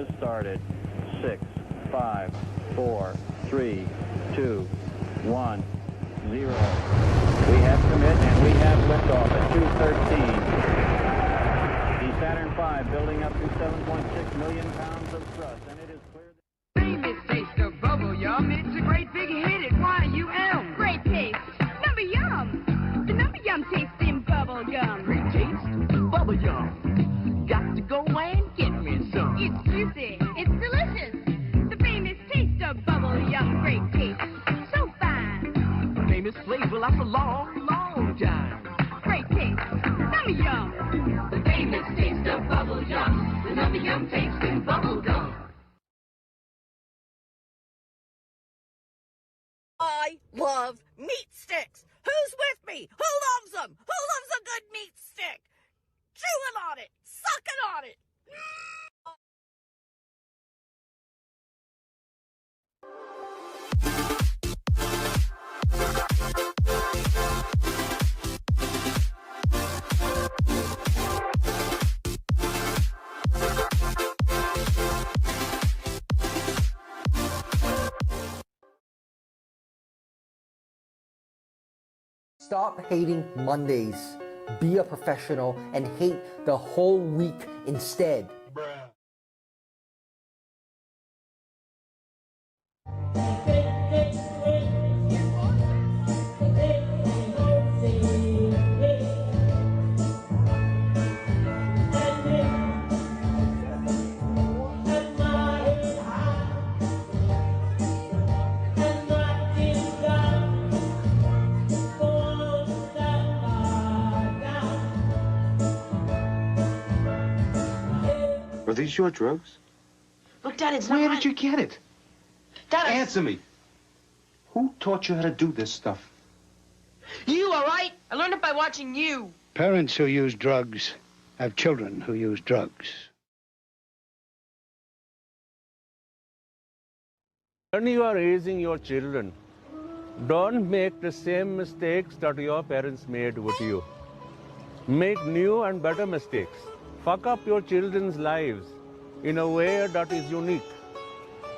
has started. 6, 5, 4, 3, 2, 1, 0. We have commit and we have liftoff at 2:13. The Saturn V building up to 7.6 million pounds of thrust, and it is clear that... Famous taste of bubble yum. It's a great big hit at YUM. Great taste. Number yum. The number yum tasting bubble gum. Great taste, bubble yum. Got to go and get me some. It's juicy. It's delicious. The famous taste of bubble yum. Great taste. So fine. Famous flavor lasts a long, long time. Great taste. Number yum. The famous taste of bubble yum. The number yum tasting bubble gum. I love meat sticks. Who's with me? Who loves them? Who loves a good meat stick? Chewing on it, sucking on it. Stop hating Mondays. Be a professional and hate the whole week instead. Are these your drugs? Look, Dad, it's Where not did you get it? Dad, Answer me. Who taught you how to do this stuff? You, all right? I learned it by watching you. Parents who use drugs have children who use drugs. When you are raising your children, don't make the same mistakes that your parents made with you. Make new and better mistakes. Fuck up your children's lives in a way that is unique,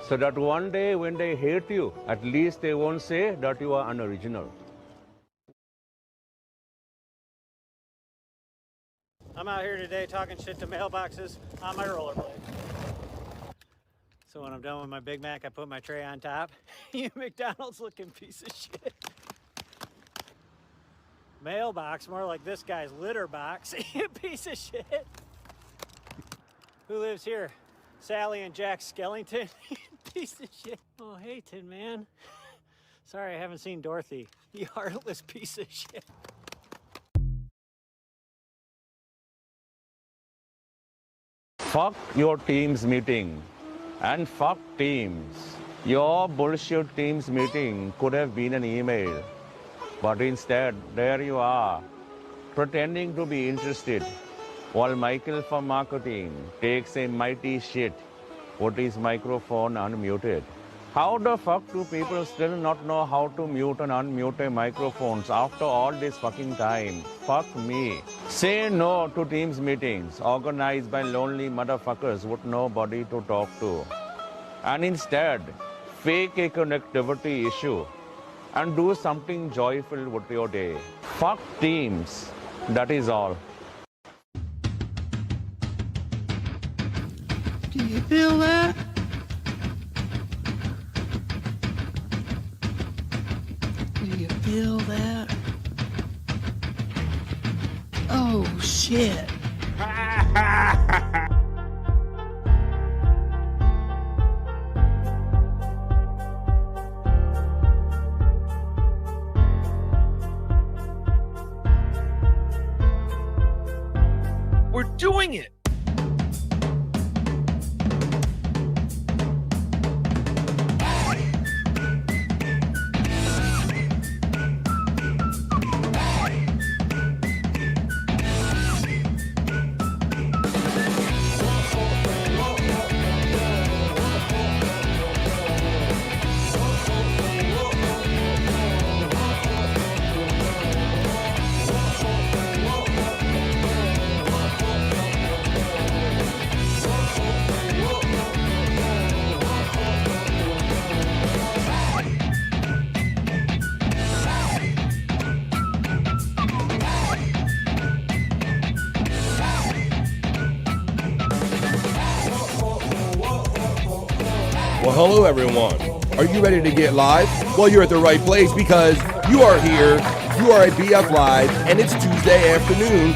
so that one day when they hate you, at least they won't say that you are unoriginal. I'm out here today talking shit to mailboxes on my rollerblade. So when I'm done with my Big Mac, I put my tray on top. You McDonald's looking piece of shit. Mailbox, more like this guy's litter box. You piece of shit. Who lives here? Sally and Jack Skellington? Piece of shit. Oh, hey, Tin Man. Sorry, I haven't seen Dorothy. You heartless piece of shit. Fuck your team's meeting and fuck teams. Your bullshit team's meeting could have been an email, but instead, there you are, pretending to be interested, while Michael from marketing takes a mighty shit with his microphone unmuted. How the fuck do people still not know how to mute and unmute a microphones after all this fucking time? Fuck me. Say no to Teams meetings organized by lonely motherfuckers with nobody to talk to. And instead, fake a connectivity issue and do something joyful with your day. Fuck Teams. That is all. Do you feel that? Do you feel that? Oh, shit. We're doing it! Well, hello, everyone. Are you ready to get live? Well, you're at the right place because you are here. You are at BF Live, and it's Tuesday afternoon,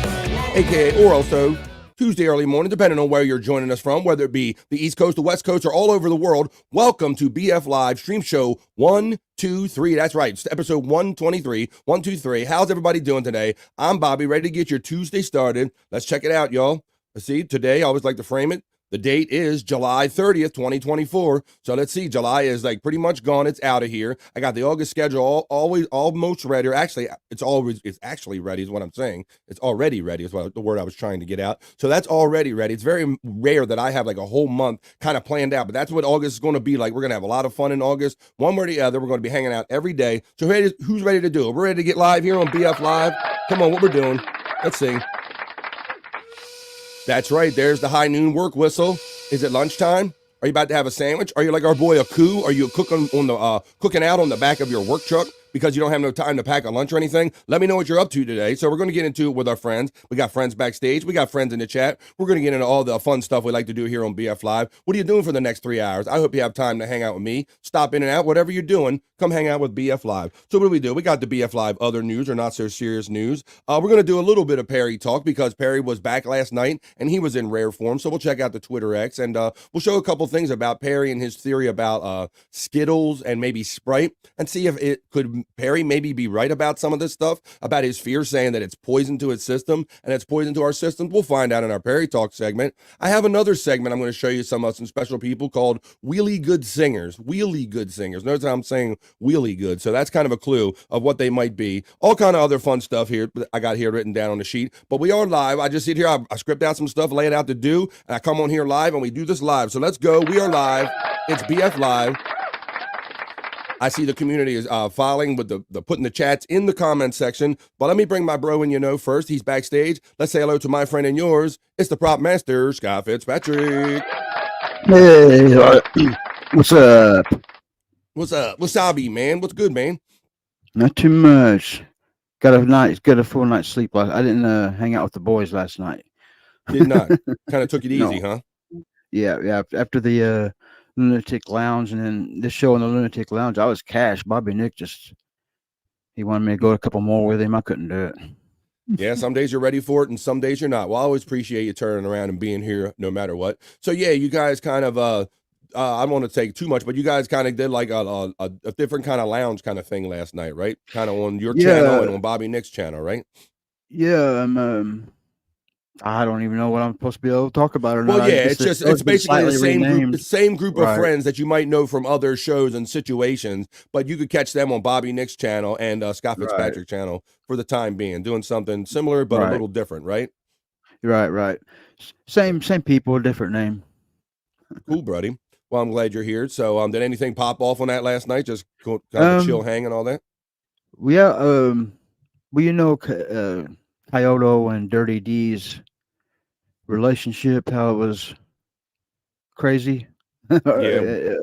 aka or also Tuesday early morning, depending on where you're joining us from, whether it be the East Coast, the West Coast, or all over the world. Welcome to BF Live Stream Show 123. That's right. It's episode 123. 123. How's everybody doing today? I'm Bobby, ready to get your Tuesday started. Let's check it out, y'all. Let's see. Today, I always like to frame it. The date is July 30th, 2024. So let's see. July is like pretty much gone. It's out of here. I got the August schedule almost ready. Actually, it's actually ready is what I'm saying. It's already ready is what the word I was trying to get out. So that's already ready. It's very rare that I have like a whole month kind of planned out, but that's what August is going to be like. We're going to have a lot of fun in August. One way or the other, we're going to be hanging out every day. So who's ready to do it? We're ready to get live here on BF Live. Come on, what we're doing. Let's see. That's right. There's the high noon work whistle. Is it lunchtime? Are you about to have a sandwich? Are you like our boy Aku? Are you cooking out on the back of your work truck because you don't have no time to pack a lunch or anything? Let me know what you're up to today. So we're going to get into it with our friends. We got friends backstage. We got friends in the chat. We're going to get into all the fun stuff we like to do here on BF Live. What are you doing for the next 3 hours? I hope you have time to hang out with me. Stop in and out. Whatever you're doing, come hang out with BF Live. So what do? We got the BF Live other news or not so serious news. We're going to do a little bit of Perry talk because Perry was back last night and he was in rare form. So we'll check out the Twitter X and we'll show a couple things about Perry and his theory about Skittles and maybe Sprite and see if Perry maybe be right about some of this stuff, about his fear saying that it's poison to his system and it's poison to our systems. We'll find out in our Perry Talk segment. I have another segment I'm going to show you some special people called Wheelie Good Singers. Wheelie Good Singers. Notice how I'm saying wheelie good. So that's kind of a clue of what they might be. All kind of other fun stuff here I got here written down on the sheet. But we are live. I just sit here. I script out some stuff, lay it out to do, and I come on here live and we do this live. So let's go. We are live. It's BF Live. I see the community is filing with the putting the chats in the comment section. But let me bring my bro in, first. He's backstage. Let's say hello to my friend and yours. It's the prop master, Scott Fitzpatrick. Hey, what's up? What's up? Wasabi, man. What's good, man? Not too much. Got a full night's sleep. I didn't hang out with the boys last night. Did not. Kind of took it easy, huh? Yeah. After the Lunatic Lounge and then this show in the Lunatic Lounge, I was cash. Bobby Nick he wanted me to go a couple more with him. I couldn't do it. Yeah, some days you're ready for it and some days you're not. Well, I always appreciate you turning around and being here no matter what. So yeah, you guys kind of I don't want to take too much, but you guys kind of did like a different kind of lounge kind of thing last night, right? Kind of on your channel and on Bobby Nick's channel, right? Yeah, I don't even know what I'm supposed to be able to talk about or not. Well, yeah, it's basically the same group of friends that you might know from other shows and situations, but you could catch them on Bobby Nick's channel and Scott Fitzpatrick's channel for the time being, doing something similar but a little different, right? Right. Same people, different name. Cool, buddy. Well, I'm glad you're here. So, did anything pop off on that last night? Just kind of chill, hang, and all that. Yeah. Kyoto and Dirty D's relationship, how it was crazy. Yeah.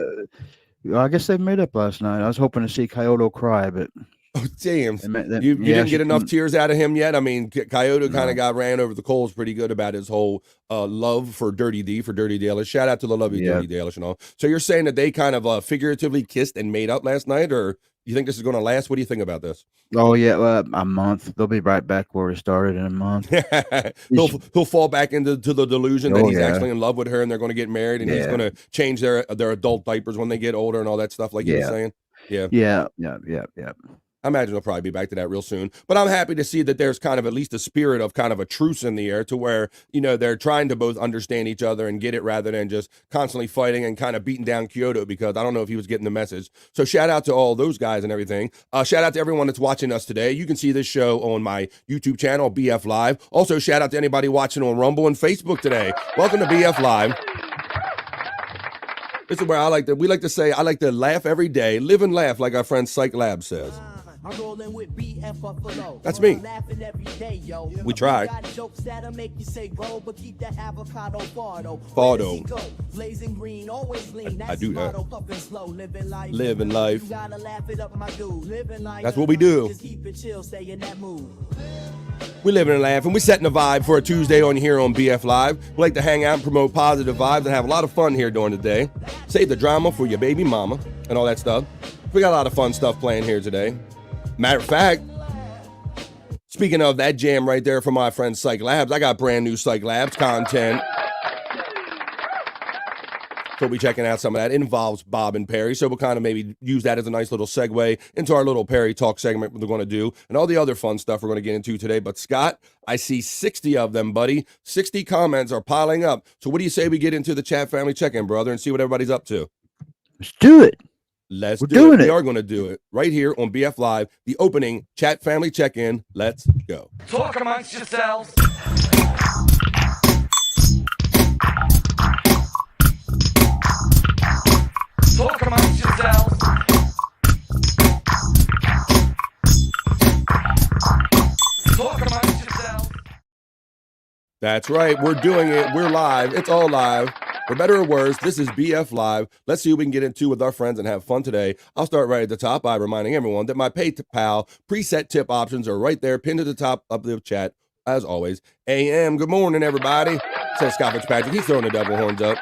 I guess they made up last night. I was hoping to see Kyoto cry, but oh damn, you didn't get enough tears out of him yet. I mean, Kyoto kind of got ran over the coals pretty good about his whole love for Dirty Dalish. Shout out to the love of Dirty Dalish and all. So you're saying that they kind of figuratively kissed and made up last night, or you think this is going to last? What do you think about this? Oh yeah, a month. They'll be right back where we started in a month. he'll fall back into the delusion that he's actually in love with her and they're going to get married and he's going to change their adult diapers when they get older and all that stuff like you were saying. Yeah. I imagine they'll probably be back to that real soon. But I'm happy to see that there's kind of at least a spirit of kind of a truce in the air to where, they're trying to both understand each other and get it rather than just constantly fighting and kind of beating down Kyoto, because I don't know if he was getting the message. So shout out to all those guys and everything. Shout out to everyone that's watching us today. You can see this show on my YouTube channel, BF Live. Also, shout out to anybody watching on Rumble and Facebook today. Welcome to BF Live. This is where I like to laugh every day, live and laugh, like our friend Psych Lab says. I'm rolling with BF Buffalo. That's me. Laughing every day, yo. We try. Got jokes that'll make you say roll, but keep that avocado fardo. Blazing green, always lean. I do that. Slow, living life. Living life. You gotta laugh it up, my dude. Living life. That's what we do. Just keep it chill, stay in that mood. We living and laughing. We setting the vibe for a Tuesday on here on BF Live. We like to hang out and promote positive vibes and have a lot of fun here during the day. Save the drama for your baby mama and all that stuff. We got a lot of fun stuff playing here today. Matter of fact, speaking of that jam right there from my friend Psych Labs, I got brand new Psych Labs content. So we'll be checking out some of that. It involves Bob and Perry, so we'll kind of maybe use that as a nice little segue into our little Perry Talk segment we're going to do, and all the other fun stuff we're going to get into today. But Scott, I see 60 of them, buddy. 60 comments are piling up. So what do you say we get into the chat family check-in, brother, and see what everybody's up to? Let's do it. Let's We're do doing it. it. We are going to do it right here on BF Live, the opening chat family check-in. Let's go. Talk amongst yourselves. Talk amongst yourselves. Talk amongst yourselves. That's right. We're doing it. We're live. It's all live. For better or worse, this is BF Live. Let's see what we can get into with our friends and have fun today. I'll start right at the top by reminding everyone that my PayPal preset tip options are right there, pinned to the top of the chat, as always. AM, good morning, everybody. Says Scott Fitzpatrick. He's throwing the devil horns up.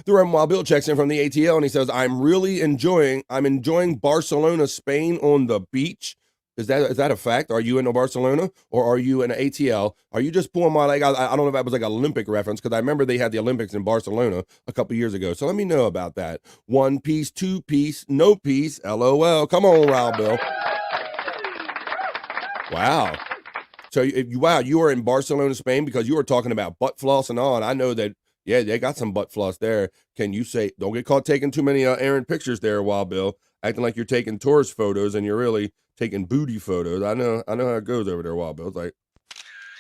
The Reverend Wild Bill checks in from the ATL and he says, I'm enjoying Barcelona, Spain on the beach. Is that a fact? Are you in Barcelona or are you in an ATL? Are you just pulling my leg? I don't know if that was like an Olympic reference because I remember they had the Olympics in Barcelona a couple years ago. So let me know about that. 1 piece, 2 piece, no piece, LOL. Come on, Wild Bill. Wow. So you are in Barcelona, Spain because you were talking about butt floss and all. And I know that, yeah, they got some butt floss there. Can you say, don't get caught taking too many errant pictures there, Wild Bill, acting like you're taking tourist photos and you're really taking booty photos. I know how it goes over there, Wild Bill. It's like,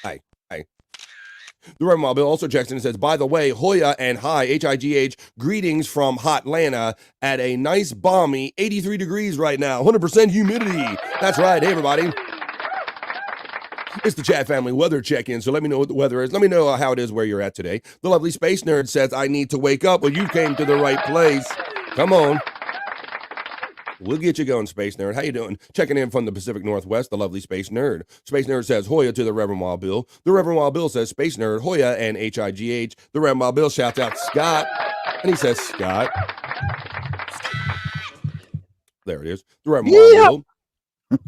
hey. The Reverend Wild Bill also checks in and says, by the way, Hoya and hi, H-I-G-H, greetings from Hotlanta at a nice balmy 83 degrees right now, 100% humidity. That's right, hey, everybody. It's the chat family weather check-in, so let me know what the weather is. Let me know how it is where you're at today. The lovely Space Nerd says, I need to wake up. Well, you came to the right place. Come on. We'll get you going, Space Nerd. How you doing? Checking in from the Pacific Northwest, the lovely Space Nerd. Space Nerd says, Hoya to the Reverend Wild Bill. The Reverend Wild Bill says, Space Nerd, Hoya, and H-I-G-H. The Reverend Wild Bill shouts out, Scott. And he says, Scott. There it is. The Reverend Wild Bill.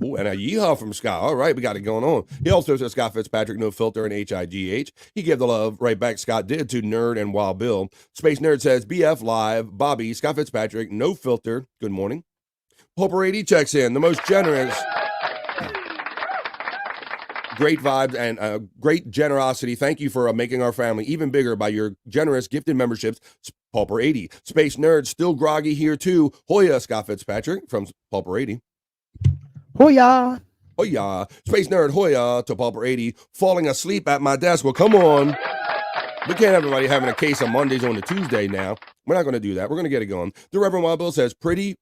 Ooh, and a yeehaw from Scott. All right, we got it going on. He also says Scott Fitzpatrick, no filter, and H-I-G-H. He gave the love right back Scott did to Nerd and Wild Bill. Space Nerd says, BF Live, Bobby, Scott Fitzpatrick, no filter. Good morning. Pulper80 checks in, the most generous. Great vibes and great generosity. Thank you for making our family even bigger by your generous gifted memberships. Pulper80. Space Nerd, still groggy here too. Hoya, Scott Fitzpatrick from Pulper80. Hoya. Hoya. Space Nerd, Hoya to Pulper80. Falling asleep at my desk. Well, come on. We can't have everybody having a case on Mondays on a Tuesday now. We're not going to do that. We're going to get it going. The Reverend Wild Bill says, pretty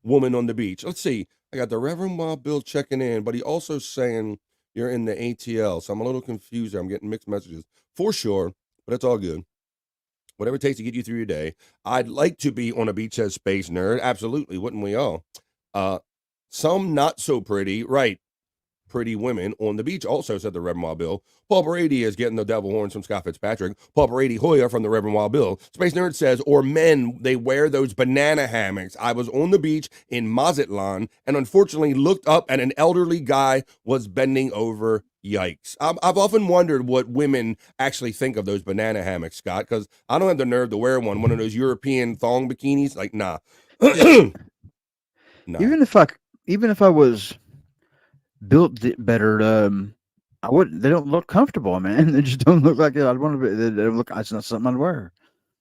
woman on the beach. Let's see. I got the Reverend Wild Bill checking in, but he also saying you're in the ATL. So I'm a little confused there. I'm getting mixed messages for sure, but it's all good. Whatever it takes to get you through your day. I'd like to be on a beach, says Space Nerd. Absolutely. Wouldn't we all? Some not so pretty, right? Pretty women on the beach also, said the Reverend Wild Bill. Pulper80 is getting the devil horns from Scott Fitzpatrick. Pulper80 Hoya from the Reverend Wild Bill. Space Nerd says, or men, they wear those banana hammocks. I was on the beach in Mazatlan and unfortunately looked up and an elderly guy was bending over. Yikes. I've often wondered what women actually think of those banana hammocks, Scott, because I don't have the nerve to wear one of those European thong bikinis. Like, nah. No. Even if I was built better, I wouldn't. They don't look comfortable, man. They just don't look like it. I'd want to be. They don't look. It's not something I'd wear.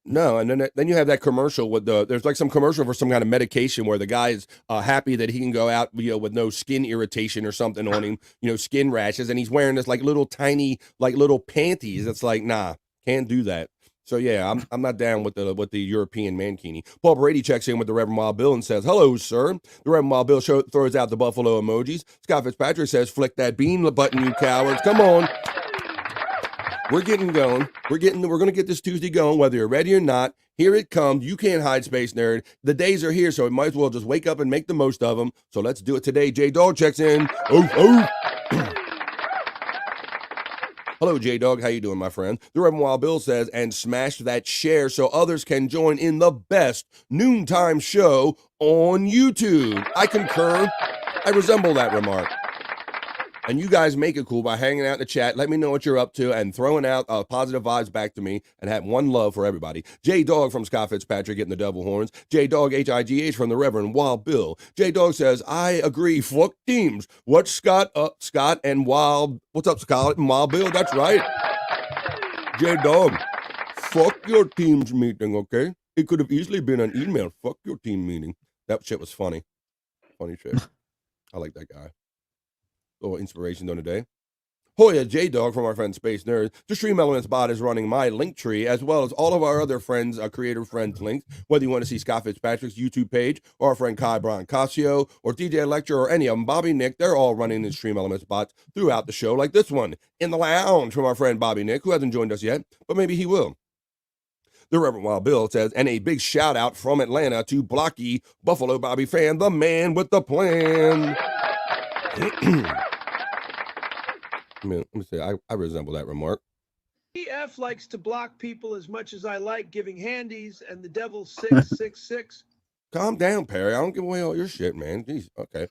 No, and then you have that commercial with there's like some commercial for some kind of medication where the guy is happy that he can go out, with no skin irritation or something on him, skin rashes, and he's wearing this like little tiny little panties. It's like, nah, can't do that. So yeah, I'm not down with the European mankini. Paul Brady checks in with the Reverend Wild Bill and says, "Hello, sir." The Reverend Wild Bill throws out the buffalo emojis. Scott Fitzpatrick says, "Flick that bean button, you cowards! Come on." We're getting going. We're going to get this Tuesday going, whether you're ready or not. Here it comes. You can't hide, Space Nerd. The days are here, so we might as well just wake up and make the most of them. So let's do it today. J Dog checks in. Oof, oof. Hello, J-Dog. How you doing, my friend? The Reverend Wild Bill says, and smash that share so others can join in the best noontime show on YouTube. I concur. I resemble that remark. And you guys make it cool by hanging out in the chat. Let me know what you're up to and throwing out positive vibes back to me and have one love for everybody. J-Dog from Scott Fitzpatrick getting the double horns. J-Dog H-I-G-H from the Reverend Wild Bill. J-Dog says, I agree. Fuck teams. What's Scott and Wild? What's up, Scott and Wild Bill? That's right. J-Dog, fuck your team's meeting, okay? It could have easily been an email. Fuck your team meeting. That shit was funny. Funny shit. I like that guy. Little inspiration on the day. Hoya J-Dog from our friend Space Nerd. The Stream Elements bot is running my link tree as well as all of our other friends, creator friends links. Whether you want to see Scott Fitzpatrick's YouTube page or our friend Kai Brian Casio or DJ Lecture or any of them, Bobby Nick, they're all running the Stream Elements bots throughout the show like this one. In the lounge from our friend Bobby Nick, who hasn't joined us yet, but maybe he will. The Reverend Wild Bill says, and a big shout out from Atlanta to Blocky, Buffalo Bobby fan, the man with the plan. Let me say, I resemble that remark. BF likes to block people as much as I like giving handies, and the devil's 666. Calm down, Perry. I don't give away all your shit, man. Jeez. Okay.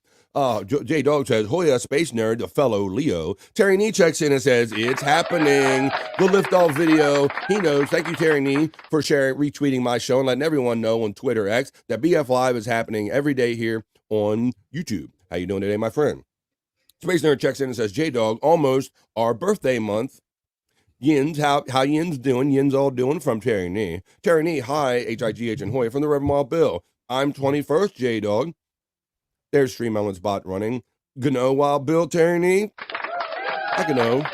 J-Dog says, Hoya Space Nerd, the fellow Leo. Terry Nee checks in and says, it's happening. The liftoff video. He knows. Thank you, Terry Nee, for sharing, retweeting my show and letting everyone know on Twitter X that BF Live is happening every day here on YouTube. How you doing today, my friend? Space Nerd checks in and says, J-Dog, almost our birthday month. Yins, how Yins doing? Yins all doing from Terry Nee. Terry Nee, hi, H-I-G-H and Hoya from the Reverend Wild Bill. I'm 21st, J-Dog. There's Stream Elements bot running. Gano Wild Bill, Terry Nee. I can know.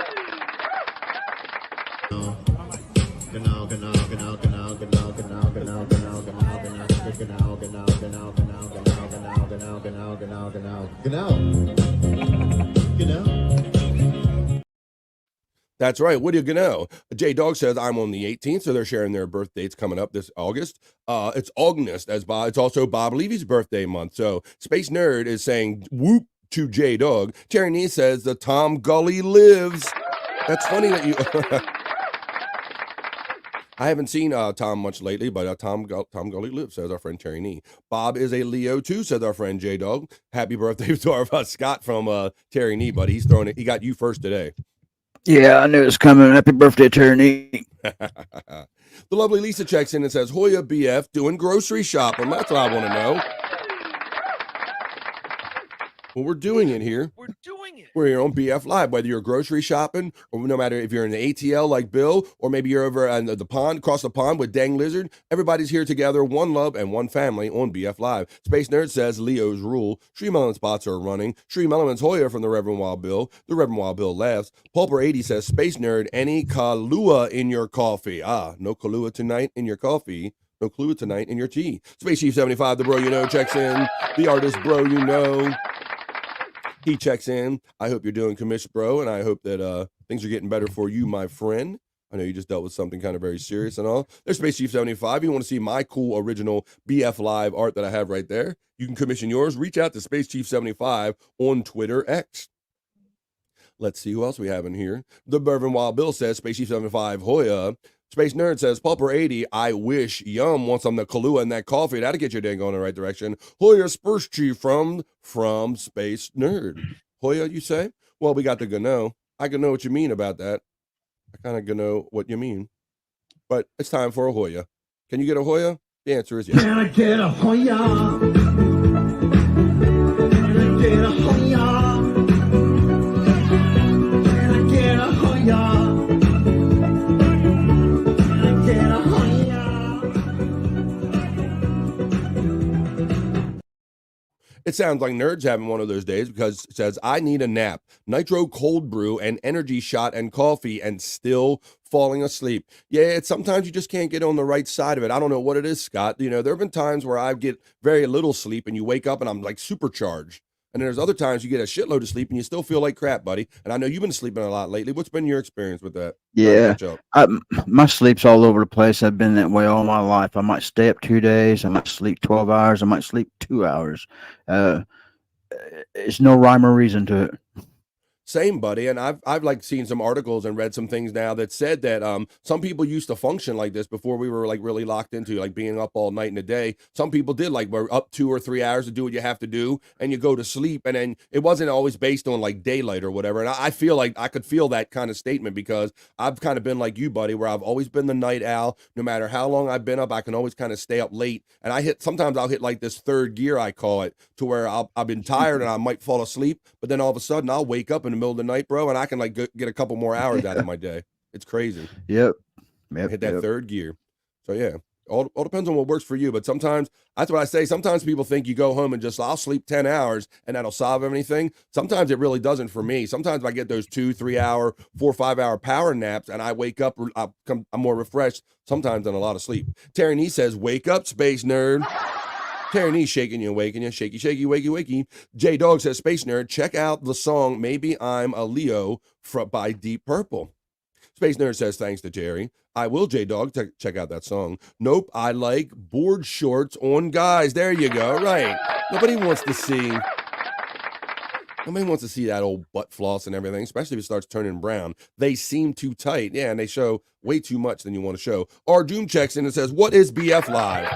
That's right. What do you know? J-Dog says I'm on the 18th, so they're sharing their birth dates coming up this August. It's August as Bob. It's also Bob Levy's birthday month. So Space Nerd is saying whoop to J-Dog. Terry Nee says the Tom Gully lives. That's funny that you. I haven't seen Tom much lately, but Tom Gully lives, says our friend Terry Nee. Bob is a Leo too, says our friend J-Dog. Happy birthday to our Scott from Terry Nee, buddy. He's throwing it. He got you first today. Yeah, I knew it was coming. Happy birthday, Terry. The lovely Lisa checks in and says, Hoya BF doing grocery shopping. That's what I want to know. Well, we're doing it here. We're doing it. We're here on BF Live, whether you're grocery shopping or no matter if you're in the ATL like Bill or maybe you're over on the pond, across the pond with Dang Lizard. Everybody's here together, one love and one family on BF Live. Space Nerd says Leo's rule. Stream Elements bots are running. Stream Elements Hoya from the Reverend Wild Bill. The Reverend Wild Bill laughs. Pulper80 says, Space Nerd, any Kahlua in your coffee? Ah, no Kahlua tonight in your coffee. No Kahlua tonight in your tea. Space Chief 75, the bro you know, checks in. The artist bro you know. He checks in. I hope you're doing commission, bro, and I hope that things are getting better for you, my friend. I know you just dealt with something kind of very serious and all. There's Space Chief 75. You want to see my cool original BF Live art that I have right there? You can commission yours. Reach out to Space Chief 75 on Twitter X. Let's see who else we have in here. The Reverend Wild Bill says, Space Chief 75, Hoya. Space Nerd says, Pulper80, I wish Yum wants some of the Kahlua in that coffee. That'll get your day going in the right direction. Hoya Spurs Chief from Space Nerd. Hoya, you say? Well, we got the Gano. I can know what you mean about that. I kind of know what you mean. But it's time for a Hoya. Can you get a Hoya? The answer is yes. Can I get a Hoya? Can I get a Hoya? Can I get a Hoya? It sounds like Nerd's having one of those days because it says, I need a nap, nitro cold brew, and energy shot and coffee, and still falling asleep. Yeah, it's sometimes you just can't get on the right side of it. I don't know what it is, Scott. You know, there have been times where I get very little sleep and you wake up and I'm like supercharged. And then there's other times you get a shitload of sleep and you still feel like crap, buddy. And I know you've been sleeping a lot lately. What's been your experience with that? Yeah, my sleep's all over the place. I've been that way all my life. I might stay up 2 days. I might sleep 12 hours. I might sleep 2 hours. There's no rhyme or reason to it. Same, buddy. And I've like seen some articles and read some things now that said that some people used to function like this before we were like really locked into like being up all night in the day. Some people did like we're up 2 or 3 hours to do what you have to do, and you go to sleep, and then it wasn't always based on like daylight or whatever. And I feel like I could feel that kind of statement because I've kind of been like you, buddy, where I've always been the night owl. No matter how long I've been up, I can always kind of stay up late. And sometimes I'll hit like this third gear, I call it, to where I've been tired and I might fall asleep, but then all of a sudden I'll wake up in the middle of the night, bro, and I can like get a couple more hours out of my day. It's crazy. Yep. Hit that third gear. So yeah, all depends on what works for you. But sometimes that's what I say. Sometimes people think you go home and just I'll sleep 10 hours and that'll solve anything. Sometimes it really doesn't for me. Sometimes I get those 2, 3 hour, 4 or 5 hour power naps and I wake up, I'm more refreshed sometimes than a lot of sleep. Terry Nee says, "Wake up, space nerd." Terry Nee shaking you and waking you, shaky, shaky, wakey, wakey. J Dog says, "Space nerd, check out the song Maybe I'm a Leo by Deep Purple." Space Nerd says, "Thanks to Jerry. I will, J Dog, check out that song." Nope, I like board shorts on guys. There you go. Right. Nobody wants to see that old butt floss and everything, especially if it starts turning brown. They seem too tight. Yeah, and they show way too much than you want to show. R Doom checks in and says, "What is BF Live?"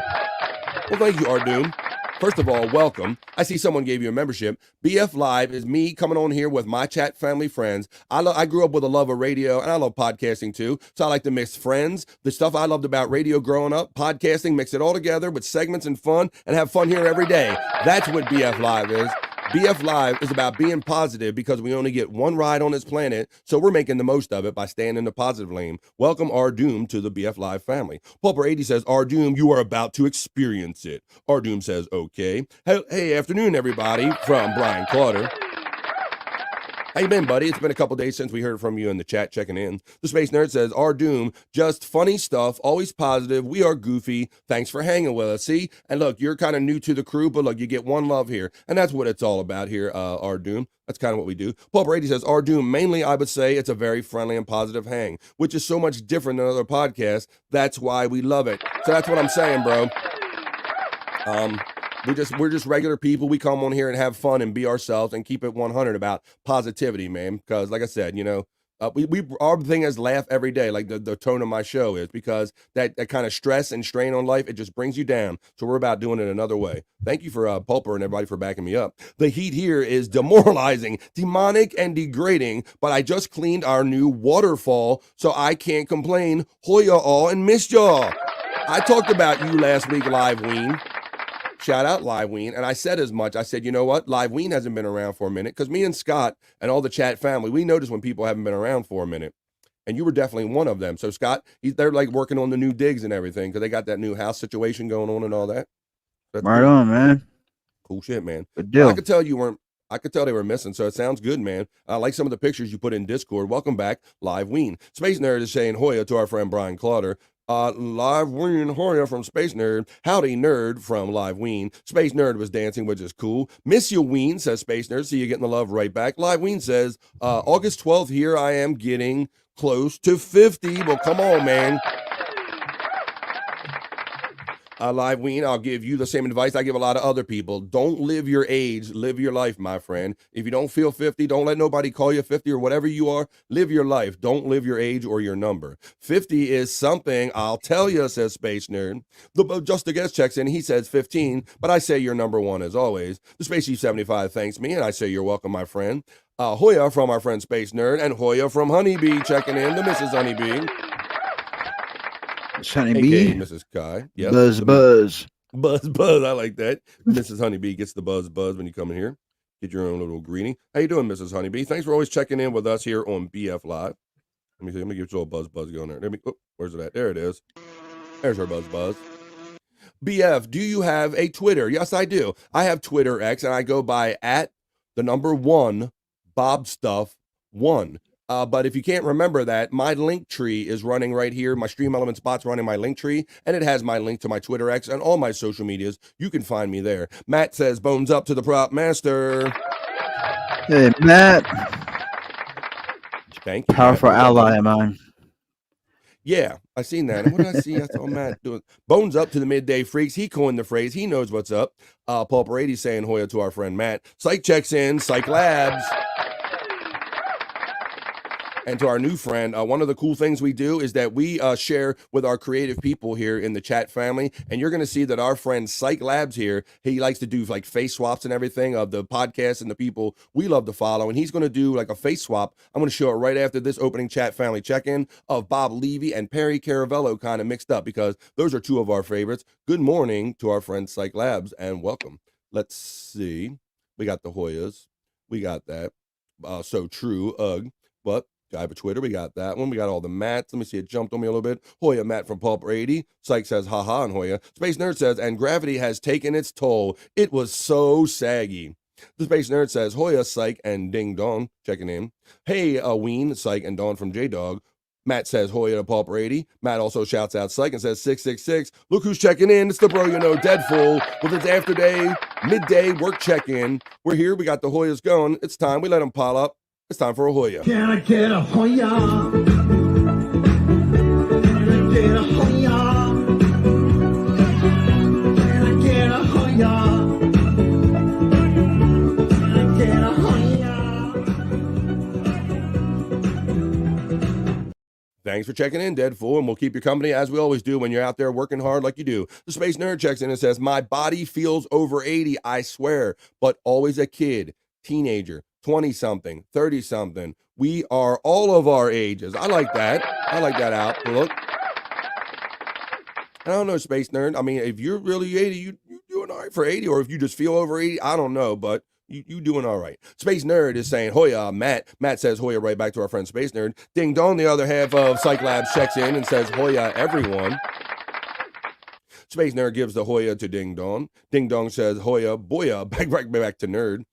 Well, thank you, R Doom. First of all, welcome. I see someone gave you a membership. BF Live is me coming on here with my chat family friends. I grew up with a love of radio, and I love podcasting too. So I like to mix friends, the stuff I loved about radio growing up, podcasting, mix it all together with segments and fun, and have fun here every day. That's what BF Live is. BF Live is about being positive because we only get one ride on this planet, so we're making the most of it by staying in the positive lane. Welcome R Doom to the BF Live family. Pulper80 says, "R Doom, you are about to experience it." R Doom says, "Okay." Hey, afternoon, everybody, from Brian Clauder. How you been, buddy? It's been a couple days since we heard from you in the chat checking in. The Space Nerd says, "R Doom, just funny stuff, always positive. We are goofy. Thanks for hanging with us." See? And look, you're kind of new to the crew, but look, you get one love here. And that's what it's all about here, R Doom. That's kind of what we do. Paul Brady says, "R Doom, mainly I would say it's a very friendly and positive hang, which is so much different than other podcasts. That's why we love it." So that's what I'm saying, bro. We're just regular people. We come on here and have fun and be ourselves and keep it 100 about positivity, man. Because like I said, our thing is laugh every day, like the tone of my show is, because that kind of stress and strain on life, it just brings you down. So we're about doing it another way. Thank you for Pulper and everybody for backing me up. The heat here is demoralizing, demonic, and degrading, but I just cleaned our new waterfall, so I can't complain. Hoya all and missed y'all. I talked about you last week, Live Ween. Shout out Live Ween. And I said as much. I said, you know what? Live Ween hasn't been around for a minute, because me and Scott and all the chat family, we notice when people haven't been around for a minute. And you were definitely one of them. So Scott, they're like working on the new digs and everything, because they got that new house situation going on and all that. That's right cool. on, man. Cool shit, man. Good deal. I could tell they were missing, so it sounds good, man. I like some of the pictures you put in Discord. Welcome back, Live Ween. Space Nerd is saying Hoya to our friend Brian Clauder. Live Ween Hoya from Space Nerd. Howdy Nerd from Live Ween. Space Nerd was dancing, which is cool. Miss you, Ween, says Space Nerd. See you getting the love right back. Live Ween says, August 12th, here I am getting close to 50. Well, come on, man. Live Ween, I'll give you the same advice I give a lot of other people. Don't live your age, live your life, my friend. If you don't feel 50, don't let nobody call you 50 or whatever you are. Live your life. Don't live your age or your number. 50 is something, I'll tell you, says Space Nerd. Just a guest checks in. He says 15, but I say you're number one as always. The Space Chief 75 thanks me, and I say you're welcome, my friend. Hoya from our friend Space Nerd, and Hoya from Honeybee checking in, the Mrs. Honeybee. Honeybee, Mrs. Kai. Yes. Buzz. I like that. Mrs. Honeybee gets the buzz when you come in here. Get your own little greeting. How you doing, Mrs. Honeybee? Thanks for always checking in with us here on BF Live. Let me see. Let me get your little buzz going there. Where's it at? There it is. There's our buzz. BF, do you have a Twitter? Yes, I do. I have Twitter X, and I go by @1 BobStuff1. But if you can't remember that, my link tree is running right here. My Stream Element spot's running my link tree, and it has my link to my Twitter X and all my social medias. You can find me there. Matt says, "Bones up to the prop master." Hey, Matt. Thank you. Powerful Matt. ally of mine. Yeah, I seen that. What did I see? I saw Matt doing bones up to the midday freaks. He coined the phrase. He knows what's up. Paul Brady saying Hoya to our friend Matt. Psych checks in. Psych Labs. And to our new friend, one of the cool things we do is that we share with our creative people here in the chat family. And you're going to see that our friend Psych Labs here, he likes to do like face swaps and everything of the podcast and the people we love to follow. And he's going to do like a face swap. I'm going to show it right after this opening chat family check-in of Bob Levy and Perry Caravello kind of mixed up because those are two of our favorites. Good morning to our friend Psych Labs and welcome. Let's see. We got the Hoyas. We got that. So true. Ugh. But Guy for Twitter, we got that one. We got all the Matts. Let me see, it jumped on me a little bit. Hoya Matt from Pulp 80. Psych says, haha, and Hoya. Space Nerd says, and gravity has taken its toll. It was so saggy. The Space Nerd says, Hoya, Psych, and Ding Dong checking in. Hey, Ween, Psych, and Dawn from J-Dog. Matt says, Hoya to Pulp 80. Matt also shouts out Psych and says, 666. Look who's checking in. It's the bro you know, Deadful, with his after day, midday work check-in. We're here. We got the Hoyas going. It's time. We let them pile up. It's time for a Hoya. Can I get a Hoya? Can I get a Hoya? Can I get a Hoya? Can I get a Hoya? Thanks for checking in, Deadful, and we'll keep you company as we always do when you're out there working hard like you do. The Space Nerd checks in and says, my body feels over 80, I swear, but always a kid, teenager, 20-something, 30-something. We are all of our ages. I like that. I like that outlook. I don't know, Space Nerd. I mean, if you're really 80, you're doing all right for 80, or if you just feel over 80, I don't know, but you doing all right. Space Nerd is saying, Hoya, Matt. Matt says Hoya right back to our friend Space Nerd. Ding Dong, the other half of Psych Labs, checks in and says, Hoya, everyone. Space Nerd gives the Hoya to Ding Dong. Ding Dong says, Hoya, boya, back to Nerd.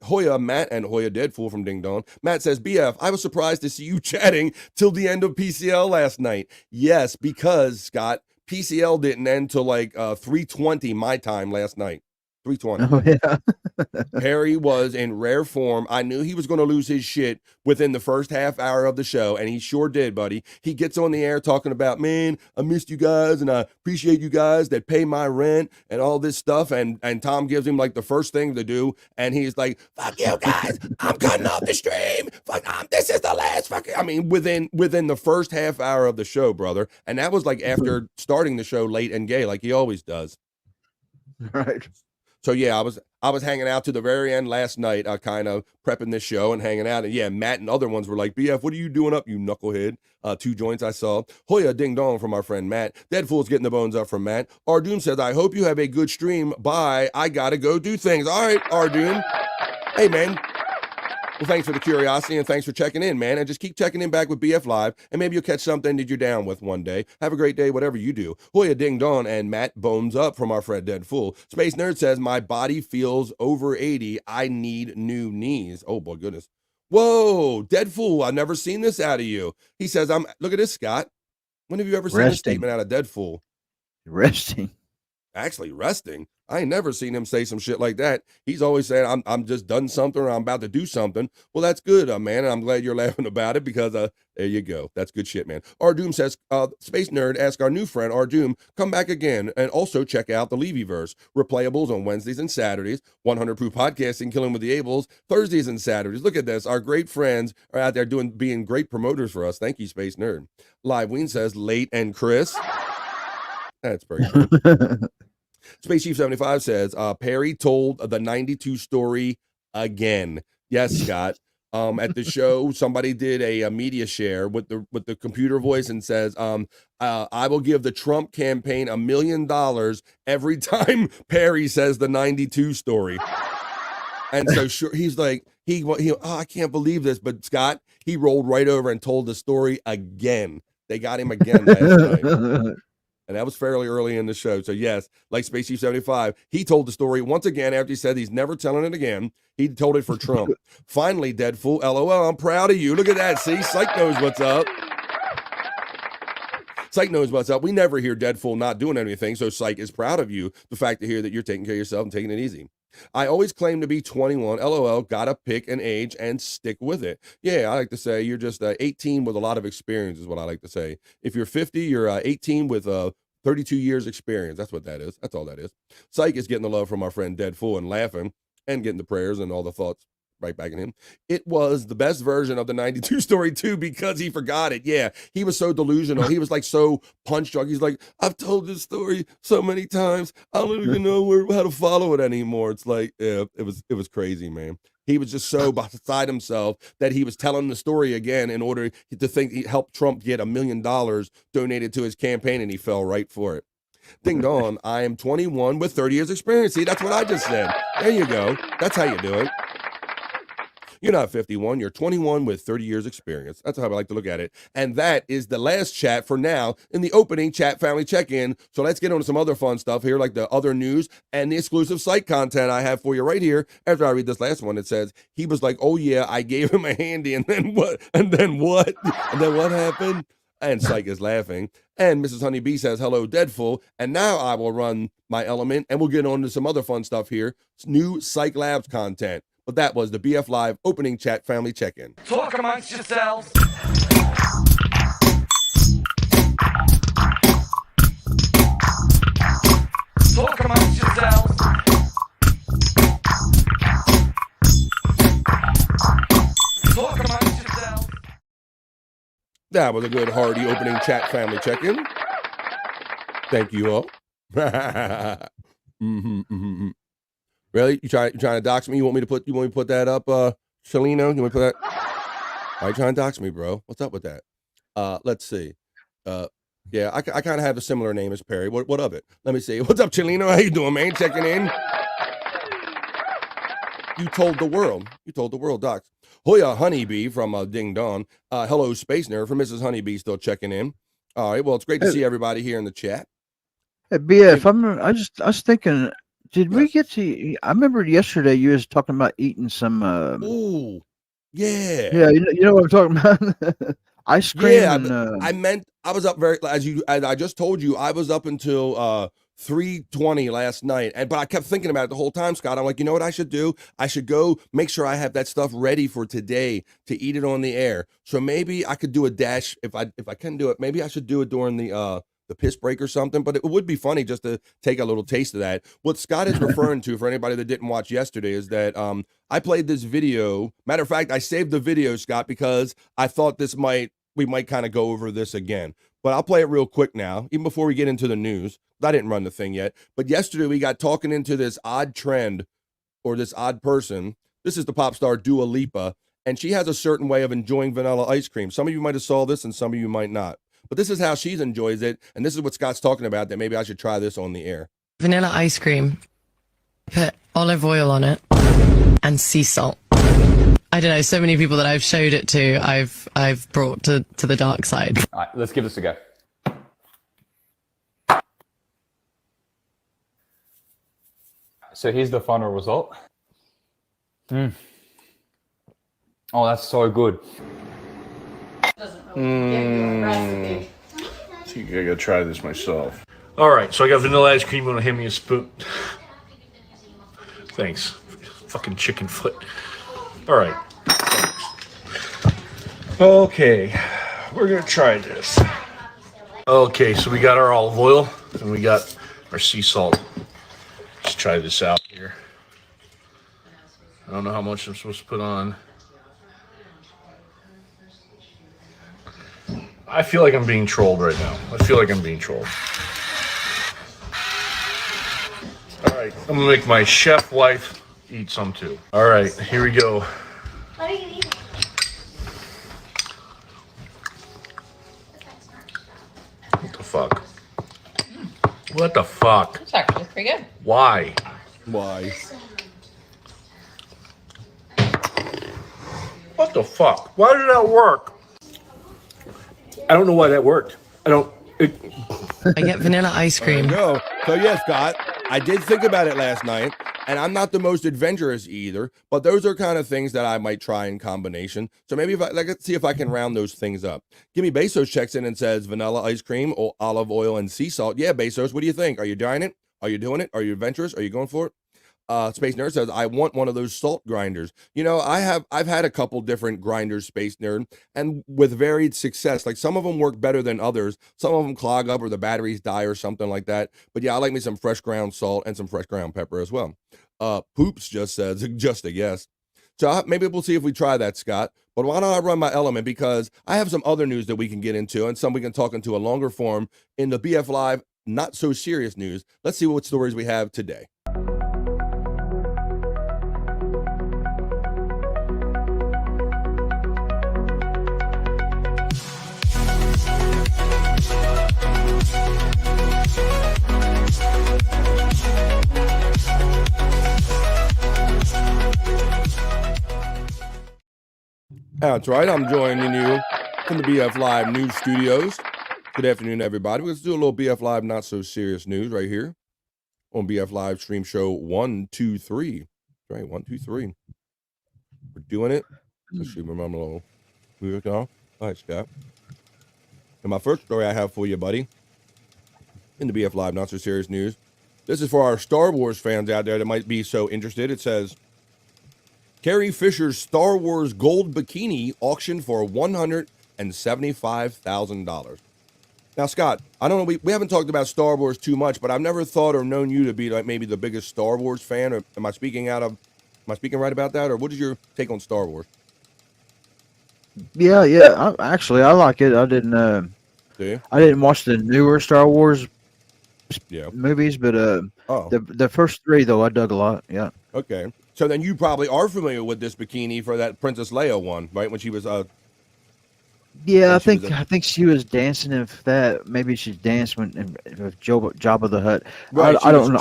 Hoya, Matt, and Hoya Deadful from Ding Dong. Matt says, BF, I was surprised to see you chatting till the end of PCL last night. Yes, because, Scott, PCL didn't end till like 3:20 my time last night. 3:20. Oh, yeah. Harry was in rare form. I knew he was going to lose his shit within the first half hour of the show, and he sure did, buddy. He gets on the air talking about, man, I missed you guys, and I appreciate you guys that pay my rent and all this stuff, and Tom gives him like the first thing to do, and he's like, fuck you guys, I'm cutting off the stream. Fuck, this is the last fucking, I mean, within the first half hour of the show, brother, and that was like after starting the show late and gay, like he always does. Right. So yeah, I was hanging out to the very end last night, kind of prepping this show and hanging out. And yeah, Matt and other ones were like, BF, what are you doing up, you knucklehead? 2 joints I saw. Hoya Ding Dong from our friend Matt. Deadfool's getting the bones up from Matt. Ardoom says, I hope you have a good stream. Bye. I gotta go do things. All right, Ardoom. Hey, man. Well, thanks for the curiosity and thanks for checking in, man. And just keep checking in back with BF Live, and maybe you'll catch something that you're down with one day. Have a great day, whatever you do. Hoya Ding Dong and Matt bones up from our friend Deadfool. Space Nerd says, my body feels over 80. I need new knees. Oh, boy, goodness. Whoa, Deadfool, I've never seen this out of you. He says, look at this, Scott. When have you ever seen a statement out of Deadfool? Resting. Actually, resting. I ain't never seen him say some shit like that. He's always saying, I'm just done something or I'm about to do something. Well, that's good, man. And I'm glad you're laughing about it because there you go. That's good shit, man. Ardoom says, Space Nerd, ask our new friend, Ardoom, come back again and also check out the Levyverse. Replayables on Wednesdays and Saturdays. 100 Proof Podcasting, Killing with the Ables, Thursdays and Saturdays. Look at this. Our great friends are out there being great promoters for us. Thank you, Space Nerd. Live Ween says, Late and Chris. That's pretty good. Space Chief 75 says, Perry told the 92 story again. Yes, Scott. At the show, somebody did a media share with the computer voice and says, I will give the Trump campaign $1 million every time Perry says the 92 story. And so sure, he's like, I can't believe this. But Scott, he rolled right over and told the story again. They got him again last night. And that was fairly early in the show. So yes, like Space Chief 75, he told the story once again after he said he's never telling it again. He told it for Trump. Finally, Deadful, LOL, I'm proud of you. Look at that. See, Psych knows what's up. Psych knows what's up. We never hear Deadful not doing anything. So Psych is proud of you. The fact to hear that you're taking care of yourself and taking it easy. I always claim to be 21. LOL, gotta pick an age and stick with it. Yeah, I like to say you're just 18 with a lot of experience is what I like to say. If you're 50, you're 18 with 32 years experience. That's what that is. That's all that is. Psych is getting the love from our friend Deadful and laughing and getting the prayers and all the thoughts right back at him. It was the best version of the 92 story too, because he forgot it. Yeah, he was so delusional. He was like so punch drunk. He's like, I've told this story so many times, I don't even know how to follow it anymore. It's like, yeah, it was crazy, man. He was just so beside himself that he was telling the story again in order to think he helped Trump get $1 million donated to his campaign, and he fell right for it. Ding dong, I am 21 with 30 years experience. See, that's what I just said. There you go. That's how you do it. You're not 51, you're 21 with 30 years experience. That's how I like to look at it. And that is the last chat for now in the opening chat family check-in. So let's get on to some other fun stuff here, like the other news and the exclusive site content I have for you right here. After I read this last one, it says, he was like, oh yeah, I gave him a handy, and then what? And then what? And then what happened? And Psych is laughing. And Mrs. Honeybee says, hello, Deadful. And now I will run my element, and we'll get on to some other fun stuff here. It's new Psych Labs content. But that was the BF Live opening chat family check-in. Talk amongst yourselves. Talk amongst yourselves. Talk amongst yourselves. That was a good hearty opening chat family check-in. Thank you all. Really? You trying to dox me? You want me to put that up, Shalino? You want to put that? Why are you trying to dox me, bro? What's up with that? Let's see. Yeah, I kind of have a similar name as Perry. What of it? Let me see. What's up, Chalino? How you doing, man? Checking in. You told the world. You told the world, Docs. Hoya Honeybee from Ding Dong. Hello, Space Nerd from Mrs. Honeybee still checking in. All right. Well, it's great to see everybody here in the chat. Hey, BF, I was thinking, did we get to? I remember yesterday you was talking about eating some. Ooh, yeah. Yeah, you know what I'm talking about. Ice cream. Yeah, and, I meant I was up as I just told you, I was up until 3:20 last night, but I kept thinking about it the whole time, Scott. I'm like, you know what I should do? I should go make sure I have that stuff ready for today to eat it on the air. So maybe I could do a dash if I can do it. Maybe I should do it during the piss break or something, but it would be funny just to take a little taste of that. What Scott is referring to, for anybody that didn't watch yesterday, is that I played this video. Matter of fact, I saved the video, Scott, because I thought we might kind of go over this again. But I'll play it real quick now, even before we get into the news. I didn't run the thing yet. But yesterday we got talking into this odd trend, or this odd person. This is the pop star Dua Lipa, and she has a certain way of enjoying vanilla ice cream. Some of you might have saw this, and some of you might not. But this is how she enjoys it, and this is what Scott's talking about, that maybe I should try this on the air. Vanilla ice cream, put olive oil on it, and sea salt. I don't know, so many people that I've showed it to, I've brought to the dark side. All right, let's give this a go. So here's the final result. Oh, that's so good. I think I gotta try this myself. All right, so I got vanilla ice cream. Gonna hand me a spoon. Thanks. Fucking chicken foot. All right. Thanks. Okay, we're gonna try this. Okay, so we got our olive oil and we got our sea salt. Let's try this out here. I don't know how much I'm supposed to put on. I feel like I'm being trolled right now. I feel like I'm being trolled. All right, I'm gonna make my chef wife eat some too. All right, here we go. What are you eating? What the fuck? What the fuck? It's actually pretty good. Why? Why? What the fuck? Why did that work? I don't know why that worked. I get vanilla ice cream. No. So yeah, Scott, I did think about it last night, and I'm not the most adventurous either, but those are kind of things that I might try in combination. So maybe let's see if I can round those things up. Gimme Bezos checks in and says vanilla ice cream or olive oil and sea salt. Yeah, Bezos, what do you think? Are you trying it? Are you doing it? Are you adventurous? Are you going for it? Space Nerd says, I want one of those salt grinders. You know, I've had a couple different grinders, Space Nerd, and with varied success. Like some of them work better than others. Some of them clog up or the batteries die or something like that. But yeah, I like me some fresh ground salt and some fresh ground pepper as well. Poops just says, just a guess. So maybe we'll see if we try that, Scott. But why don't I run my element, because I have some other news that we can get into and some we can talk into a longer form in the BF Live not so serious news. Let's see what stories we have today. That's right. I'm joining you from the BF Live News Studios. Good afternoon, everybody. Let's do a little BF Live Not So Serious News right here on BF Live Stream Show 123. Right, 123. We're doing it. Let's see, remember a little music now. All right, Scott. And my first story I have for you, buddy, in the BF Live Not So Serious News. This is for our Star Wars fans out there that might be so interested. It says, Carrie Fisher's Star Wars gold bikini auctioned for $175,000. Now, Scott, I don't know, we haven't talked about Star Wars too much, but I've never thought or known you to be like maybe the biggest Star Wars fan. Or am I speaking right about that? Or what is your take on Star Wars? Yeah. I like it. I didn't watch the newer Star Wars movies, but the first three though I dug a lot. Yeah. Okay. So then you probably are familiar with this bikini for that Princess Leia one, right? When she was yeah, I think she was dancing. If that, maybe she danced with Jabba the Hutt. Right, I don't know.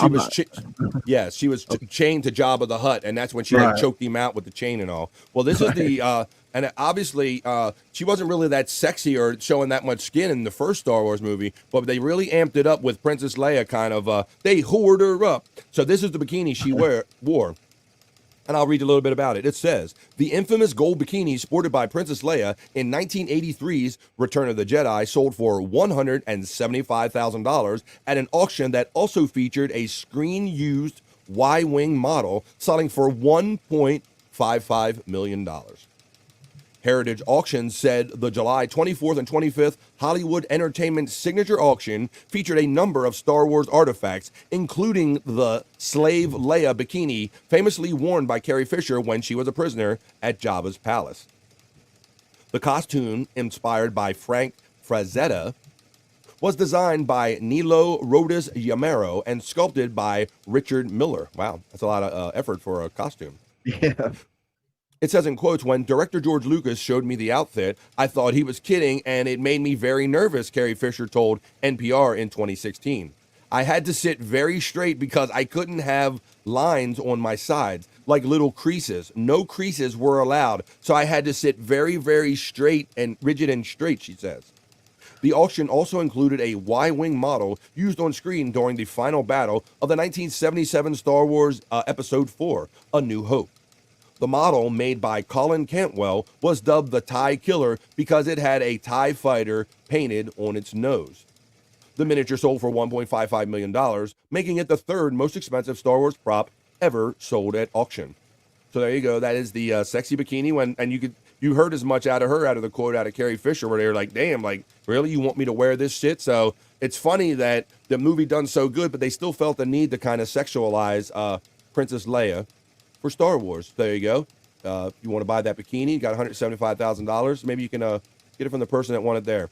She was chained to Jabba the Hutt, and that's when she choked him out with the chain and all. Well, this is the and obviously she wasn't really that sexy or showing that much skin in the first Star Wars movie, but they really amped it up with Princess Leia. Kind of they whored her up. So this is the bikini she wore. And I'll read a little bit about it. It says, the infamous gold bikini sported by Princess Leia in 1983's Return of the Jedi sold for $175,000 at an auction that also featured a screen-used Y-wing model selling for $1.55 million. Heritage Auctions said the July 24th and 25th Hollywood Entertainment Signature Auction featured a number of Star Wars artifacts, including the slave Leia bikini famously worn by Carrie Fisher when she was a prisoner at Jabba's palace. The costume, inspired by Frank Frazetta, was designed by Nilo Rodis Yamero and sculpted by Richard Miller. Wow, that's a lot of effort for a costume. Yeah. It says in quotes, when director George Lucas showed me the outfit, I thought he was kidding, and it made me very nervous, Carrie Fisher told NPR in 2016. I had to sit very straight because I couldn't have lines on my sides, like little creases. No creases were allowed, so I had to sit very, very straight and rigid and straight, she says. The auction also included a Y-wing model used on screen during the final battle of the 1977 Star Wars Episode 4, A New Hope. The model, made by Colin Cantwell, was dubbed the TIE Killer because it had a TIE fighter painted on its nose. The miniature sold for $1.55 million, making it the third most expensive Star Wars prop ever sold at auction. So there you go. That is the sexy bikini. And you heard as much out of her, out of the quote out of Carrie Fisher, where they were like, damn, like, really? You want me to wear this shit? So it's funny that the movie done so good, but they still felt the need to kind of sexualize Princess Leia for Star Wars. There you go. If you want to buy that bikini, you got $175,000. Maybe you can get it from the person that won it there.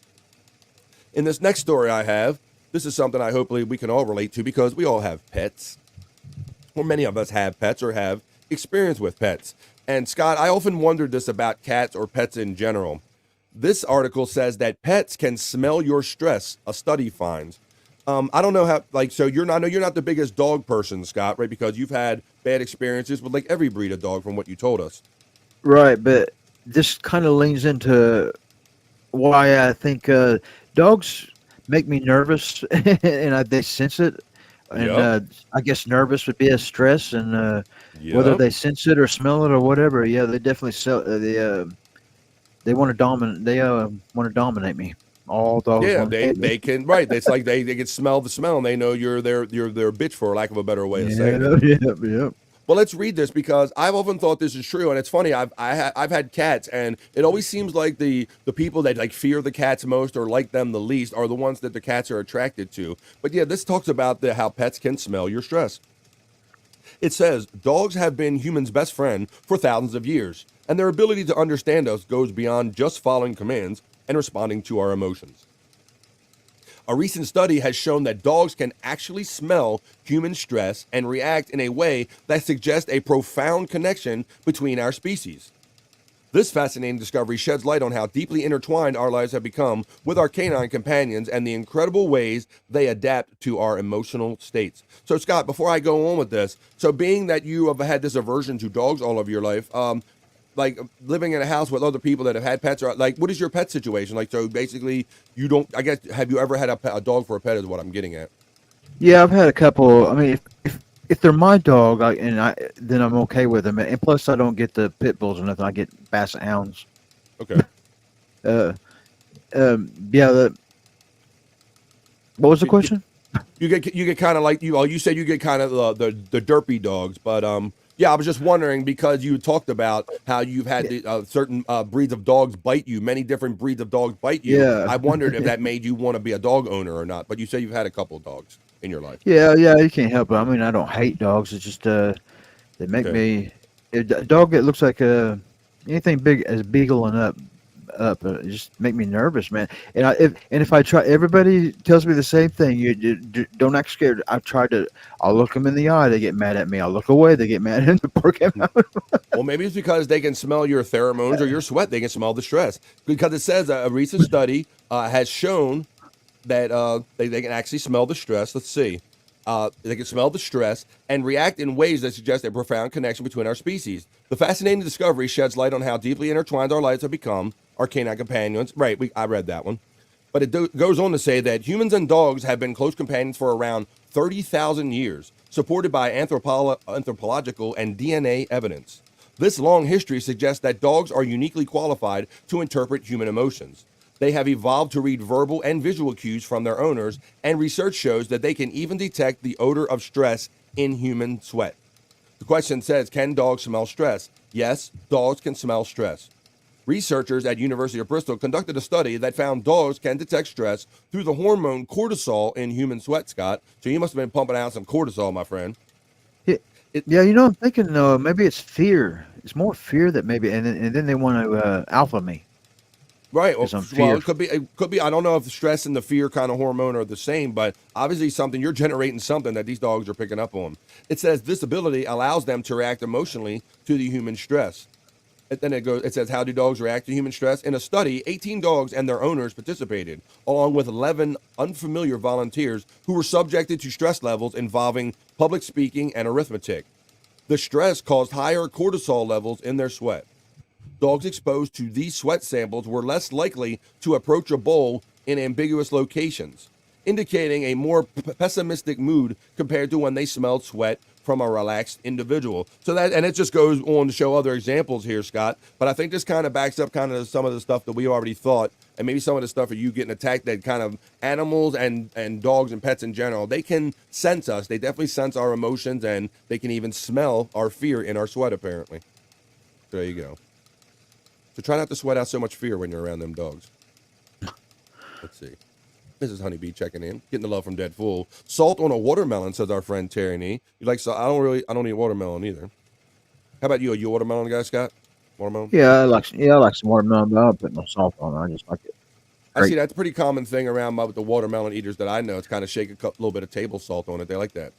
In this next story I have, this is something I hopefully we can all relate to because we all have pets. Or many of us have pets or have experience with pets. And Scott, I often wondered this about cats or pets in general. This article says that pets can smell your stress, a study finds. I don't know how, like, so I know you're not the biggest dog person, Scott, right? Because you've had bad experiences with like every breed of dog from what you told us. Right, but this kind of leans into why I think dogs make me nervous, and they sense it. And I guess nervous would be a stress, and whether they sense it or smell it or whatever, yeah, they definitely they want to dominate. They want to dominate me. All dogs. Yeah, they can. Right, it's like they can smell the smell, and they know you're their bitch, for lack of a better way of saying it. Yeah. Well, let's read this because I've often thought this is true, and it's funny. I've had cats, and it always seems like the people that like fear the cats most or like them the least are the ones that the cats are attracted to. But yeah, this talks about how pets can smell your stress. It says, dogs have been humans' best friend for thousands of years, and their ability to understand us goes beyond just following commands and responding to our emotions. A recent study has shown that dogs can actually smell human stress and react in a way that suggests a profound connection between our species. This fascinating discovery sheds light on how deeply intertwined our lives have become with our canine companions and the incredible ways they adapt to our emotional states. So, Scott, before I go on with this, so being that you have had this aversion to dogs all of your life, like living in a house with other people that have had pets, or like, what is your pet situation? Like, so basically, you don't, I guess, have you ever had a dog for a pet is what I'm getting at. Yeah, I've had a couple. I mean, if they're my dog, then I'm okay with them. And plus, I don't get the pit bulls or nothing. I get basset hounds. Okay. Yeah. What was the question? You get kind of like you said you get kind of the derpy dogs, but yeah, I was just wondering because you talked about how you've had the, certain breeds of dogs bite you, many different breeds of dogs bite you. Yeah. I wondered if that made you want to be a dog owner or not. But you say you've had a couple of dogs in your life. Yeah, you can't help it. I mean, I don't hate dogs. It's just they make me a dog that looks like anything big as beagle and up. It just make me nervous, man. And if I try, everybody tells me the same thing. You don't act scared. I'll look them in the eye. They get mad at me. I'll look away. They get mad at me. Well, maybe it's because they can smell your pheromones or your sweat. They can smell the stress. Because it says a recent study has shown that they can actually smell the stress. Let's see. They can smell the stress and react in ways that suggest a profound connection between our species. The fascinating discovery sheds light on how deeply intertwined our lives have become, our canine companions. Right, I read that one. But it goes on to say that humans and dogs have been close companions for around 30,000 years, supported by anthropological and DNA evidence. This long history suggests that dogs are uniquely qualified to interpret human emotions. They have evolved to read verbal and visual cues from their owners, and research shows that they can even detect the odor of stress in human sweat. The question says, can dogs smell stress? Yes, dogs can smell stress. Researchers at University of Bristol conducted a study that found dogs can detect stress through the hormone cortisol in human sweat, Scott. So you must have been pumping out some cortisol, my friend. Yeah, I'm thinking maybe it's fear. It's more fear that maybe, and then they want to alpha me. Right. Well, it could be. I don't know if the stress and the fear kind of hormone are the same, but obviously you're generating something that these dogs are picking up on. It says this ability allows them to react emotionally to the human stress. And then it says, how do dogs react to human stress? In a study, 18 dogs and their owners participated, along with 11 unfamiliar volunteers who were subjected to stress levels involving public speaking and arithmetic. The stress caused higher cortisol levels in their sweat. Dogs exposed to these sweat samples were less likely to approach a bowl in ambiguous locations, indicating a more pessimistic mood compared to when they smelled sweat from a relaxed individual. So and it just goes on to show other examples here, Scott. But I think this kind of backs up kind of some of the stuff that we already thought, and maybe some of the stuff of you getting attacked, that kind of animals and dogs and pets in general, they can sense us. They definitely sense our emotions, and they can even smell our fear in our sweat, apparently. So there you go. So try not to sweat out so much fear when you're around them dogs. Let's see. Mrs. Honeybee checking in, getting the love from Dead Fool. Salt on a watermelon, says our friend Terry Nee. You like salt? I don't eat watermelon either. How about you? Are you a watermelon guy, Scott? Watermelon? Yeah, I like some watermelon, but I don't put no salt on it. I just like it. I see that's a pretty common thing around with the watermelon eaters that I know. It's kind of shake a little bit of table salt on it. They like that.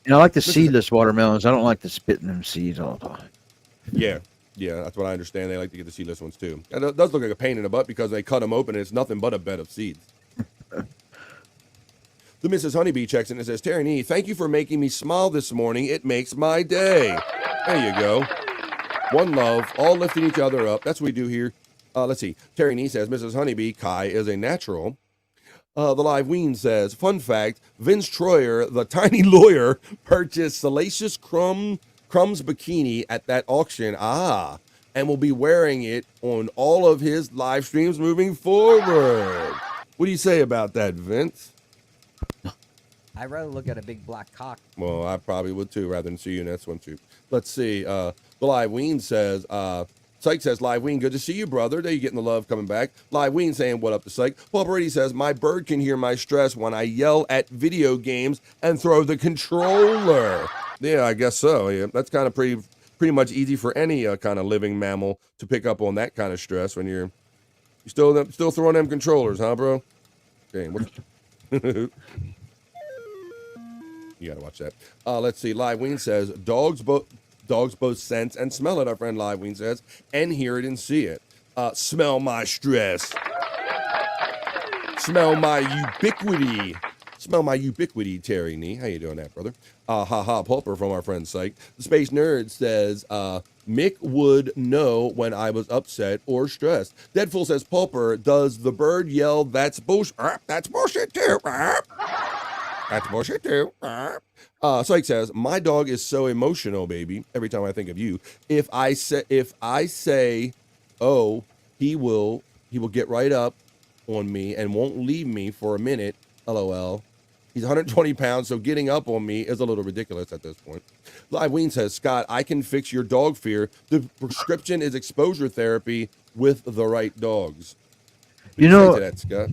And I like the seedless watermelons. I don't like the spitting them seeds all the time. Yeah, that's what I understand. They like to get the seedless ones too. And it does look like a pain in the butt because they cut them open and it's nothing but a bed of seeds. The Mrs. Honeybee checks in and says, Terry Nee, thank you for making me smile this morning. It makes my day. There you go. One love, all lifting each other up. That's what we do here. Let's see. Terry Nee says, Mrs. Honeybee, Kai is a natural. The Live Ween says, fun fact, Vince Troyer, the tiny lawyer, purchased Salacious Crumb's bikini at that auction. And will be wearing it on all of his live streams moving forward. What do you say about that, Vince? I'd rather look at a big black cock. Well, I probably would too, rather than see you in that swimsuit. Let's see. The Live Ween says, Psych says, Live Ween, good to see you, brother. There you getting the love coming back. Live Ween saying, what up to Psych? Paul Brady says, my bird can hear my stress when I yell at video games and throw the controller. Yeah, I guess so. Yeah, that's kind of pretty much easy for any kind of living mammal to pick up on that kind of stress when you're still throwing them controllers, huh, bro? Okay, you gotta watch that. Let's see. Live Ween says dogs both sense and smell it. Our friend Live Ween says, and hear it and see it. Smell my stress. Smell my ubiquity. Smell my ubiquity, Terry Nee. How you doing that, brother? Pulper from our friend Shyt. The Space Nerd says, Mick would know when I was upset or stressed. Deadpool says, Pulper, does the bird yell, that's bullshit? That's bullshit too. That's bullshit too. Shyt says, my dog is so emotional, baby, every time I think of you. If I say, oh, he will get right up on me and won't leave me for a minute. LOL. He's 120 pounds, so getting up on me is a little ridiculous at this point. Live Ween says, Scott, I can fix your dog fear. The prescription is exposure therapy with the right dogs. You know, say to that, Scott?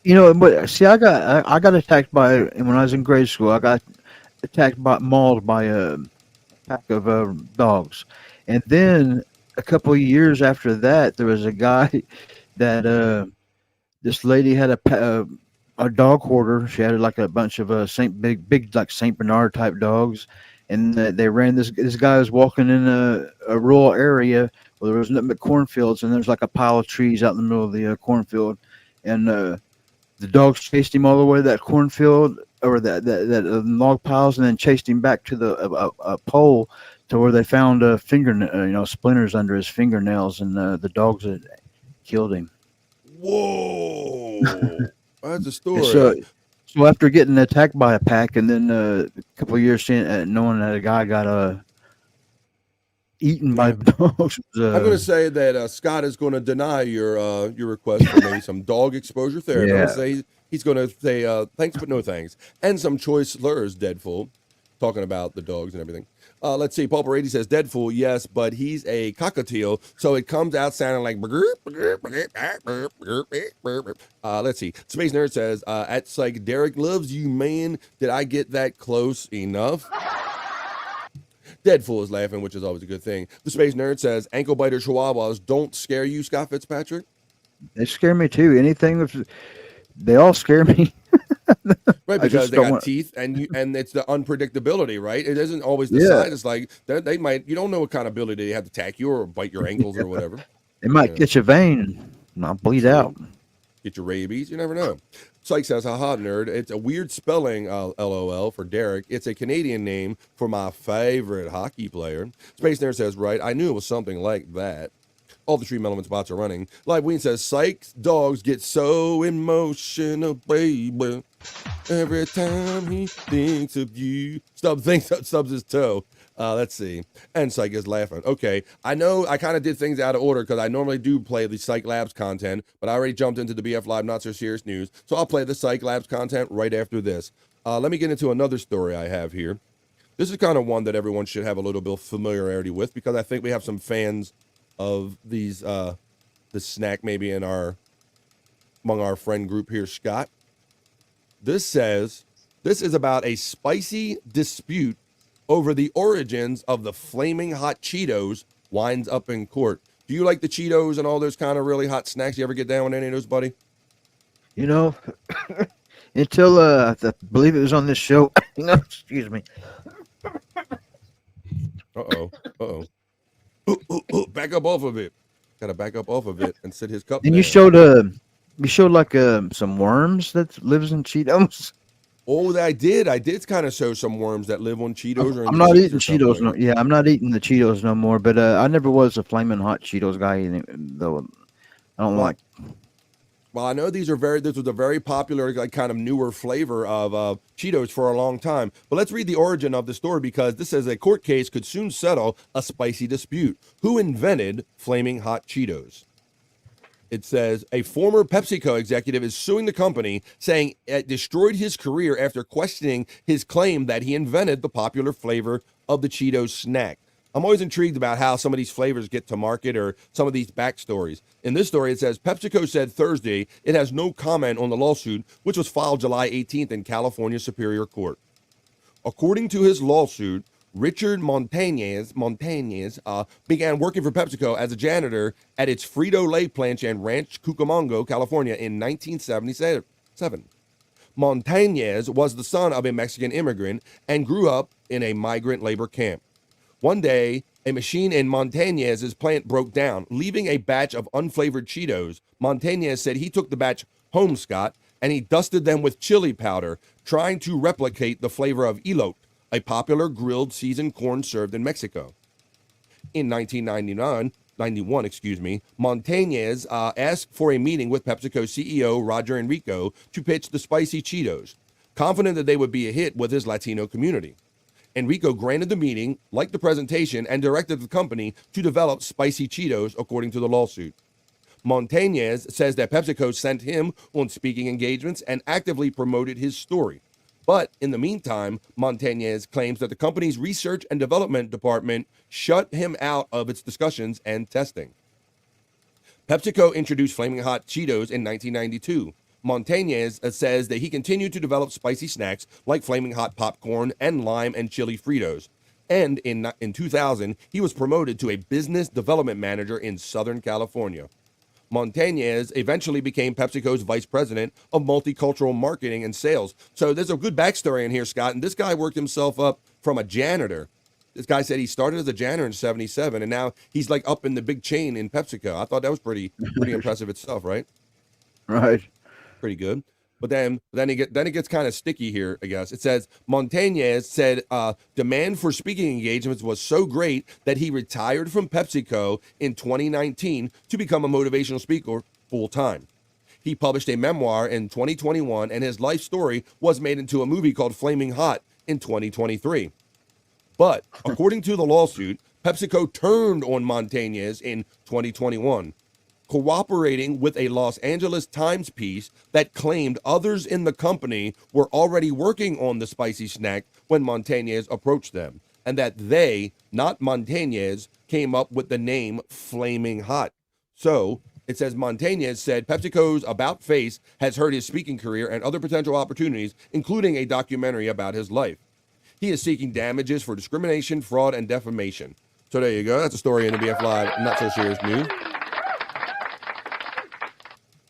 You know, but see, I got attacked by when I was in grade school. I got mauled by a pack of dogs, and then a couple of years after that, there was a guy that this lady had a dog hoarder. She had like a bunch of big like Saint Bernard type dogs, and they ran this guy was walking in a rural area where there was nothing but cornfields, and there's like a pile of trees out in the middle of the cornfield, and the dogs chased him all the way to that cornfield or that log piles, and then chased him back to the pole to where they found splinters under his fingernails, and the dogs had killed him. Whoa. That's a story. So after getting attacked by a pack, and then a couple of years knowing that a guy got eaten by dogs. I'm going to say that Scott is going to deny your request for maybe some dog exposure therapy. Yeah. Say he's going to say thanks but no thanks, and some choice slurs. Deadpool, talking about the dogs and everything. Let's see. Paul Brady says Deadpool, yes, but he's a cockatiel, so it comes out sounding like. Let's see. Space Nerd says at Psych, Derek loves you, man. Did I get that close enough? Deadpool is laughing, which is always a good thing. The Space Nerd says ankle biter chihuahuas don't scare you, Scott Fitzpatrick. They scare me too. They all scare me. Right, because they got teeth, and it's the unpredictability, right? It isn't always the size. It's like they might. You don't know what kind of ability they have to attack you or bite your ankles or whatever. They might catch a vein and I'll bleed out. Get your rabies. You never know. Shyt says, haha, nerd. It's a weird spelling, LOL, for Derek. It's a Canadian name for my favorite hockey player. Space Nerd says, right, I knew it was something like that. All the Stream Elements bots are running. Live Ween says, Sykes dogs get so emotional, baby. Every time he thinks of you. Stubs his toe. Let's see. And Psych is laughing. Okay, I know I kind of did things out of order because I normally do play the Psych Labs content, but I already jumped into the BF Live Not So Serious News. So I'll play the Psych Labs content right after this. Let me get into another story I have here. This is kind of one that everyone should have a little bit of familiarity with because I think we have some fans of these the snack maybe among our friend group here, Scott. This is about a spicy dispute over the origins of the flaming hot Cheetos winds up in court. Do you like the Cheetos and all those kind of really hot snacks? You ever get down with any of those, buddy? You know, until I believe it was on this show. No, excuse me. Uh-oh. Back up off of it. Gotta back up off of it and sit his cup And down. you showed like some worms that lives in Cheetos. Oh, I did kind of show some worms that live on Cheetos. I'm not eating Cheetos. No, yeah, I'm not eating the Cheetos no more. But I never was a flaming hot Cheetos guy, though. I don't like. Well, I know this was a very popular, like, kind of newer flavor of Cheetos for a long time. But let's read the origin of the story because this says a court case could soon settle a spicy dispute. Who invented flaming hot Cheetos? It says a former PepsiCo executive is suing the company, saying it destroyed his career after questioning his claim that he invented the popular flavor of the Cheetos snack. I'm always intrigued about how some of these flavors get to market or some of these backstories. In this story, it says PepsiCo said Thursday it has no comment on the lawsuit, which was filed July 18th in California Superior Court. According to his lawsuit, Richard Montañez began working for PepsiCo as a janitor at its Frito-Lay plant in Ranch Cucamonga, California in 1977. Montañez was the son of a Mexican immigrant and grew up in a migrant labor camp. One day, a machine in Montañez's plant broke down, leaving a batch of unflavored Cheetos. Montañez said he took the batch home, Scott, and he dusted them with chili powder, trying to replicate the flavor of elote, a popular grilled seasoned corn served in Mexico. In 1991, Montañez asked for a meeting with PepsiCo CEO Roger Enrico to pitch the spicy Cheetos, confident that they would be a hit with his Latino community. Enrico granted the meeting, liked the presentation, and directed the company to develop spicy Cheetos, according to the lawsuit. Montañez says that PepsiCo sent him on speaking engagements and actively promoted his story. But in the meantime, Montañez claims that the company's research and development department shut him out of its discussions and testing. PepsiCo introduced Flaming Hot Cheetos in 1992. Montañez says that he continued to develop spicy snacks like Flaming Hot popcorn and lime and chili Fritos. And in 2000, he was promoted to a business development manager in Southern California. Montañez eventually became PepsiCo's vice president of multicultural marketing and sales. So there's a good backstory in here, Scott. And this guy worked himself up from a janitor. This guy said he started as a janitor in 77, and now he's like up in the big chain in PepsiCo. I thought that was pretty impressive itself, right? Right. Pretty good. But then it gets kind of sticky here, I guess. It says Montañez said demand for speaking engagements was so great that he retired from PepsiCo in 2019 to become a motivational speaker full time. He published a memoir in 2021, and his life story was made into a movie called Flaming Hot in 2023. But according to the lawsuit, PepsiCo turned on Montañez in 2021. Cooperating with a Los Angeles Times piece that claimed others in the company were already working on the spicy snack when Montañez approached them, and that they, not Montañez, came up with the name Flaming Hot. So it says Montañez said PepsiCo's about face has hurt his speaking career and other potential opportunities, including a documentary about his life. He is seeking damages for discrimination, fraud, and defamation. So there you go. That's a story in the BF Live Not So Serious News.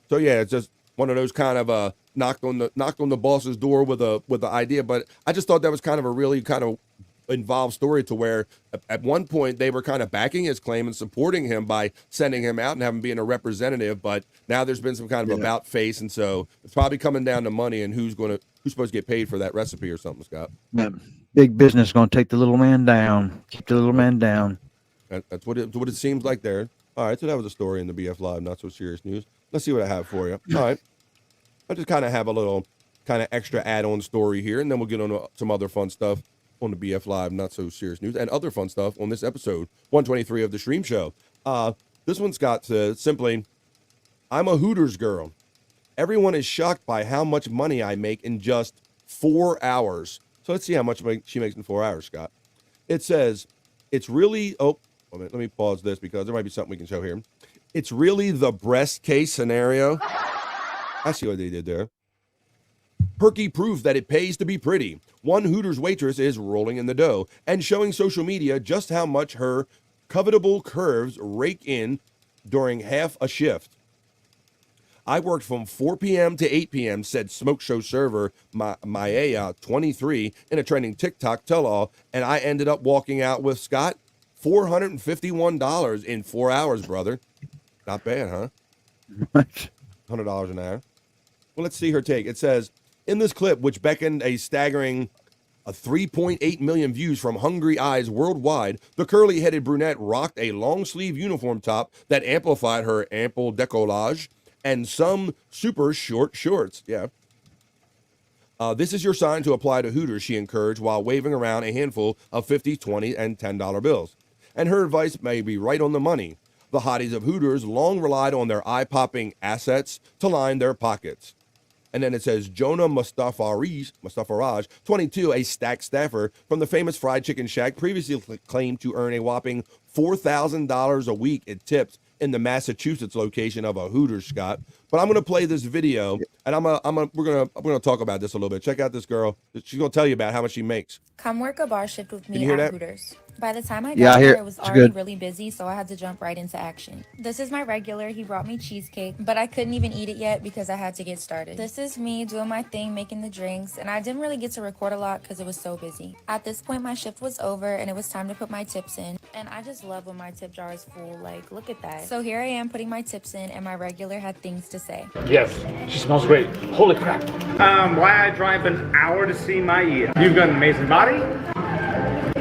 So yeah, it's just one of those kind of knocked on the boss's door with the idea. But I just thought that was kind of a really kind of involved story, to where at one point they were kind of backing his claim and supporting him by sending him out and having him being a representative. But now there's been some kind of about face, and so it's probably coming down to money and who's supposed to get paid for that recipe or something, Scott. Yeah. Big business going to take the little man down. Keep the little man down. That's what it seems like there. All right, so that was a story in the BF Live Not So Serious News. Let's see what I have for you. All right. I just kind of have a little kind of extra add-on story here, and then we'll get on to some other fun stuff on the BF Live Not So Serious News and other fun stuff on this episode 123 of the Stream Show. This one's got simply, I'm a Hooters girl. Everyone is shocked by how much money I make in just 4 hours. So let's see how much she makes in 4 hours, Scott. It says, it's really, let me pause this because there might be something we can show here. It's really the breast case scenario. I see what they did there. Perky proof that it pays to be pretty. One Hooters waitress is rolling in the dough and showing social media just how much her covetable curves rake in during half a shift. I worked from 4 p.m. to 8 p.m., said smoke show server Maya, 23, in a trending TikTok tell-all, and I ended up walking out with, Scott, $451 in 4 hours, brother. Not bad, huh? $100 an hour. Well, let's see her take. It says, in this clip, which beckoned a staggering 3.8 million views from hungry eyes worldwide, the curly-headed brunette rocked a long-sleeve uniform top that amplified her ample décollage and some super short shorts. Yeah. This is your sign to apply to Hooters, she encouraged, while waving around a handful of 50, 20, and $10 bills. And her advice may be right on the money. The hotties of Hooters long relied on their eye-popping assets to line their pockets. And then it says, Jonah Mustafaraj, 22, a stacked staffer from the famous fried chicken shack, previously claimed to earn a whopping $4,000 a week in tips in the Massachusetts location of a Hooters, Scott. But I'm gonna play this video, and we're gonna talk about this a little bit. Check out this girl. She's gonna tell you about how much she makes. Come work a bar shift with Can you me hear at that? Hooters. By the time I Yeah, got I hear there, it. it was It's already good. really busy, so I had to jump right into action. This is my regular. He brought me cheesecake, but I couldn't even eat it yet because I had to get started. This is me doing my thing, making the drinks, and I didn't really get to record a lot because it was so busy. At this point, my shift was over, and it was time to put my tips in. And I just love when my tip jar is full. Like, look at that. So here I am putting my tips in, and my regular had things to say. Yes, she smells great. Holy crap. Why I drive an hour to see my You've got an amazing body.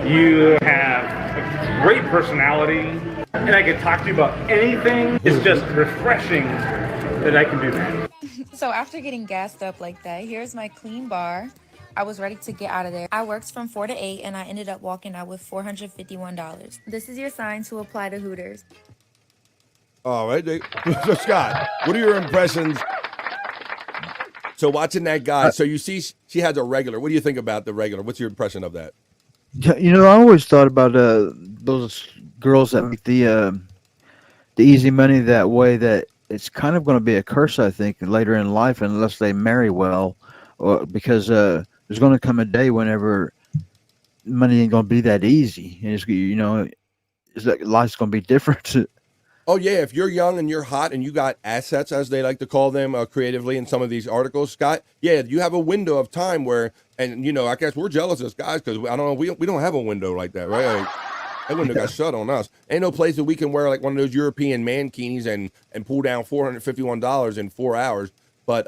You have a great personality. And I can talk to you about anything. It's just refreshing that I can do that. So after getting gassed up like that, here's my clean bar. I was ready to get out of there. I worked from 4 to 8, and I ended up walking out with $451. This is your sign to apply to Hooters. All right, so Scott, what are your impressions? So watching that guy, so you see she has a regular. What do you think about the regular? What's your impression of that? You know, I always thought about those girls that make the easy money that way. That it's kind of going to be a curse, I think, later in life unless they marry well, or because there's going to come a day whenever money ain't going to be that easy, and it's, you know, it's like life's going to be different. Oh yeah, if you're young and you're hot and you got assets, as they like to call them creatively in some of these articles, Scott, yeah, you have a window of time where, and you know, I guess we're jealous as guys because I don't know, we don't have a window like that, right? Like, that window got shut on us. Ain't no place that we can wear like one of those European mankinis and pull down $451 in 4 hours. But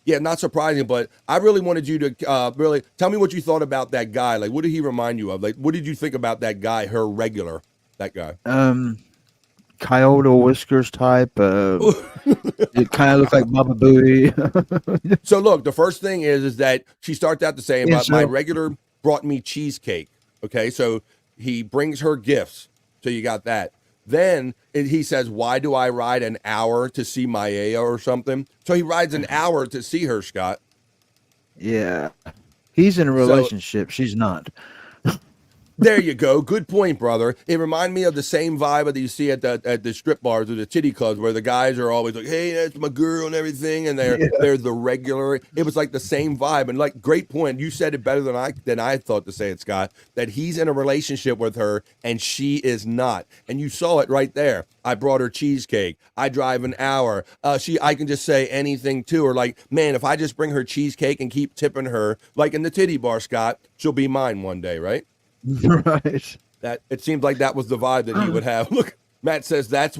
yeah, not surprising. But I really wanted you to really tell me what you thought about that guy. Like, what did he remind you of? Like, what did you think about that guy, her regular, that guy? Coyote whiskers type. It kind of looks like Baba Booey. So look, the first thing is that she starts out to say, my regular brought me cheesecake. Okay, so he brings her gifts. So you got that. Then he says, why do I ride an hour to see Maya or something? So he rides an hour to see her, Scott. Yeah. He's in a relationship. She's not. There you go. Good point, brother. It reminded me of the same vibe that you see at the strip bars or the titty clubs where the guys are always like, hey, that's my girl and everything, and they're the regular. It was like the same vibe. And like, great point. You said it better than I thought to say it, Scott, that he's in a relationship with her and she is not. And you saw it right there. I brought her cheesecake. I drive an hour. I can just say anything to her. Like, man, if I just bring her cheesecake and keep tipping her, like in the titty bar, Scott, she'll be mine one day, right? Right. That it seemed like that was the vibe that he would have. Look, Matt says that's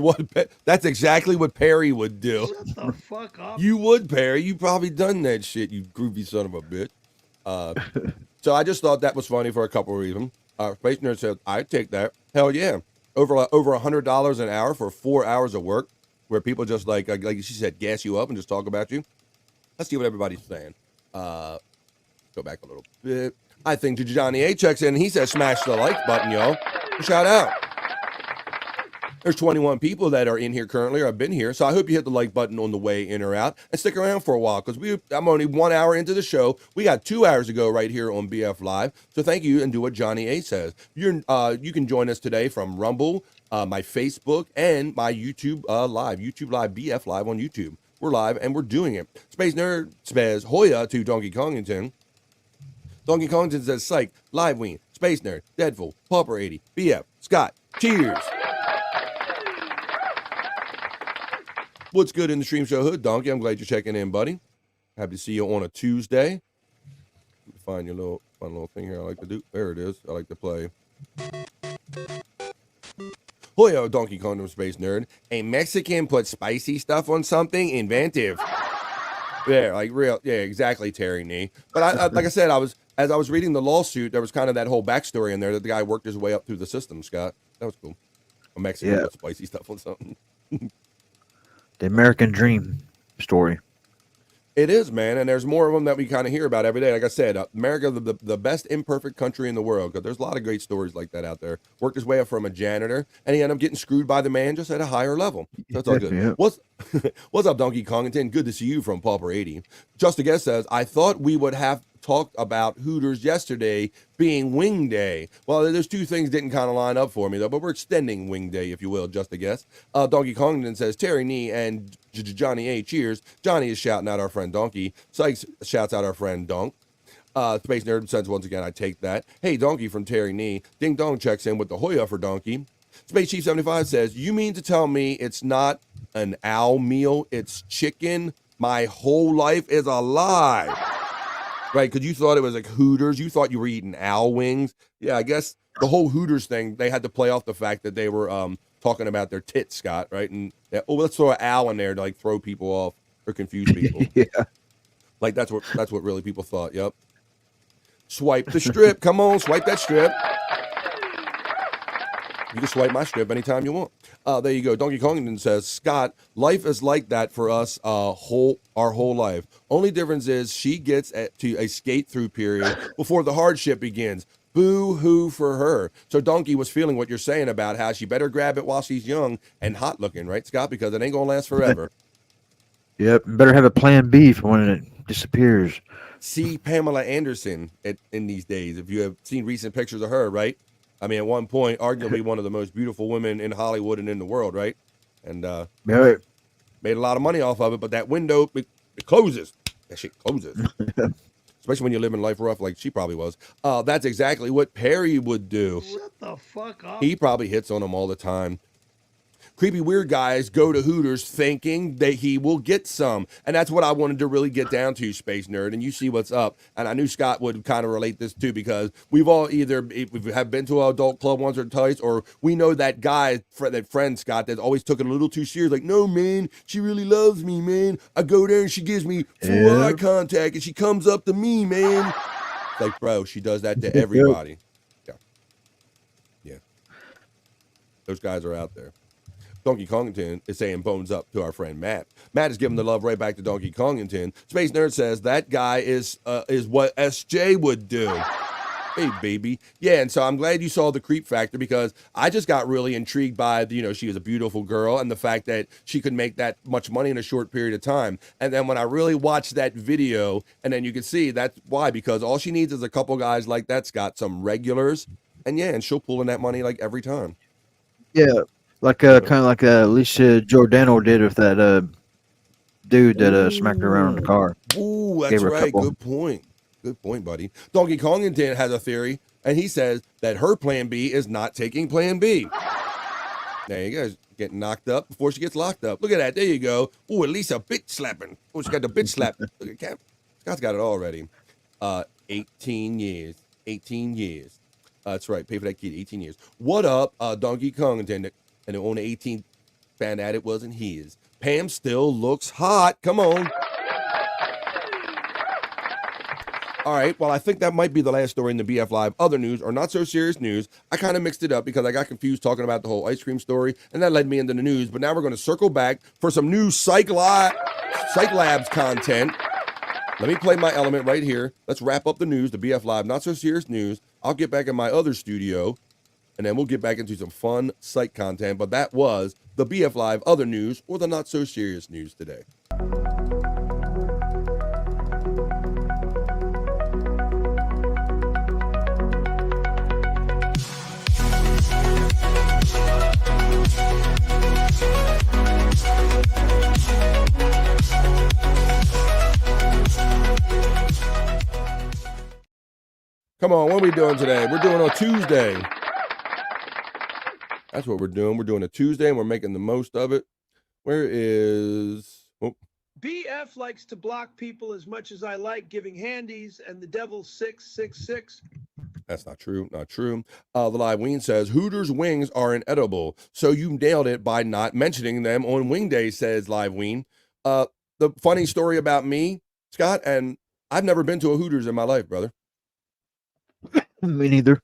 exactly what Perry would do. Shut the fuck up. You would, Perry. You probably done that shit, you groovy son of a bitch. So I just thought that was funny for a couple of reasons. Space Nerd said, I'd take that. Hell yeah. Over $100 an hour for 4 hours of work where people just like she said, gas you up and just talk about you. Let's see what everybody's saying. Go back a little bit. I think Johnny A checks in and he says, smash the like button, yo. Shout out. There's 21 people that are in here currently or have been here. So I hope you hit the like button on the way in or out and stick around for a while because I'm only 1 hour into the show. We got 2 hours to go right here on BF Live. So thank you and do what Johnny A says. You can join us today from Rumble, my Facebook, and my YouTube Live. YouTube Live, BF Live on YouTube. We're live and we're doing it. Space Nerd says Hoya to Donkey Kongington. Donkey Kongington says Psych, Live Ween, Space Nerd, Deadful, Pauper 80, BF, Scott. Cheers. What's good in the Stream Show hood, Donkey? I'm glad you're checking in, buddy. Happy to see you on a Tuesday. Find your little fun little thing here I like to do. There it is. I like to play. Hoyo, Donkey Kong Space Nerd. A Mexican put spicy stuff on something? Inventive. Yeah, like real. Yeah, exactly, Terry Nee. But I like I said, as I was reading the lawsuit, there was kind of that whole backstory in there that the guy worked his way up through the system, Scott. That was cool. A Mexican put spicy stuff on something. The American Dream story. It is, man, and there's more of them that we kind of hear about every day. Like I said, America, the best imperfect country in the world, because there's a lot of great stories like that out there. Worked his way up from a janitor, and he ended up getting screwed by the man just at a higher level. That's all good. Yeah. What's up, Donkey Kongington? Good to see you from Pauper 80. Just a Guest says, I thought we would have talked about Hooters yesterday being Wing Day. Well, those two things didn't kind of line up for me, though, but we're extending Wing Day, if you will, just a guess. Donkey Kongton says, Terry Nee and Johnny A, cheers. Johnny is shouting out our friend Donkey. Sykes shouts out our friend Donk. Space Nerd says, once again, I take that. Hey, Donkey from Terry Nee. Ding Dong checks in with the Hoya for Donkey. Space Chief 75 says, you mean to tell me it's not an owl meal, it's chicken? My whole life is a lie. Right, because you thought it was like Hooters. You thought you were eating owl wings. Yeah, I guess the whole Hooters thing, they had to play off the fact that they were talking about their tits, Scott, right? And let's throw an owl in there to like throw people off or confuse people. Yeah. Like that's what really people thought. Yep. Swipe the strip. Come on, swipe that strip. You can swipe my strip anytime you want. There you go. Donkey Kongton says, Scott, life is like that for us our whole life. Only difference is she gets to a skate-through period before the hardship begins. Boo-hoo for her. So Donkey was feeling what you're saying about how she better grab it while she's young and hot-looking, right, Scott? Because it ain't going to last forever. Yep. Better have a plan B for when it disappears. See Pamela Anderson in these days, if you have seen recent pictures of her, right? I mean, at one point, arguably one of the most beautiful women in Hollywood and in the world, right? And made a lot of money off of it, but that window, it closes. That shit closes. Especially when you're living life rough like she probably was. That's exactly what Perry would do. Shut the fuck up. He probably hits on them all the time. Creepy weird guys go to Hooters thinking that he will get some. And that's what I wanted to really get down to, Space Nerd. And you see what's up. And I knew Scott would kind of relate this too, because we've all either have been to an adult club once or twice, or we know that guy, that friend, Scott, that always took it a little too serious. Like, no, man, she really loves me, man. I go there and she gives me full eye contact and she comes up to me, man. It's like, bro, she does that to everybody. Yeah. Those guys are out there. Donkey Kongton is saying bones up to our friend Matt. Matt is giving the love right back to Donkey Kongton. Space Nerd says that guy is what SJ would do. Hey, baby. Yeah, and so I'm glad you saw the creep factor, because I just got really intrigued by, she was a beautiful girl and the fact that she could make that much money in a short period of time. And then when I really watched that video, and then you can see that's why, because all she needs is a couple guys like that, Scott, some regulars, and she'll pull in that money like every time. Yeah. Like kind of like Alicia Giordano did with that dude that smacked her around in the car. Ooh, that's right. Good point. Good point, buddy. Donkey Kongton has a theory, and he says that her plan B is not taking plan B. There you go. Getting knocked up before she gets locked up. Look at that. There you go. Ooh, at least a bitch slapping. Oh, she got the bitch slap. Look at Cap. Scott's got it already. 18 years. 18 years. That's right. Pay for that kid. 18 years. What up, Donkey Kongton? And on the 18th, found out it wasn't his. Pam still looks hot. Come on. All right, well, I think that might be the last story in the BF Live. Other news, or not so serious news. I kind of mixed it up because I got confused talking about the whole ice cream story, and that led me into the news. But now we're going to circle back for some new Psych Labs content. Let me play my element right here. Let's wrap up the news, the BF Live, not so serious news. I'll get back in my other studio, and then we'll get back into some fun psych content. But that was the BF Live other news, or the not so serious news today. Come on, what are we doing today? We're doing a Tuesday. That's what we're doing. We're doing a Tuesday, and we're making the most of it. Where is... Oh. BF likes to block people as much as I like giving handies, and the devil's 666. That's not true. Not true. The Live Ween says, Hooters wings are inedible, so you nailed it by not mentioning them on Wing Day, says Live Ween. The funny story about me, Scott, and I've never been to a Hooters in my life, brother. Me neither.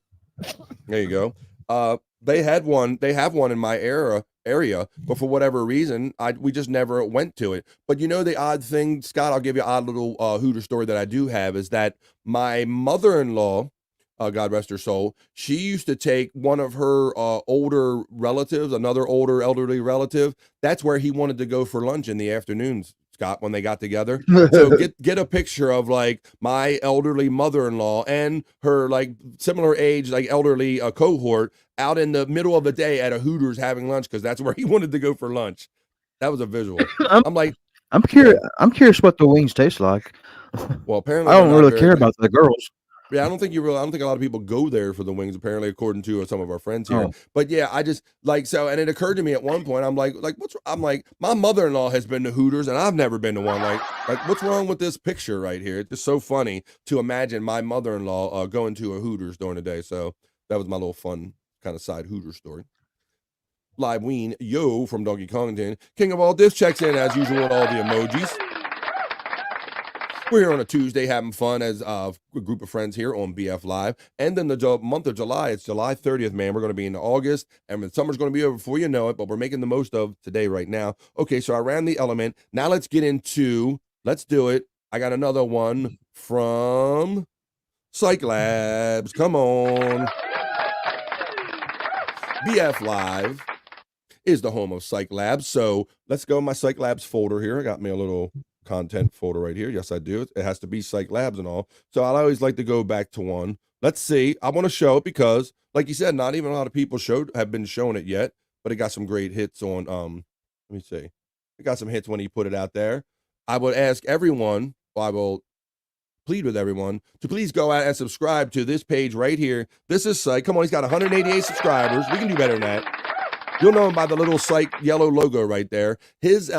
There you go. They have one in my area, but for whatever reason, we just never went to it. But you know, the odd thing, Scott, I'll give you an odd little Hooter story that I do have, is that my mother-in-law, God rest her soul, she used to take one of her older relatives, another older elderly relative. That's where he wanted to go for lunch in the afternoons, Scott, when they got together. So get a picture of like my elderly mother-in-law and her like similar age, like elderly cohort out in the middle of the day at a Hooters having lunch because that's where he wanted to go for lunch. That was a visual. I'm like, I'm curious. I'm curious what the wings taste like. well, apparently I don't they're not really very care good. about the girls. Yeah, I don't think a lot of people go there for the wings, apparently, according to some of our friends here. Oh. But yeah, I just like so, and it occurred to me at one point, I'm like, I'm like, my mother-in-law has been to Hooters and I've never been to one. Like what's wrong with this picture right here? It's just so funny to imagine my mother-in-law going to a Hooters during the day. So that was my little fun kind of side Hooters story. Live Ween, yo, from Donkey Kongton. King of all this checks in as usual with all the emojis. We're here on a Tuesday having fun as a group of friends here on BF Live. And then the month of July, it's July 30th, man. We're going to be into August, and the summer's going to be over before you know it, but we're making the most of today right now. Okay, so I ran the element. Now let's get into, let's do it. I got another one from Psych Labs. Come on. BF Live is the home of Psych Labs. So let's go in my Psych Labs folder here. I got me a little content folder right here. Yes, I do. It has to be Psych Labs and all. So I always like to go back to one. Let's see. I want to show it because, like you said, not even a lot of people have been showing it yet, but it got some great hits on, let me see. It got some hits when he put it out there. I would ask everyone, I will plead with everyone to please go out and subscribe to this page right here. This is Psych. Come on, he's got 188 subscribers. We can do better than that. You'll know him by the little Psych yellow logo right there. His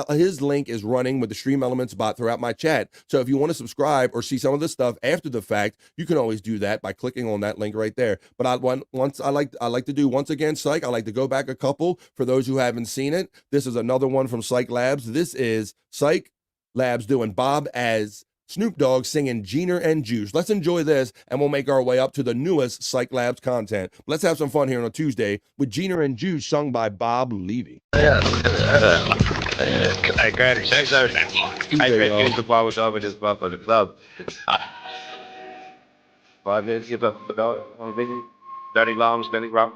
link is running with the Stream Elements bot throughout my chat. So if you want to subscribe or see some of this stuff after the fact, you can always do that by clicking on that link right there. But I like to do once again Psych. I like to go back a couple for those who haven't seen it. This is another one from Psych Labs. This is Psych Labs doing Bob as Snoop Dogg singing Jeaner and Juice. Let's enjoy this, and we'll make our way up to the newest Psych Labs content. Let's have some fun here on a Tuesday with Jeaner and Juice, sung by Bob Levy. I got it. Thanks, everything. I read the power of this for the club. 5 minutes, give up about 1 minute. 30 long, spending rock.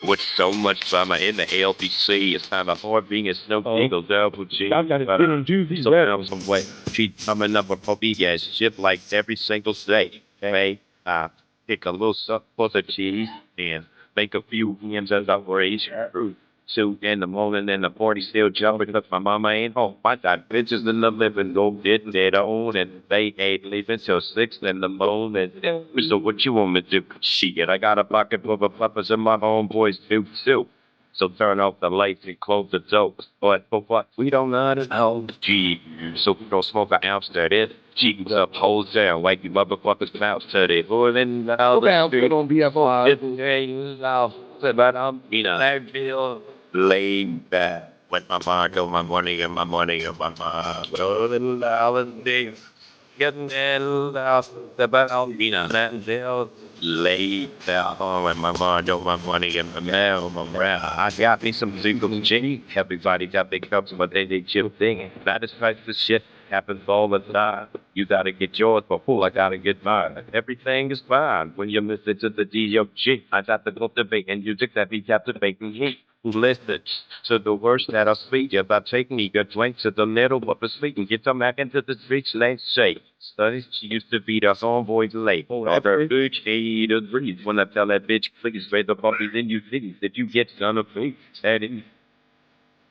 With so much drama in the LBC, it's time for being a snow eagle double G. I got to do these. So there was some way. She's coming up with Poppy guys, shit like every single day. Okay, pick a little stuff for the cheese and make a few hands as operation. 2 in the morning and the party still jumping because my mama ain't home. I got bitches in the living room, didn't they own, and they ain't leaving till 6 in the morning. So what you want me to do? Shit, I got a pocket full of peppers and my homeboys do too. So turn off the lights and close the doors. But what? We don't know how to hold G. So we don't smoke an ounce to it. Cheeks up, holes down, like you motherfuckers mouth to it. Or then now the street don't be a but I feel laid back. With my mind on my money and my money on my mind. Well, little holiday. Getting out about that they'll lay down when my mind on my money and my mail, my brow. I got me some single G. Everybody got big cups, but they chill thing. That is right, the shit happens all the time. You gotta get yours before I gotta get mine. Everything is fine when you listen to the D.O.G. I got the cultivating music that be captivating heat. Listen to the words that I speak about taking a good drink to the middle of the street and get them back into the streets, let's say. Studies used to be the homeboys late. Other bitch hated breathe when I tell that bitch, please raise the puppies in you cities that you get son of me. That is.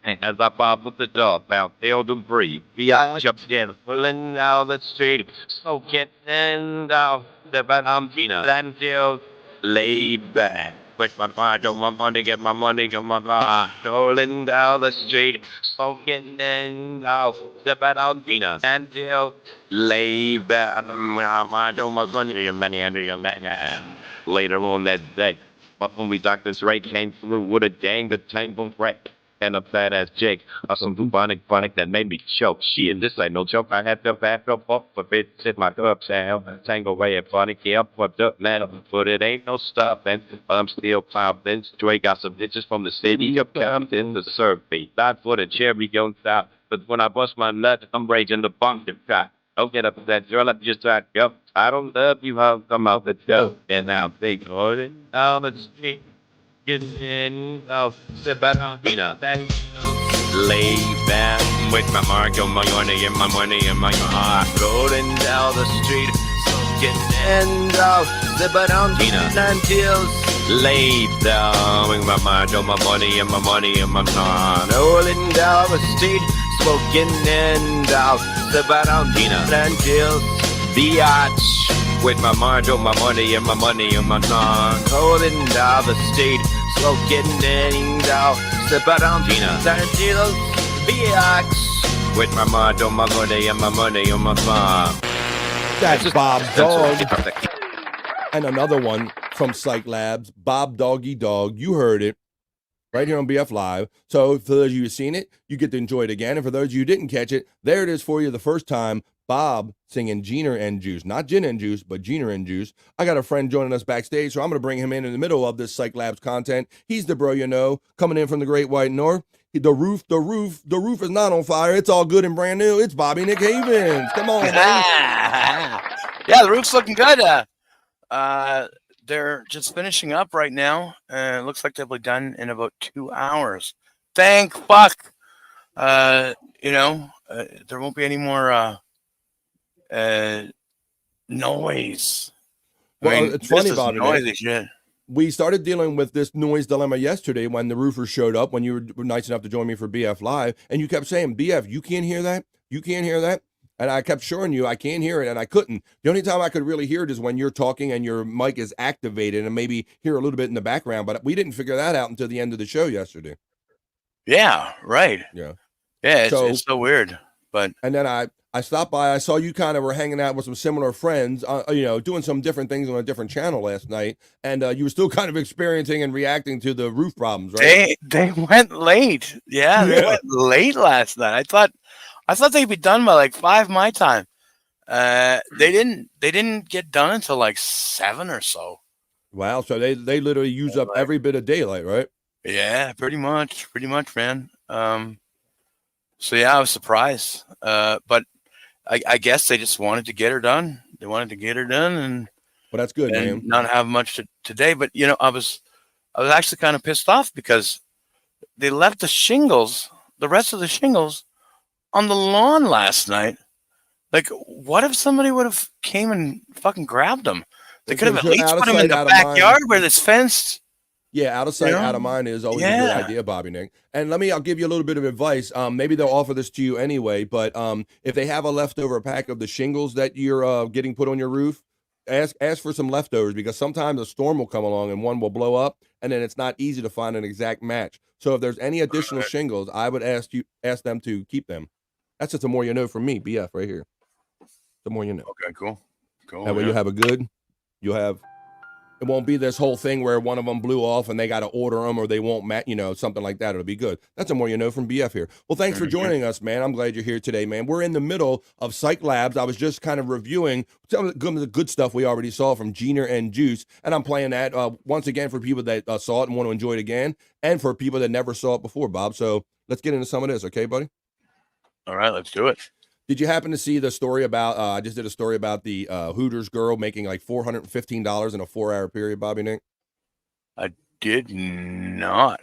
As I bob with the dog, out there to breathe. I jumped in, pulling out the street, smoking and out the Bambina. Until laid back. With my mind on my money, get my money on my mind. Rolling down the street, smoking and out the Bambina. Until laid back. My mind on my money, and many later on that day, my homie Dr. Ray came through with a dang the tangle wreck. And a fat ass Jake, some bubonic that made me choke. Shit, this ain't no joke. I had to back up for bit, sit my cups down, tangle away at funny, yeah, fucked up man, but it ain't no stopping. I'm still popping. Stray got some bitches from the city of Compton to serve me. Not for the cherry gon' stop, but when I bust my nut, I'm raging the bunk to cop. Don't get upset. You're like just like, yep, I don't love you. How come out the dope? And now they going down the street. Getting in, sip out, that lay back with my mark on my money and my money and my heart. Rolling down the street, getting down, sip out, until lay down with my mark on my money and my money and my heart. Rolling down the street, smoking and out, sip out, until the arch. With my mind on my money and my money on my non. Holding down the street, smoking and out. Step out on Santiago, BX. With my mind on my money and my money on my non. That's Bob Dog. And another one from Psych Labs, Bob Doggy Dog. You heard it right here on BF Live. So for those of you who've seen it, you get to enjoy it again. And for those of you who didn't catch it, there it is for you the first time. Bob singing Giner and Juice. Not Gin and Juice, but Giner and Juice. I got a friend joining us backstage, so I'm going to bring him in the middle of this Psych Labs content. He's the bro you know, coming in from the Great White North. The roof is not on fire. It's all good and brand new. It's Bobby Nick Havens. Come on, man. Yeah, the roof's looking good. They're just finishing up right now. It looks like they'll be done in about 2 hours. Thank fuck. There won't be any more noise. Well, it's funny, Bobby. Noisy shit. We started dealing with this noise dilemma yesterday when the roofers showed up, when you were nice enough to join me for BF Live, and you kept saying, BF, you can't hear that? You can't hear that? And I kept showing you I can't hear it, and I couldn't. The only time I could really hear it is when you're talking and your mic is activated and maybe hear a little bit in the background, but we didn't figure that out until the end of the show yesterday. Yeah, right. Yeah. Yeah, it's so weird. But and then I stopped by. I saw you kind of were hanging out with some similar friends, doing some different things on a different channel last night, and you were still kind of experiencing and reacting to the roof problems, right? They went late. Yeah, they went late last night. I thought they'd be done by like 5 my time. They didn't get done until like 7 or so. Wow, so they literally use up every bit of daylight, right? Yeah, pretty much, man. So yeah, I was surprised, but I guess they just wanted to get her done. They wanted to get her done, and well, that's good, man. Not have much today. But I was actually kind of pissed off because they left the rest of the shingles, on the lawn last night. Like, what if somebody would have came and fucking grabbed them? They could have at least put them in the backyard where it's fenced. Yeah, out of sight, out of mind is always a good idea, Bobby Nick. And I'll give you a little bit of advice. Maybe they'll offer this to you anyway, but if they have a leftover pack of the shingles that you're getting put on your roof, ask for some leftovers, because sometimes a storm will come along and one will blow up, and then it's not easy to find an exact match. So if there's any additional shingles, I would ask them to keep them. That's just the more you know from me, BF, right here. The more you know. Okay, cool. That way it won't be this whole thing where one of them blew off and they got to order them or they won't match, something like that. It'll be good. That's the more you know from BF here. Well, thanks for joining us, man. I'm glad you're here today, man. We're in the middle of Psych Labs. I was just kind of reviewing some of the good stuff we already saw from Giner and Juice, and I'm playing that once again for people that saw it and want to enjoy it again, and for people that never saw it before, Bob. So let's get into some of this, okay, buddy? All right, let's do it. Did you happen to see the story about, I just did a story about the Hooters girl making like $415 in a 4-hour period, Bobby Nick? I did not.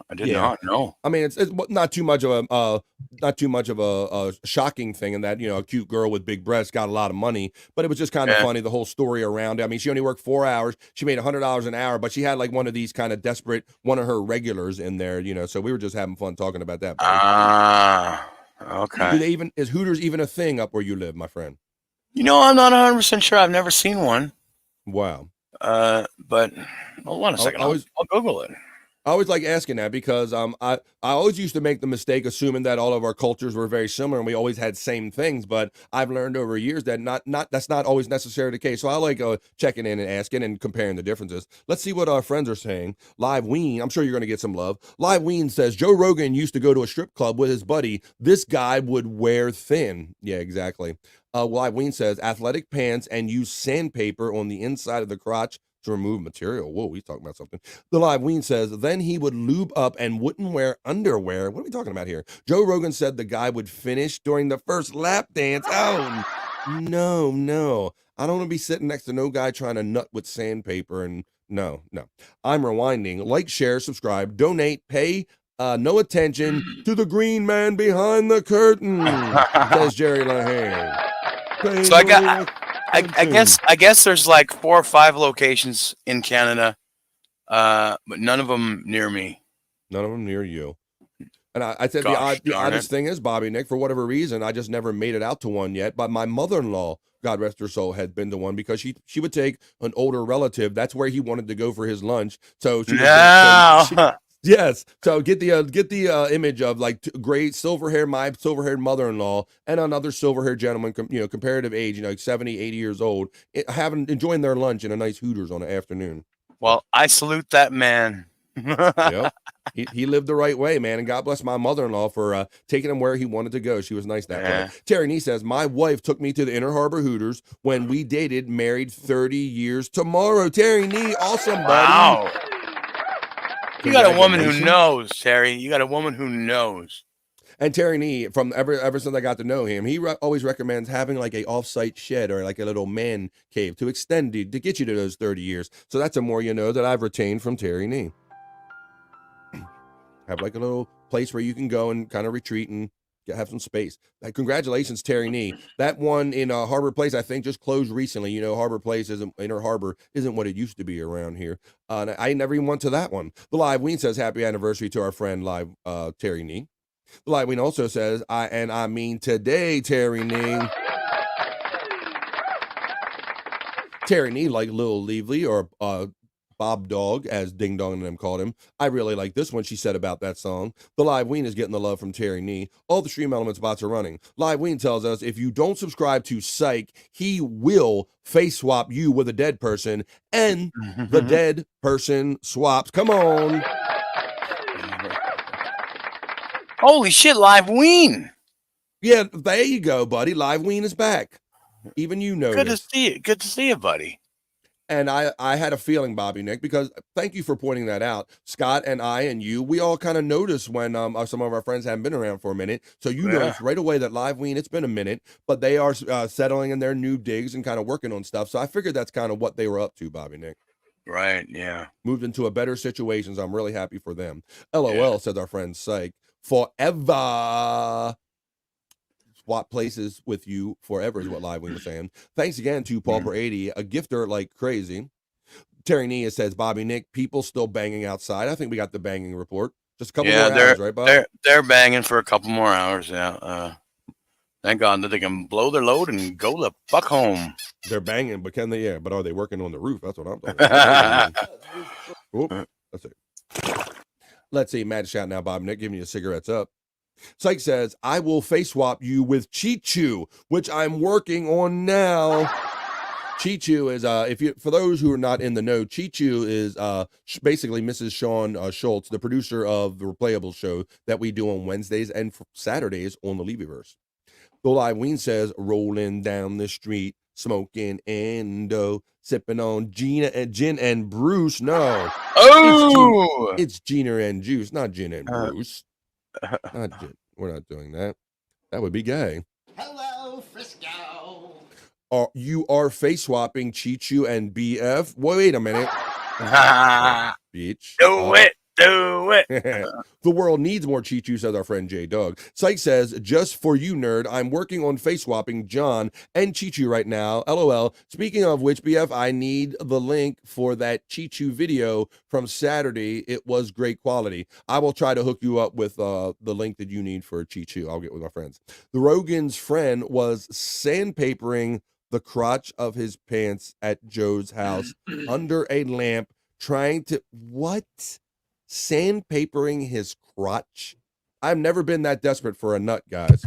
I did not know. I mean, it's not too much of a shocking thing in that, a cute girl with big breasts got a lot of money, but it was just kind of funny, the whole story around it. I mean, she only worked 4 hours. She made $100 an hour, but she had like one of these kind of desperate, one of her regulars in there, so we were just having fun talking about that. Okay. Is Hooters even a thing up where you live, my friend? I'm not 100% sure. I've never seen one. Wow. But hold on a second. I'll Google it. I always like asking that because I always used to make the mistake assuming that all of our cultures were very similar and we always had same things, but I've learned over years that that's not always necessarily the case. So I like checking in and asking and comparing the differences. Let's see what our friends are saying. Live Ween, I'm sure you're going to get some love. Live Ween says Joe Rogan used to go to a strip club with his buddy. This guy would wear thin. Yeah, exactly. Live Ween says athletic pants and use sandpaper on the inside of the crotch to remove material. Whoa, he's talking about something. The Live Ween says, then he would lube up and wouldn't wear underwear. What are we talking about here? Joe Rogan said the guy would finish during the first lap dance. Oh, No. I don't want to be sitting next to no guy trying to nut with sandpaper and no. I'm rewinding. Like, share, subscribe, donate, pay no attention to the green man behind the curtain, says Jerry Lahane. So I guess there's like 4 or 5 locations in Canada, but none of them near me. None of them near you. And I said the oddest thing is, Bobby Nick, for whatever reason, I just never made it out to one yet. But my mother-in-law, God rest her soul, had been to one because she would take an older relative. That's where he wanted to go for his lunch. So she yes. So get the image of like great my silver-haired mother-in-law and another silver-haired gentleman, comparative age, like 70, 80 years old, enjoying their lunch in a nice Hooters on an afternoon. Well, I salute that man. Yep. He lived the right way, man, and God bless my mother-in-law for taking him where he wanted to go. She was nice that way. Terry Nee says, my wife took me to the Inner Harbor Hooters when we dated, married 30 years tomorrow. Terry Nee, awesome, buddy. Wow. You got a woman who knows, Terry. You got a woman who knows. And Terry Nee, from ever since I got to know him, he always recommends having like a off-site shed or like a little man cave to extend to get you to those 30 years. So that's a more you know that I've retained from Terry Nee. Have like a little place where you can go and kind of retreat and have some space. Congratulations, Terry Nee. That one in Harbor Place, I think, just closed recently. Harbor Place Inner Harbor isn't what it used to be around here. And I never even went to that one. The Live Ween says, happy anniversary to our friend Live Terry Nee. The Live Ween also says, I mean today, Terry Nee. Terry Nee, like Lil Leavely or Bob Dog, as Ding Dong and them called him. I really like this one she said about that song. The Live Ween is getting the love from Terry Nee. All the Stream Elements bots are running. Live Ween tells us, if you don't subscribe to Psych, he will face swap you with a dead person, and the dead person swaps. Come on. Holy shit, Live Ween. Yeah, there you go, buddy. Live Ween is back. Even you know. Good to see you. Good to see you, buddy. And I had a feeling, Bobby Nick, because thank you for pointing that out. Scott and I and you, we all kind of noticed when some of our friends haven't been around for a minute. So you noticed right away that Live Ween, it's been a minute, but they are settling in their new digs and kind of working on stuff. So I figured that's kind of what they were up to, Bobby Nick. Right, yeah. Moved into a better situation, so I'm really happy for them. LOL, says our friend Psych. Forever. Swap places with you forever is what Live Wing was saying. Thanks again to Paul per 80, a gifter like crazy. Terry Nia says, Bobby Nick, people still banging outside. I think we got the banging report. Just a couple more hours, right, Bob? They're banging for a couple more hours, yeah. Thank God that they can blow their load and go the fuck home. They're banging, but can they? Yeah, but are they working on the roof? That's what I'm talking about. That's it. Let's see. Mad shout now, Bob Nick, giving you cigarettes up. Psych says, I will face swap you with Chichu, which I'm working on now. Chichu is, for those who are not in the know, Chichu is basically Mrs. Sean Schultz, the producer of the Replayable show that we do on Wednesdays and Saturdays on the Levyverse. The Live Ween says, rolling down the street, smoking Endo, sipping on gin and Bruce. No. Oh! It's Gina and Juice, not Gin and Bruce. Not Gin. We're not doing that. That would be gay. Hello, Frisco. You are face swapping Chichu and BF. Wait a minute. Bitch. Do it. The world needs more Chichu, says our friend J Doug. Psych says, just for you, nerd, I'm working on face swapping John and Chichu right now. LOL. Speaking of which, BF, I need the link for that Chichu video from Saturday. It was great quality. I will try to hook you up with the link that you need for Chichu. I'll get with my friends. The Rogan's friend was sandpapering the crotch of his pants at Joe's house under a lamp, trying to what? Sandpapering his crotch? I've never been that desperate for a nut, guys.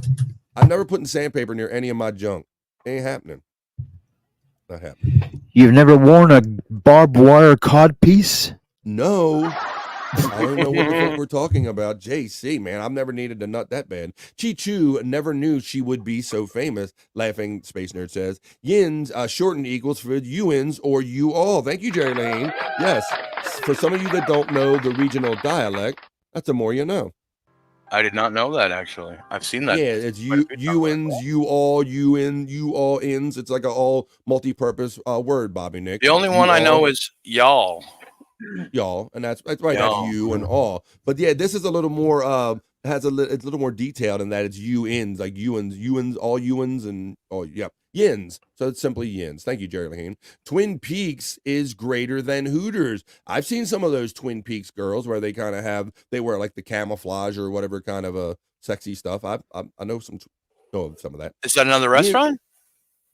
I've never put sandpaper near any of my junk. Ain't happening. Not happening. You've never worn a barbed wire cod piece? No. I don't know what the fuck we're talking about. JC, man, I've never needed to nut that bad. Chi-Chu never knew she would be so famous. Laughing Space Nerd says, Yins shortened equals for you-ins or you all. Thank you, Jerry Lane. Yes, for some of you that don't know the regional dialect, that's the more you know. I did not know that actually. I've seen that. Yeah, it's quite a few times. you-ins, you all ins. It's like a all multi-purpose word, Bobby Nick. The only You one I know all, is y'all. y'all, and that's right. That's Y'all. you and all. But yeah, this is a little more it's a little more detailed in that it's you-ins, like you-ins, all you-ins, and yins. So it's simply yins. Thank you, Jerry Lahane. Twin Peaks is greater than Hooters. I've seen some of those Twin Peaks girls where they kind of they wear like the camouflage or whatever kind of sexy stuff. I know some of that. Is that another restaurant?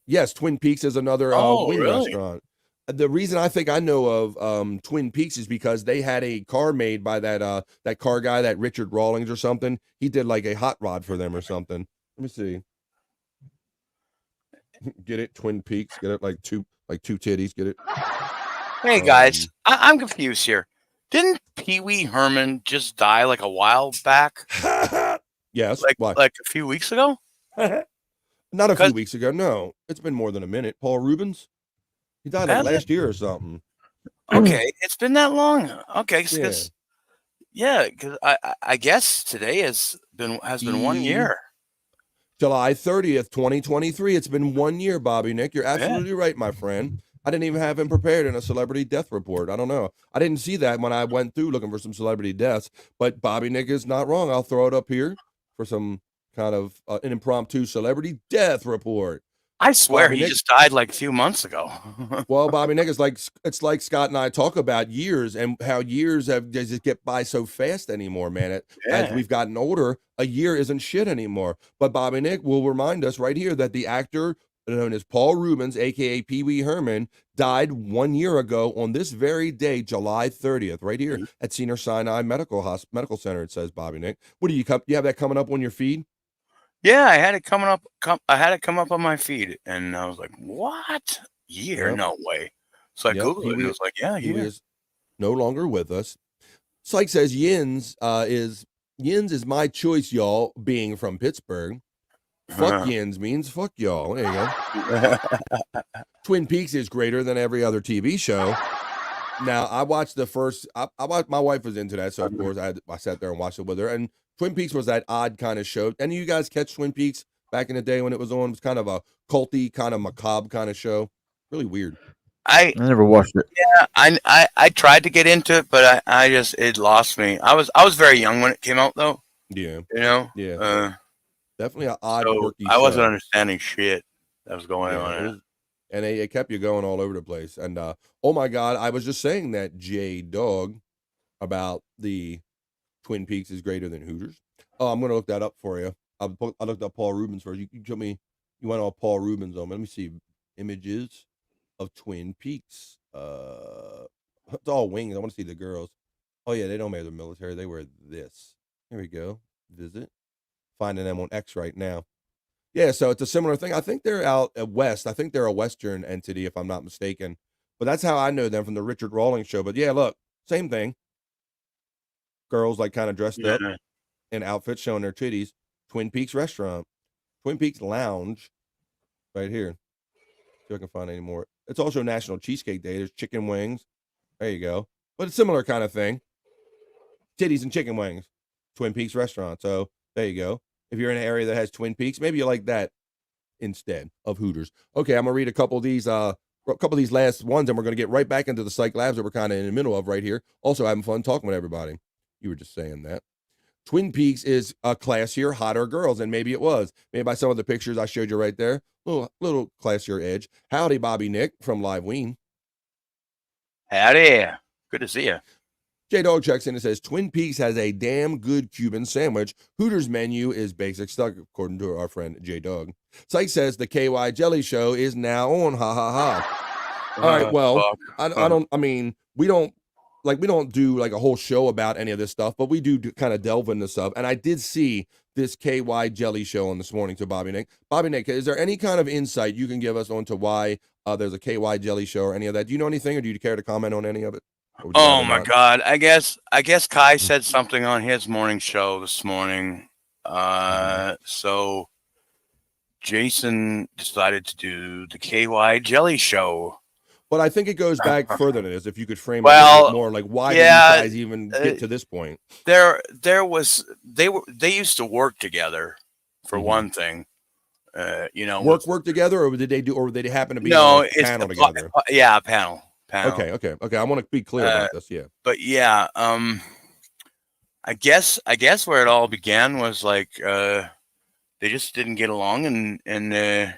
Yes, Twin Peaks is another wing really? restaurant. The reason I think I know of Twin Peaks is because they had a car made by that car guy, that Richard Rawlings or something. He did like a hot rod for them or something. Let me see. Get it? Twin Peaks. Get it? Like two titties. Get it? Hey guys, I'm confused here. Didn't Pee Wee Herman just die like a while back? Yes. Like a few weeks ago? Not a few weeks ago. No, it's been more than a minute. Paul Rubens. He died like last year or something. Okay, it's been that long. Okay, Yeah. because I guess today has been 1 year. July 30th, 2023. It's been 1 year, Bobby Nick. You're absolutely right, my friend. I didn't even have him prepared in a celebrity death report. I don't know. I didn't see that when I went through looking for some celebrity deaths, but Bobby Nick is not wrong. I'll throw it up here for some kind of an impromptu celebrity death report. I swear Bobby he Nick- just died like a few months ago. Well, Bobby Nick, it's like Scott and I talk about years and how years they just get by so fast anymore, man. As we've gotten older, a year isn't shit anymore. But Bobby Nick will remind us right here that the actor known as Paul Rubens, aka Pee Wee Herman, died 1 year ago on this very day, July 30th, right here at Cedar Sinai Medical Center. It says, Bobby Nick. What do you have that coming up on your feed? Yeah, I had it coming up. I had it come up on my feed, and I was like, "What year? Yep. No way!" So I googled it, and it was like, "Yeah, Pee Wee year." is no longer with us. Syke says Yins is my choice, y'all. Being from Pittsburgh, fuck Yins means fuck y'all. There you go. Twin Peaks is greater than every other TV show. Now I watched the first. I watched. My wife was into that, so of course I sat there and watched it with her. And Twin Peaks was that odd kind of show. Any of you guys catch Twin Peaks back in the day when it was on? It was kind of a culty, kind of macabre kind of show. Really weird. I never watched it. Yeah, I tried to get into it, but I just it lost me. I was very young when it came out, though. Yeah, you know. Yeah, definitely an odd, So quirky. I wasn't show. understanding shit that was going on. And it kept you going all over the place. And oh my God, I was just saying that J Dog about the Twin Peaks is greater than Hooters. Oh, I'm gonna look that up for you. I looked up Paul Rubens first. You told me you went on Paul Rubens on. Let me see images of Twin Peaks. It's all wings. I want to see the girls. Oh yeah, they don't wear the military. They wear this. Here we go. Visit. Finding them on X right now. Yeah, so it's a similar thing. I think they're out west. I think they're a Western entity, if I'm not mistaken. But that's how I know them from the Richard Rawlings show. But yeah, look, same thing. Girls like kind of dressed up in outfits showing their titties. Twin Peaks restaurant. Twin Peaks Lounge. Right here. See if I can find any more. It's also National Cheesecake Day. There's chicken wings. There you go. But it's similar kind of thing. Titties and chicken wings. Twin Peaks restaurant. So there you go. If you're in an area that has Twin Peaks, maybe you like that instead of Hooters. Okay, I'm gonna read a couple of these last ones, and we're gonna get right back into the psych labs that we're kind of in the middle of right here. Also having fun talking with everybody. You were just saying that. Twin Peaks is a classier, hotter girls, and maybe it was. Maybe by some of the pictures I showed you right there. Little classier edge. Howdy, Bobby Nick from Live Ween. Howdy. Good to see you. J Dog checks in and says Twin Peaks has a damn good Cuban sandwich. Hooters menu is basic stuff, according to our friend J Dog. Syke says the KY Jelly Show is now on. Ha ha ha. All right, well, we don't do like a whole show about any of this stuff, but we do kind of delve into stuff. And I did see this KY Jelly Show on this morning to Bobby Nick. Bobby Nick, is there any kind of insight you can give us onto why there's a KY Jelly Show or any of that? Do you know anything, or do you care to comment on any of it? Oh my God! I guess Kai said something on his morning show this morning. So Jason decided to do the KY Jelly Show. But I think it goes back further than this. If you could frame it a Well, little bit more, like why did these yeah, guys even get to this point? They used to work together for one thing. You know, Work together, or did they do, or did they happen to be no, on a it's panel the together? Yeah, panel. Okay. I want to be clear about this. Yeah. But yeah, I guess where it all began was like they just didn't get along, and they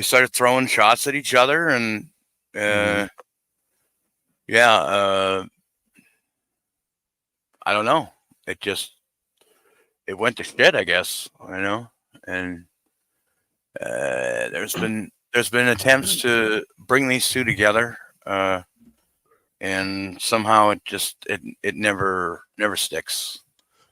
started throwing shots at each other, and yeah, I don't know. It went to shit, I guess, you know, and there's been attempts to bring these two together, and somehow it never sticks.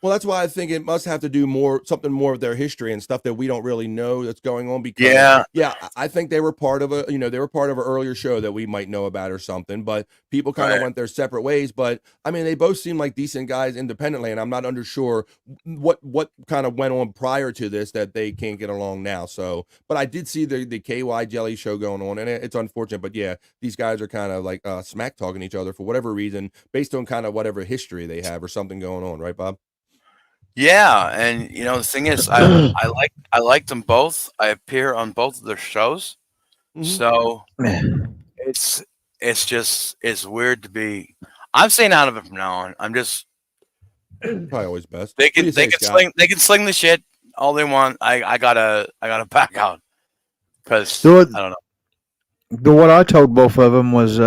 Well, that's why I think it must have to do something more of their history and stuff that we don't really know that's going on. Because yeah, I think they were part of an earlier show that we might know about or something. But people kind of went their separate ways. But I mean, they both seem like decent guys independently, and I'm not sure what kind of went on prior to this that they can't get along now. So, but I did see the KY Jelly show going on, and it's unfortunate. But yeah, these guys are kind of like smack talking each other for whatever reason, based on kind of whatever history they have or something going on, right, Bob? Yeah, and you know the thing is, I like them both. I appear on both of their shows, so it's weird to be. I'm staying out of it from now on. I'm just probably always best. They can sling the shit all they want. I gotta back out because I don't know. But what I told both of them was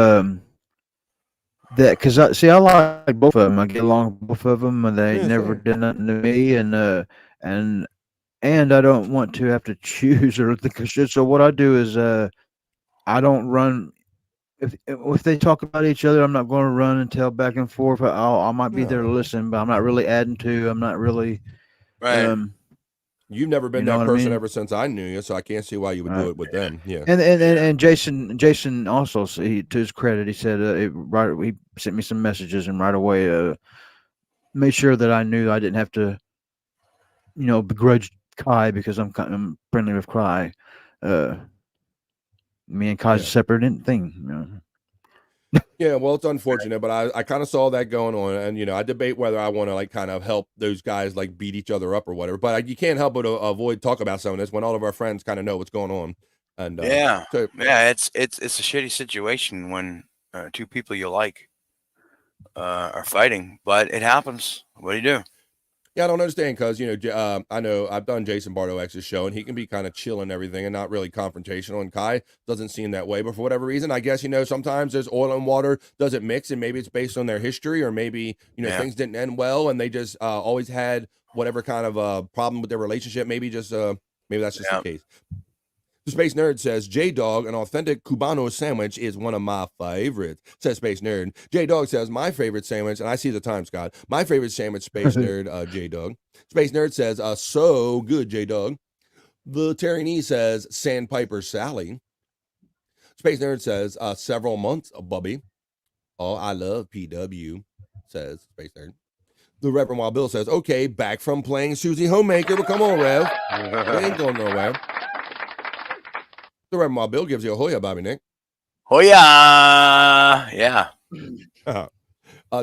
that because I like both of them. I get along with both of them, and they never did nothing to me, and I don't want to have to choose or think of shit. So what I do is I don't run. If they talk about each other, I'm not going to run and tell back and forth. I might be there to listen, but I'm not really adding to. I'm not really. Right. You've never been that person ever since I knew you, so I can't see why you would do it with them. Yeah. And Jason also, to his credit, he said he sent me some messages, and right away made sure that I knew I didn't have to, begrudge Kai because I'm friendly with Kai. Me and Kai's a separate thing. Yeah, well, it's unfortunate, but I kind of saw that going on, and I debate whether I want to like kind of help those guys like beat each other up or whatever. But you can't help but avoid talk about some of this when all of our friends kind of know what's going on. And it's a shitty situation when two people you like are fighting, but it happens. What do you do? Yeah, I don't understand because, I know I've done Jason Bardo X's show, and he can be kind of chill and everything and not really confrontational. And Kai doesn't seem that way. But for whatever reason, I guess, sometimes there's oil and water doesn't mix, and maybe it's based on their history, or maybe, things didn't end well and they just always had whatever kind of problem with their relationship. Maybe that's just the case. The Space Nerd says, J-Dog, an authentic Cubano sandwich is one of my favorites, says Space Nerd. J-Dog says, my favorite sandwich, and I see the time, Scott, my favorite sandwich, Space Nerd, J-Dog. Space Nerd says, so good, J-Dog. The Terry Nee says, Sandpiper Sally. Space Nerd says, several months, Bubby. Oh, I love PW, says Space Nerd. The Reverend Wild Bill says, okay, back from playing Susie Homemaker, but come on, Rev. They ain't going nowhere. The Reverend Wild Bill gives you a Hoya, Bobby Nick. Hoya! Yeah.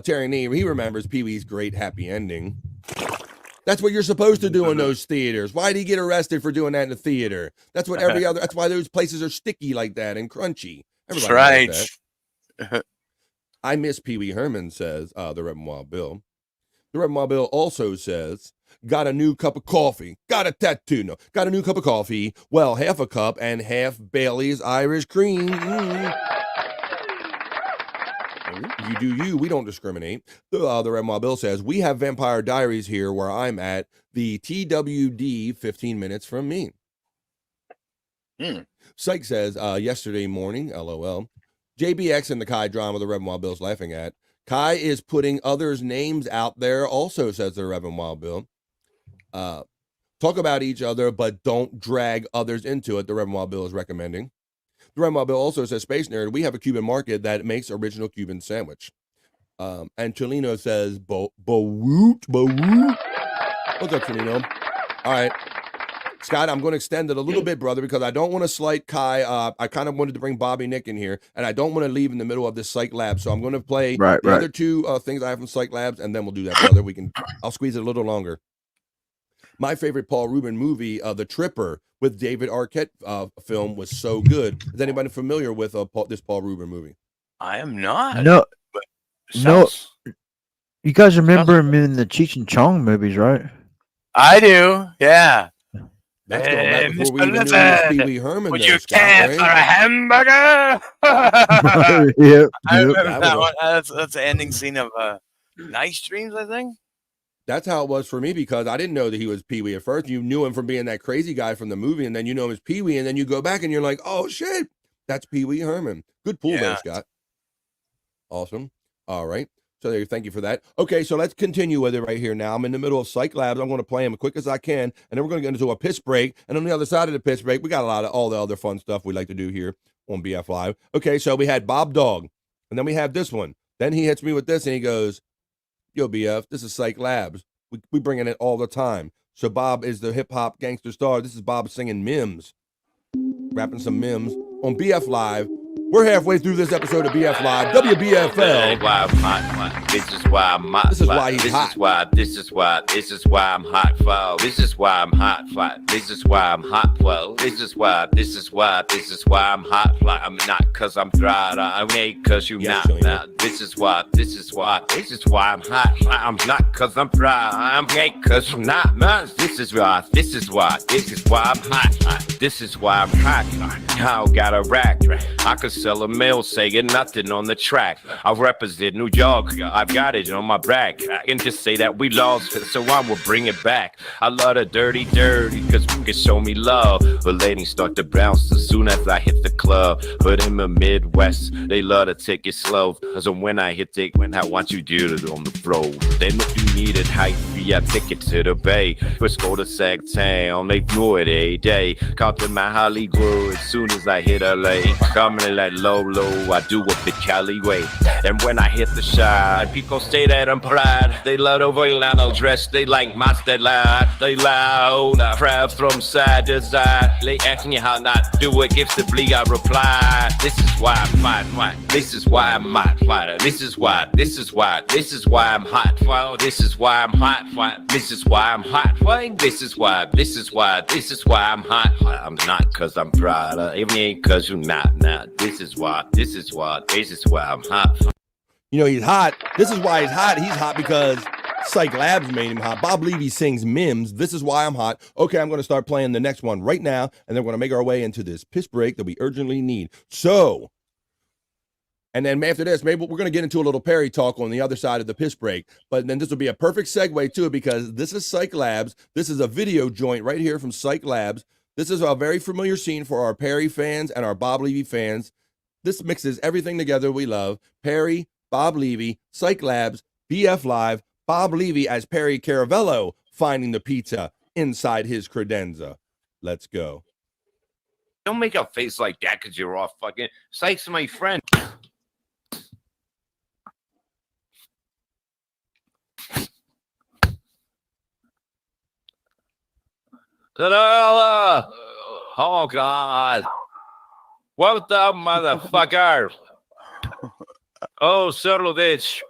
Terry Nee, he remembers Pee-wee's great happy ending. That's what you're supposed to do in those theaters. Why did he get arrested for doing that in the theater? That's what that's why those places are sticky like that and crunchy. Everybody knows that. I miss Pee-wee Herman, says the Reverend Wild Bill. The Reverend Wild Bill also says, got a new cup of coffee. Got a tattoo. No, got a new cup of coffee. Well, half a cup and half Bailey's Irish cream. You do you. We don't discriminate. The Reverend Wild Bill says, we have Vampire Diaries here where I'm at. The TWD 15 minutes from me. Psych says, yesterday morning, LOL. JBX and the Kai drama the Reverend Wild Bill's laughing at. Kai is putting others' names out there also, says the Reverend Wild Bill. Talk about each other, but don't drag others into it, the Reverend Wild Bill is recommending. The Reverend Wild Bill also says, Space Nerd, we have a Cuban market that makes original Cuban sandwich. And Cholino says, Bo-woot. What's up, Cholino? All right. Scott, I'm going to extend it a little bit, brother, because I don't want to slight Kai. I kind of wanted to bring Bobby Nick in here, and I don't want to leave in the middle of this Psych Lab. So I'm going to play the other two things I have from Psych Labs, and then we'll do that, brother. I'll squeeze it a little longer. My favorite Paul Rubin movie, The Tripper, with David Arquette film, was so good. Is anybody familiar with this Paul Rubin movie? I am not. No. You guys remember him in the Cheech and Chong movies, right? I do. Yeah. That's going back before we even knew he was Pee Wee Herman. Would there, you Scott, care right? for a hamburger? I remember that one. That's the ending scene of Nice Dreams, I think. That's how it was for me, because I didn't know that he was Pee Wee at first. You knew him from being that crazy guy from the movie, and then you know him as Pee Wee, and then you go back and you're like, oh shit, that's Pee Wee Herman. Good pool there, Scott. Awesome. All right. So there, thank you for that. Okay, so let's continue with it right here now. I'm in the middle of Psych Labs. I'm going to play them as quick as I can, and then we're going to get into a piss break. And on the other side of the piss break, we got a lot of all the other fun stuff we like to do here on BF Live. Okay, so we had Bob Dog, and then we have this one. Then he hits me with this, and he goes, yo, BF, this is Psych Labs. We bring in it all the time. So Bob is the hip-hop gangster star. This is Bob singing Mims, rapping some Mims on BF Live. We're halfway through this episode of BF Live, WBFL. This is why I'm hot. This is why he's hot. This is why I'm hot for. This is why I'm hot for. This is why I'm hot for. This is why I'm hot for. I'm not cause I'm dried. I ain't cause you not. This is why I'm hot. I'm not cause I'm dry. I'm ain't cause I'm not. This is why I'm hot. This is why I'm hot. I don't got a rack. I could sell a mill saying nothing on the track. I represent New York. I've got it on my back. I can just say that we lost it, so I will bring it back. I love the dirty, cause you can show me love. But ladies start to bounce as soon as I hit the club. But in the Midwest, they love to take it slow. Cause when I hit it, when I want you do it on the floor. Then if you needed high fee, I take it to the bay. Let's go to Sacktown, they do it every day. Come to my Hollywood as soon as I hit LA. Coming like low, I do a big Cali way. And when I hit the shot, people say that I'm proud. They love the way I dress, they like my style. They loud, proud from side to side. They ask me how not do it, gives the bleak, I reply. This is why I'm hot. This is why I'm hot. This is why I'm hot. This is why I'm hot. This is why I'm hot. This is why I'm hot. I'm not cause I'm proud. Even ain't cause you not. This is why I'm hot. You know, he's hot. This is why he's hot. He's hot because Psych Labs made him hot. Bob Levy sings Mims. This is why I'm hot. Okay, I'm going to start playing the next one right now, and then we're going to make our way into this piss break that we urgently need. So, and then after this, maybe we're going to get into a little Perry talk on the other side of the piss break. But then this will be a perfect segue to it, because this is Psych Labs. This is a video joint right here from Psych Labs. This is a very familiar scene for our Perry fans and our Bob Levy fans. This mixes everything together we love. Perry, Bob Levy, Psych Labs, BF Live, Bob Levy as Perry Caravello finding the pizza inside his credenza. Let's go. Don't make a face like that because you're all fucking. Psych's my friend. Oh, God. What the motherfucker? Oh, son of a bitch.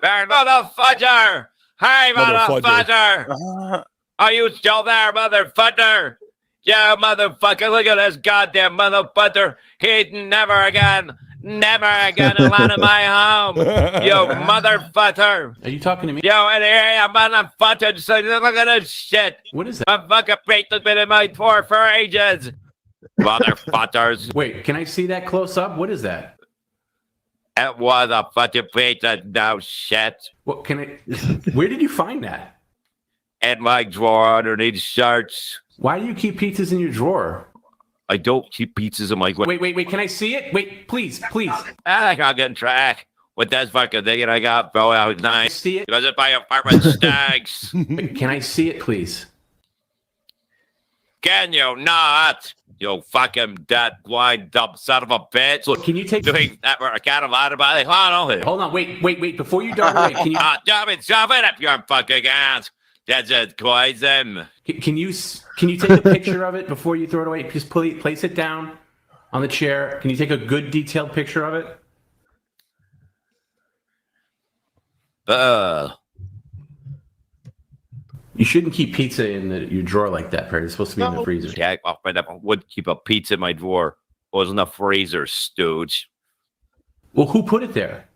Motherfucker! Hey, motherfucker! Are you still there, motherfucker? Yeah, motherfucker, look at this goddamn motherfucker. He'd never again land in my home. Yo, motherfucker. Are you talking to me? Yo, and here I am, motherfucker. So look at this shit. What is that? Motherfucker, Pete has been in my tour for ages. Motherfuckers. Wait, can I see that close up? What is that? It was a fucking pizza, no shit. What can I? Where did you find that? In my drawer underneath shirts. Why do you keep pizzas in your drawer? I don't keep pizzas in my. Wait. Can I see it? Wait, please. I can't get in track with this fucking thing that I got, bro. I was nice. See it? Because if my apartment stinks. Can I see it, please? Can you not? You fucking dead blind dumb son of a bitch. Look, can you take doing that for a cat of out of Hold on, wait. Before you dart away, can you damn it, shove it up your fucking ass. That's it, poison. Can you take a picture of it before you throw it away? Just place it down on the chair. Can you take a good detailed picture of it? You shouldn't keep pizza in your drawer like that, Perry. It's supposed to be in the freezer. Yeah, I would keep a pizza in my drawer. It was in the freezer, stooge. Well, who put it there?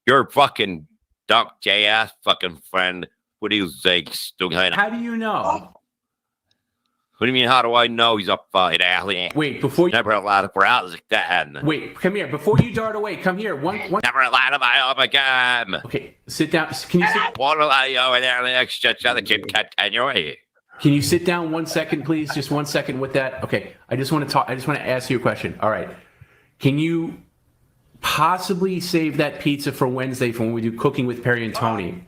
Your fucking duck J-ass fucking friend. What do you think, stooge? How do you know? What do you mean, how do I know he's a fucking alien? Wait, before you... Never allowed to browse like that. Wait, come here. Before you dart away, come here. One... Never allowed to buy up again. Okay, sit down. Can you sit... What allow you over there in the extra other Kit Kat anyway? Can you sit down 1 second, please? Just 1 second with that. Okay, I just want to talk. I just want to ask you a question. All right. Can you possibly save that pizza for Wednesday for when we do Cooking with Perry and Tony?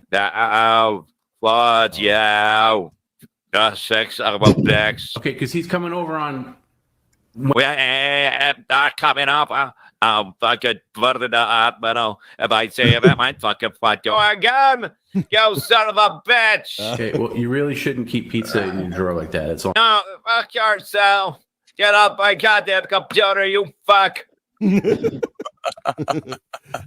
What? Yeah. Sex about sex. Okay, because he's coming over on. Well, not coming up. I'll fucking put it out, but if I say it, I might fucking fuck you again. You son of a bitch. Okay, well, you really shouldn't keep pizza in your drawer like that. It's all. No, fuck yourself. Get off my goddamn computer, you fuck. And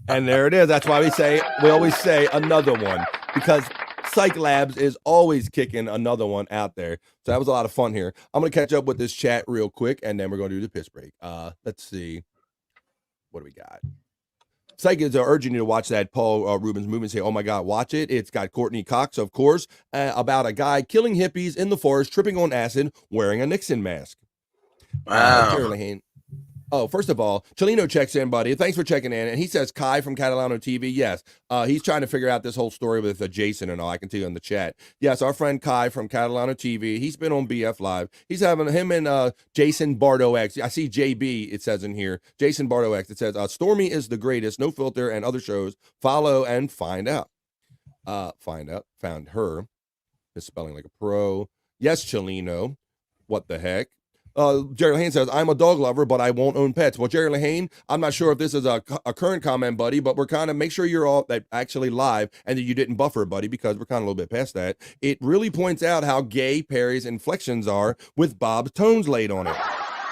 there it is. That's why we always say another one, because Psych Labs is always kicking another one out there. So that was a lot of fun here. I'm going to catch up with this chat real quick, and then we're going to do the piss break. Let's see. What do we got? Psych is urging you to watch that Paul Rubens movie and say, oh my God, watch it. It's got Courtney Cox, of course, about a guy killing hippies in the forest, tripping on acid, wearing a Nixon mask. Wow. Oh, first of all, Chelino checks in, buddy. Thanks for checking in. And he says, Kai from Catalano TV. Yes, he's trying to figure out this whole story with Jason and all. I can tell you in the chat. Yes, our friend Kai from Catalano TV. He's been on BF Live. He's having him and Jason Bardo X. I see JB, it says in here. Jason Bardo X. It says, Stormy is the greatest, no filter, and other shows. Follow and find out. Found her. Misspelling like a pro. Yes, Chelino. What the heck? Jerry Lehane says, I'm a dog lover, but I won't own pets. Well, Jerry Lehane, I'm not sure if this is a current comment, buddy, but we're kind of, make sure you're all actually live and that you didn't buffer, buddy, because we're kind of a little bit past that. It really points out how gay Perry's inflections are with Bob's tones laid on it.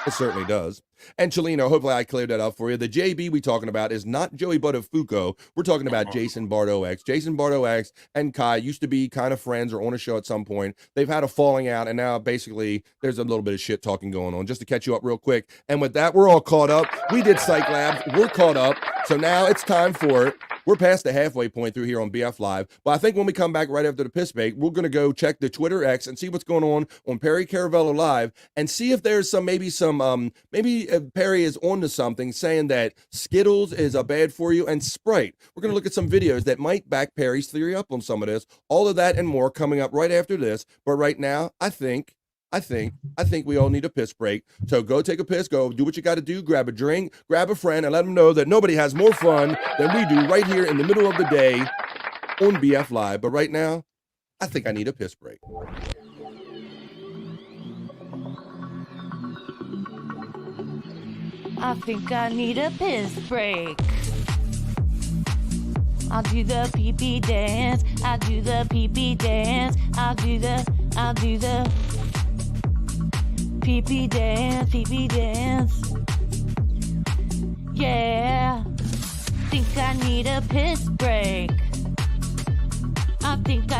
It certainly does. And Chelino, hopefully I cleared that up for you. The JB we talking about is not Joey Buttafuoco. We're talking about Jason Bardo X. Jason Bardo X and Kai used to be kind of friends or on a show at some point. They've had a falling out, and now basically there's a little bit of shit talking going on. Just to catch you up real quick. And with that, we're all caught up. We did Psych Labs. We're caught up. So now it's time for it. We're past the halfway point through here on BF Live. But I think when we come back right after the piss break, we're going to go check the Twitter X and see what's going on Perry Caravello Live and see if there's maybe Perry is onto something saying that Skittles is bad for you and Sprite. We're going to look at some videos that might back Perry's theory up on some of this. All of that and more coming up right after this. But right now, I think we all need a piss break. So go take a piss, go do what you got to do, grab a drink, grab a friend, and let them know that nobody has more fun than we do right here in the middle of the day on BF Live. But right now, I think I need a piss break. I think I need a piss break. I'll do the pee-pee dance. I'll do the pee-pee dance. I'll do the pee-pee dance, pee-pee dance. Yeah. Think I need a piss break. I think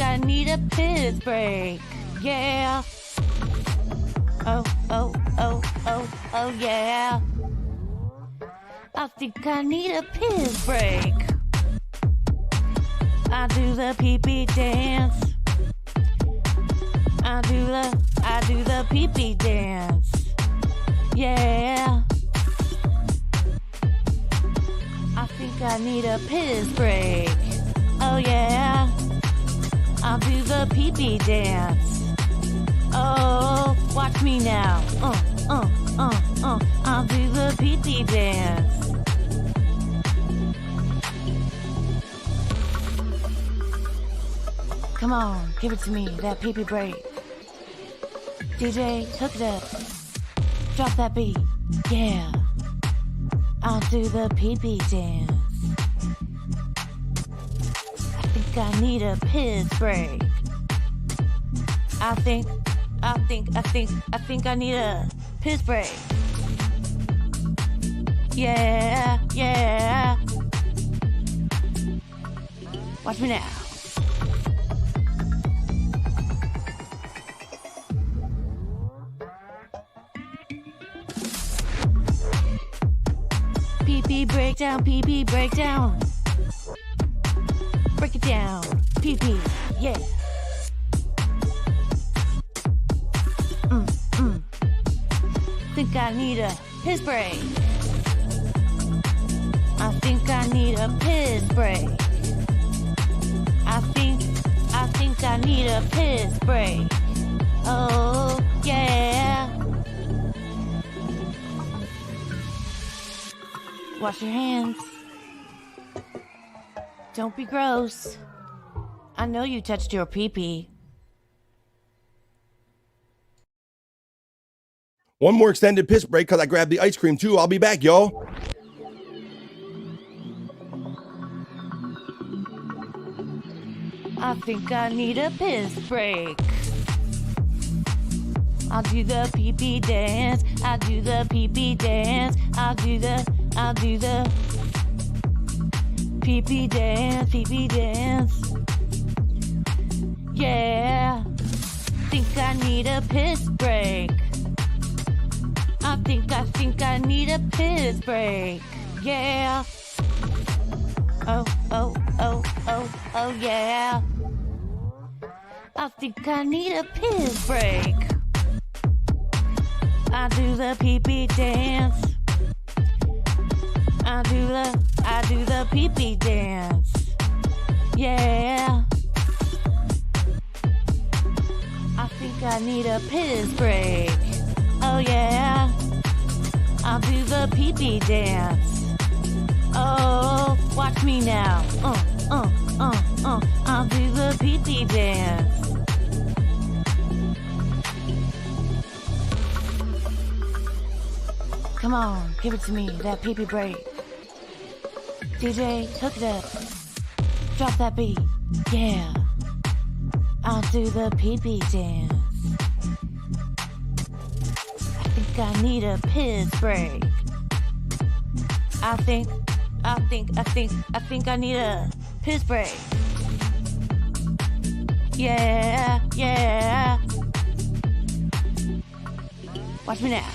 I need a piss break. Yeah. Oh, yeah. I think I need a piss break. I do the pee-pee dance. I do the pee-pee dance. Yeah. I think I need a piss break. Oh yeah. I'll do the pee-pee dance. Oh, watch me now. I'll do the pee-pee dance. Come on, give it to me, that pee-pee break. DJ, hook it up. Drop that beat. Yeah. I'll do the pee-pee dance. I think I need a piss break. I think I need a piss break. Yeah, yeah. Watch me now. Pee-pee breakdown, pee-pee breakdown. Break it down, pee-pee, yeah. Think I need a piss break. I think I need a piss break. I think I need a piss break. Oh, yeah. Wash your hands. Don't be gross. I know you touched your pee-pee. One more extended piss break because I grabbed the ice cream too. I'll be back, y'all. I think I need a piss break. I'll do the pee-pee dance. I'll do the pee-pee dance. I'll do the pee-pee dance, pee-pee dance. Yeah. Think I need a piss break. I think I need a piss break. Yeah. Oh, yeah. I think I need a piss break. I do the pee-pee dance. I do the pee-pee dance. Yeah. I think I need a piss break. Oh yeah. I'll do the pee-pee dance. Oh, watch me now. I'll do the pee-pee dance. Come on, give it to me, that pee-pee break. DJ, hook it up. Drop that beat. Yeah. I'll do the pee-pee dance. I think I need a piss break. I think I need a piss break. Yeah, yeah. Watch me now.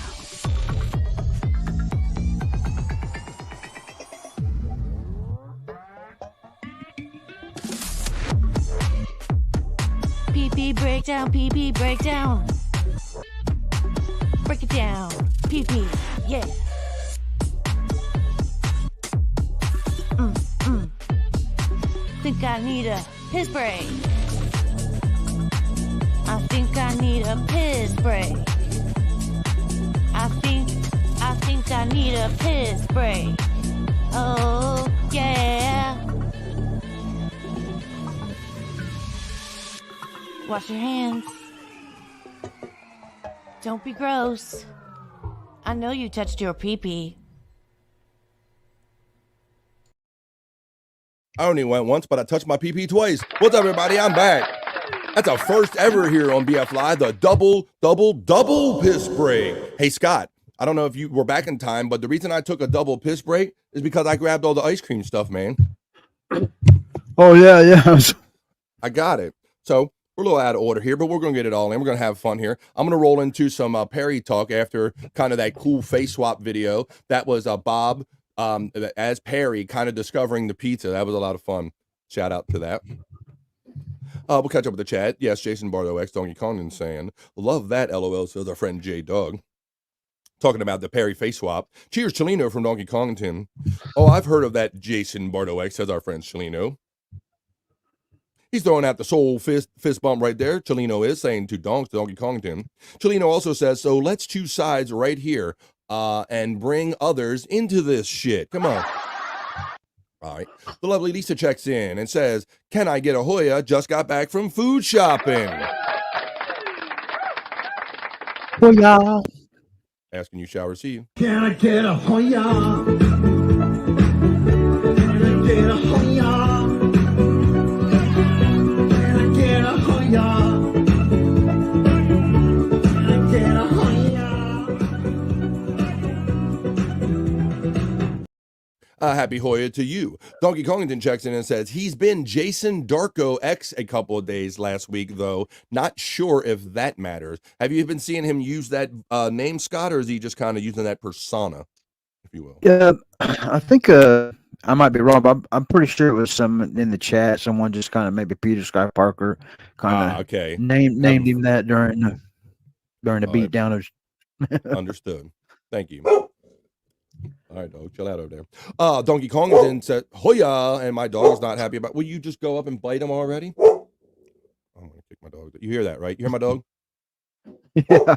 Pee-pee breakdown, pee-pee breakdown. Break it down, pee-pee, yeah. Think I need a piss break. I think I need a piss break. I think I need a piss break. Oh, yeah. Wash your hands. Don't be gross. I know you touched your pee-pee. I only went once, but I touched my PP twice. What's up, everybody? I'm back. That's a first ever here on BF Live, the double piss break. Hey, Scott, I don't know if you were back in time, but the reason I took a double piss break is because I grabbed all the ice cream stuff, man. Oh, yeah. I got it. So we're a little out of order here, but we're going to get it all in. We're going to have fun here. I'm going to roll into some Perry talk after kind of that cool face swap video. That was Bob as Perry kind of discovering the pizza. That was a lot of fun. Shout out to that. We'll catch up with the chat. Yes, Jason Bardo X Donkey Kong saying, love that, LOL, says our friend J Dog. Talking about the Perry face swap. Cheers, Chelino from Donkey Kongton. Oh, I've heard of that, Jason Bardo X, says our friend Chelino. He's throwing out the soul fist bump right there. Chelino is saying to Donkey Kongton. Chelino also says, so let's choose sides right here and bring others into this shit. Come on. All right. The lovely Lisa checks in and says, can I get a Hoya? Just got back from food shopping. Hoya. Asking you shall receive. Can I get a Hoya? Can I get a Hoya? Can I get a Hoya? Happy Hoya to you. Donkey Kongington checks in and says he's been Jason Darko X a couple of days last week, though. Not sure if that matters. Have you been seeing him use that name, Scott, or is he just kind of using that persona, if you will? Yeah, I think I might be wrong, but I'm pretty sure it was some in the chat. Someone just kind of maybe Peter Sky Parker kind of okay. named him that during the beat down of. Understood. Thank you. All right, dog, chill out over there. Donkey Kong then said, Hoya, and my dog's not happy about. Will you just go up and bite him already? I'm gonna kick my dog. You hear that, right? You hear my dog? Yeah.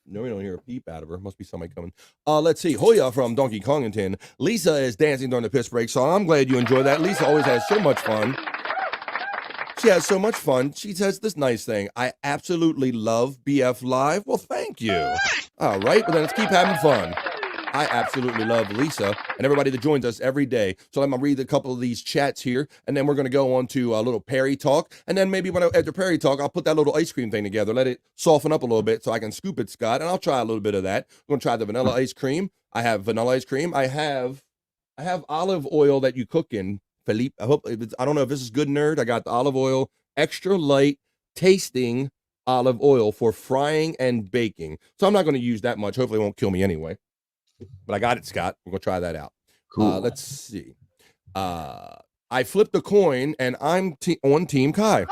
No, we don't hear a peep out of her. Must be somebody coming. Let's see. Hoya from Donkey Kongington. Lisa is dancing during the piss break song. I'm glad you enjoy that. Lisa always has so much fun. She has so much fun. She says this nice thing. I absolutely love BF Live. Well, thank you. All right, well then let's keep having fun. I absolutely love Lisa and everybody that joins us every day. So I'm going to read a couple of these chats here, and then we're going to go on to a little Perry Talk. And then maybe after Perry Talk, I'll put that little ice cream thing together, let it soften up a little bit so I can scoop it, Scott, and I'll try a little bit of that. I'm going to try the vanilla ice cream. I have vanilla ice cream. I have olive oil that you cook in, Philippe. I don't know if this is good, nerd. I got the olive oil, extra light tasting olive oil for frying and baking. So I'm not going to use that much. Hopefully it won't kill me anyway. But I got it, Scott. We're going to try that out. Cool. Let's see. I flipped a coin, and I'm on Team Kai.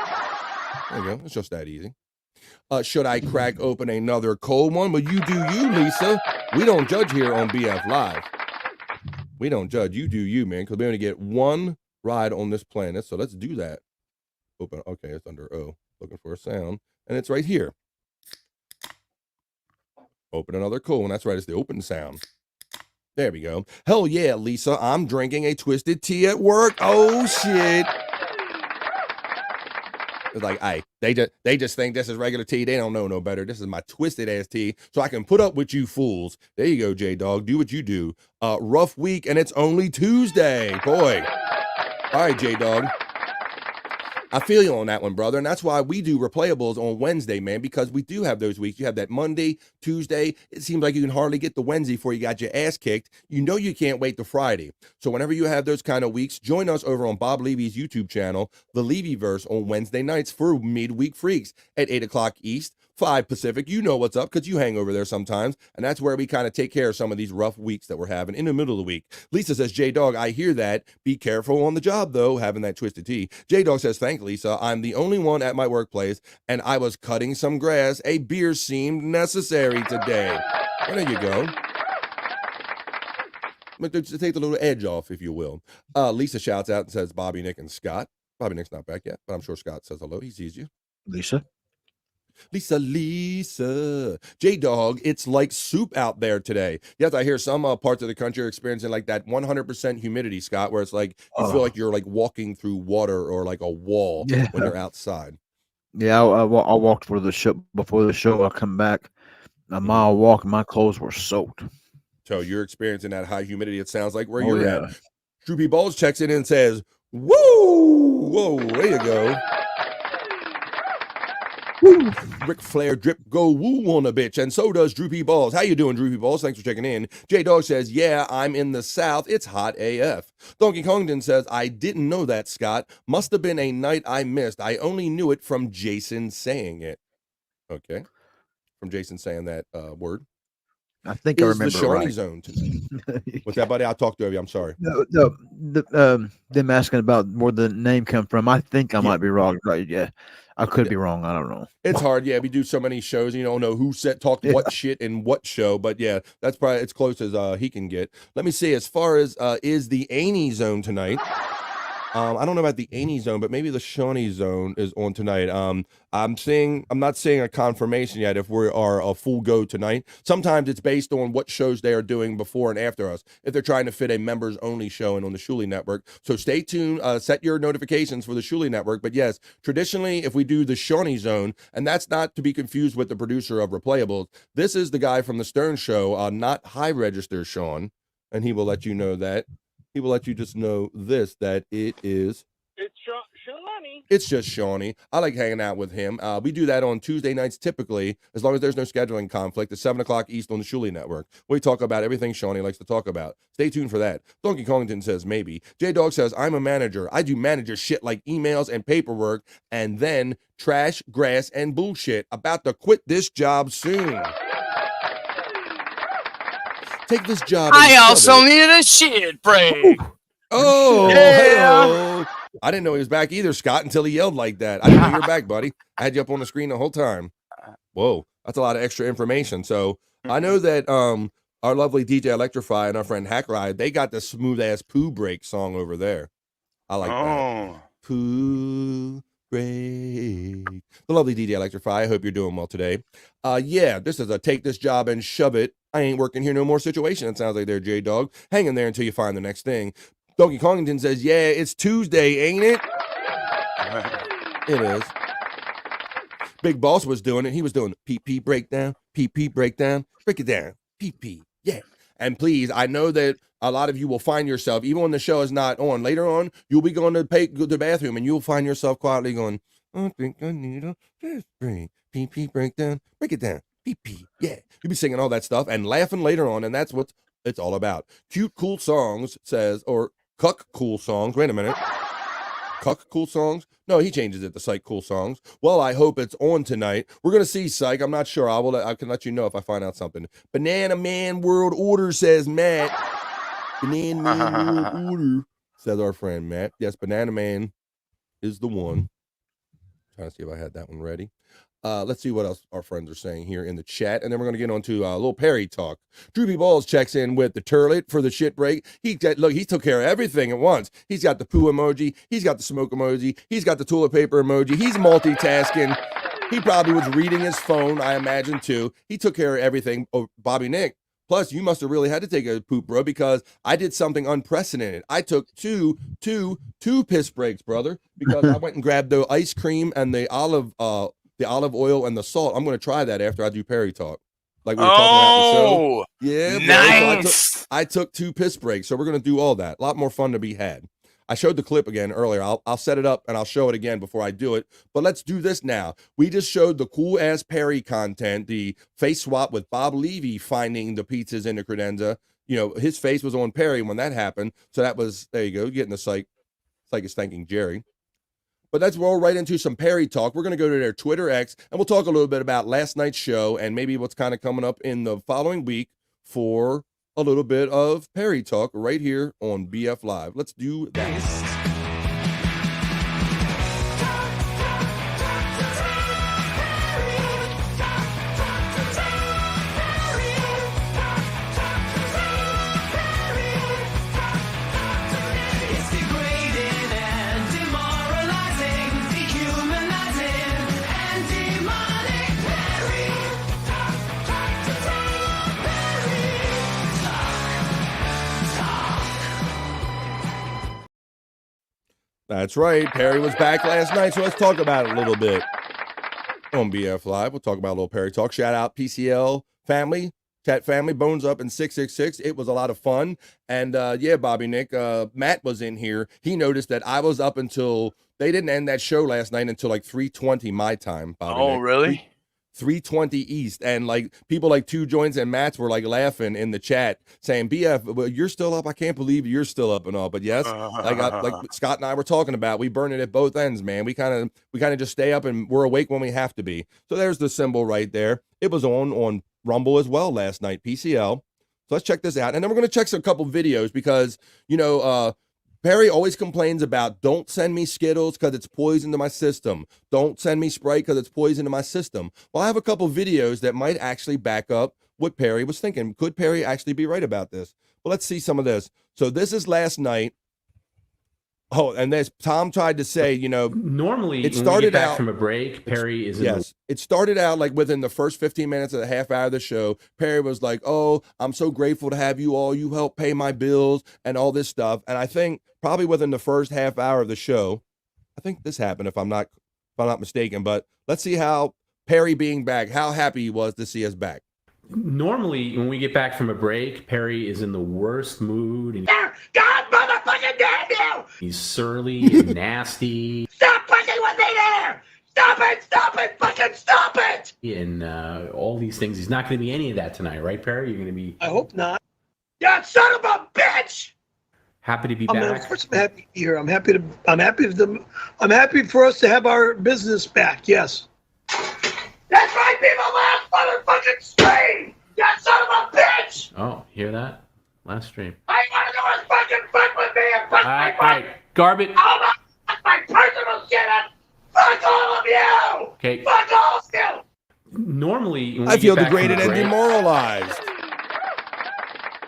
There you go. It's just that easy. Should I crack open another cold one? Well, you do you, Lisa. We don't judge here on BF Live. We don't judge. You do you, man, because we only get one ride on this planet. So let's do that. Open. Okay, it's under O. Looking for a sound. And it's right here. Open another cold one. That's right. It's the open sound. There we go. Hell yeah, Lisa. I'm drinking a twisted tea at work. Oh, shit. It's like, hey, they just think this is regular tea. They don't know no better. This is my twisted ass tea, so I can put up with you fools. There you go, J-Dog. Do what you do. Rough week, and it's only Tuesday. Boy. All right, J-Dog. I feel you on that one, brother, and that's why we do replayables on Wednesday, man, because we do have those weeks. You have that Monday, Tuesday. It seems like you can hardly get the Wednesday before you got your ass kicked. You know you can't wait to Friday. So whenever you have those kind of weeks, join us over on Bob Levy's YouTube channel, The Levyverse, on Wednesday nights for Midweek Freaks at 8 o'clock East, 5 Pacific. You know what's up because you hang over there sometimes, and that's where we kind of take care of some of these rough weeks that we're having in the middle of the week. Lisa says, J-Dog, I hear that. Be careful on the job, though, having that twisted tea. J-Dog says, thanks, Lisa. I'm the only one at my workplace, and I was cutting some grass. A beer seemed necessary today. Well, there you go. But to take the little edge off, if you will. Lisa shouts out and says, Bobby, Nick, and Scott. Bobby Nick's not back yet, but I'm sure Scott says hello. He sees you. Lisa. J-Dog, it's like soup out there today. Yes, I hear some parts of the country are experiencing like that 100% humidity, Scott, where it's like you feel like you're like walking through water or like a wall when you're outside. Yeah, I walked for the show before the show. I come back a mile walk, and my clothes were soaked. So you're experiencing that high humidity. It sounds like where Oh, you're yeah. at. Droopy Balls checks in and says, "Woo, whoa, there you go." Woo. Ric Flair drip go woo on a bitch, and so does Droopy Balls. How you doing, Droopy Balls? Thanks for checking in. J-Dog says, yeah, I'm in the South. It's hot AF. Donkey Kongton says, I didn't know that, Scott. Must have been a night I missed. I only knew it from Jason saying it. Okay. From Jason saying that word. I think I remember the Shawnee right. Zone tonight. What's that, buddy? I'll talk to you. I'm sorry. No, them asking about where the name come from. I think I might be wrong. Right? Yeah, I could be wrong. I don't know. It's hard. Yeah, we do so many shows. You don't know who talked what shit in what show. But yeah, that's probably as close as he can get. Let me see. As far as is the Annie Zone tonight. I don't know about the Annie Zone, but maybe the Shawnee Zone is on tonight. I'm not seeing a confirmation yet if we are a full go tonight. Sometimes it's based on what shows they are doing before and after us, if they're trying to fit a members only show in on the Shuli Network. So stay tuned, set your notifications for the Shuli Network. But yes, traditionally, if we do the Shawnee Zone, and that's not to be confused with the producer of Replayables, this is the guy from the Stern Show, not High Register Sean, and he will let you know that. He will let you just know this, that it is. It's Sean. It's just Shawnee. I like hanging out with him. We do that on Tuesday nights typically, as long as there's no scheduling conflict, at 7 o'clock East on the Shuli Network. We talk about everything Shawnee likes to talk about. Stay tuned for that. Donkey Kongton says maybe. J-Dog says, I'm a manager. I do manager shit like emails and paperwork, and then trash, grass, and bullshit. About to quit this job soon. Take this job. I also needed a shit break. Oh, yeah. hey-o. I didn't know he was back either, Scott, until he yelled like that. I didn't know you were back, buddy. I had you up on the screen the whole time. Whoa, that's a lot of extra information. So I know that our lovely DJ Electrify and our friend Hackride, they got the smooth-ass poo break song over there. I like that. Poo break. The lovely DJ Electrify. I hope you're doing well today. Yeah, this is a take this job and shove it. I ain't working here no more situation. It sounds like there, J-Dog. Hang in there until you find the next thing. Donkey Kongton says, yeah, it's Tuesday, ain't it? It is. Big Boss was doing it. He was doing PP breakdown, PP breakdown, break it down, PP, yeah. And please, I know that a lot of you will find yourself, even when the show is not on, later on, you'll be going to go to the bathroom and you'll find yourself quietly going, I think I need a fist break, PP breakdown, break it down, PP, yeah. You'll be singing all that stuff and laughing later on, and that's what it's all about. Cute, cool songs says, or cuck cool songs. Wait a minute. Cuck cool songs? No, he changes it to Psych cool songs. Well, I hope it's on tonight. We're going to see, Psych. I'm not sure. I can let you know if I find out something. Banana Man World Order, says Matt. Banana Man World Order, says our friend Matt. Yes, Banana Man is the one. Trying to see if I had that one ready. Let's see what else our friends are saying here in the chat, and then we're going to get on to a little Perry talk. Droopy Balls checks in with the turlet for the shit break. He took care of everything at once. He's got the poo emoji. He's got the smoke emoji. He's got the toilet paper emoji. He's multitasking. He probably was reading his phone, I imagine, too. He took care of everything. Oh, Bobby Nick. Plus, you must have really had to take a poop, bro, because I did something unprecedented. I took two piss breaks, brother, because I went and grabbed the ice cream and the olive oil and the salt. I'm going to try that after I do Perry Talk. Like we were talking about the show. Yeah, nice. So I took 2 piss breaks, so we're going to do all that. A lot more fun to be had. I showed the clip again earlier. I'll set it up and I'll show it again before I do it. But let's do this now. We just showed the cool-ass Perry content, the face swap with Bob Levy finding the pizzas in the credenza. You know, his face was on Perry when that happened. So that was, there you go, getting the psych. Psych is thanking Jerry. But let's roll right into some Perry talk. We're going to go to their Twitter X, and we'll talk a little bit about last night's show and maybe what's kind of coming up in the following week for a little bit of Perry talk right here on BF Live. Let's do that. That's right. Perry was back last night, so let's talk about it a little bit on BF Live. We'll talk about a little Perry talk. Shout out PCL family, chat family, Bones Up in 666. It was a lot of fun. And yeah, Bobby Nick, Matt was in here. He noticed that I was up until, they didn't end that show last night until like 3:20 my time, Bobby Nick. Really? 3:20 East, and like people like Two Joints and Matt's were like laughing in the chat saying, BF, well, you're still up. I can't believe you're still up and all. But yes, like Scott and I were talking about, we burn it at both ends, man. We kind of just stay up and we're awake when we have to be. So there's the symbol right there. It was on Rumble as well last night, PCL. So let's check this out, and then we're gonna check some couple videos because Perry always complains about don't send me Skittles because it's poison to my system. Don't send me Sprite because it's poison to my system. Well, I have a couple videos that might actually back up what Perry was thinking. Could Perry actually be right about this? Well, let's see some of this. So this is last night. Oh, and there's Tom tried to say, normally it started when we get back out from a break, Perry is in yes. It started out like within the first 15 minutes of the half hour of the show. Perry was like, "Oh, I'm so grateful to have you all. You help pay my bills and all this stuff." And I think probably within the first half hour of the show, I think this happened if I'm not mistaken. But let's see how Perry being back, how happy he was to see us back. Normally, when we get back from a break, Perry is in the worst mood. And God, mother! God fucking damn you! He's surly and nasty. Stop fucking with me there! Stop it, fucking stop it! And all these things. He's not going to be any of that tonight, right, Perry? You're going to be I hope not. You son of a bitch! happy to be I mean, back. of course, I'm happy to be here. I'm happy for us to have our business back. Yes. That's right, people. Last motherfucking stream. You son of a bitch! Oh, hear that? Last stream. I want to do is fucking fuck with me and fuck my All right. Garbage. Oh my personal shit up. Fuck all of you! Okay. Fuck all of you! Normally, when we I feel get back from degraded the and break- demoralized.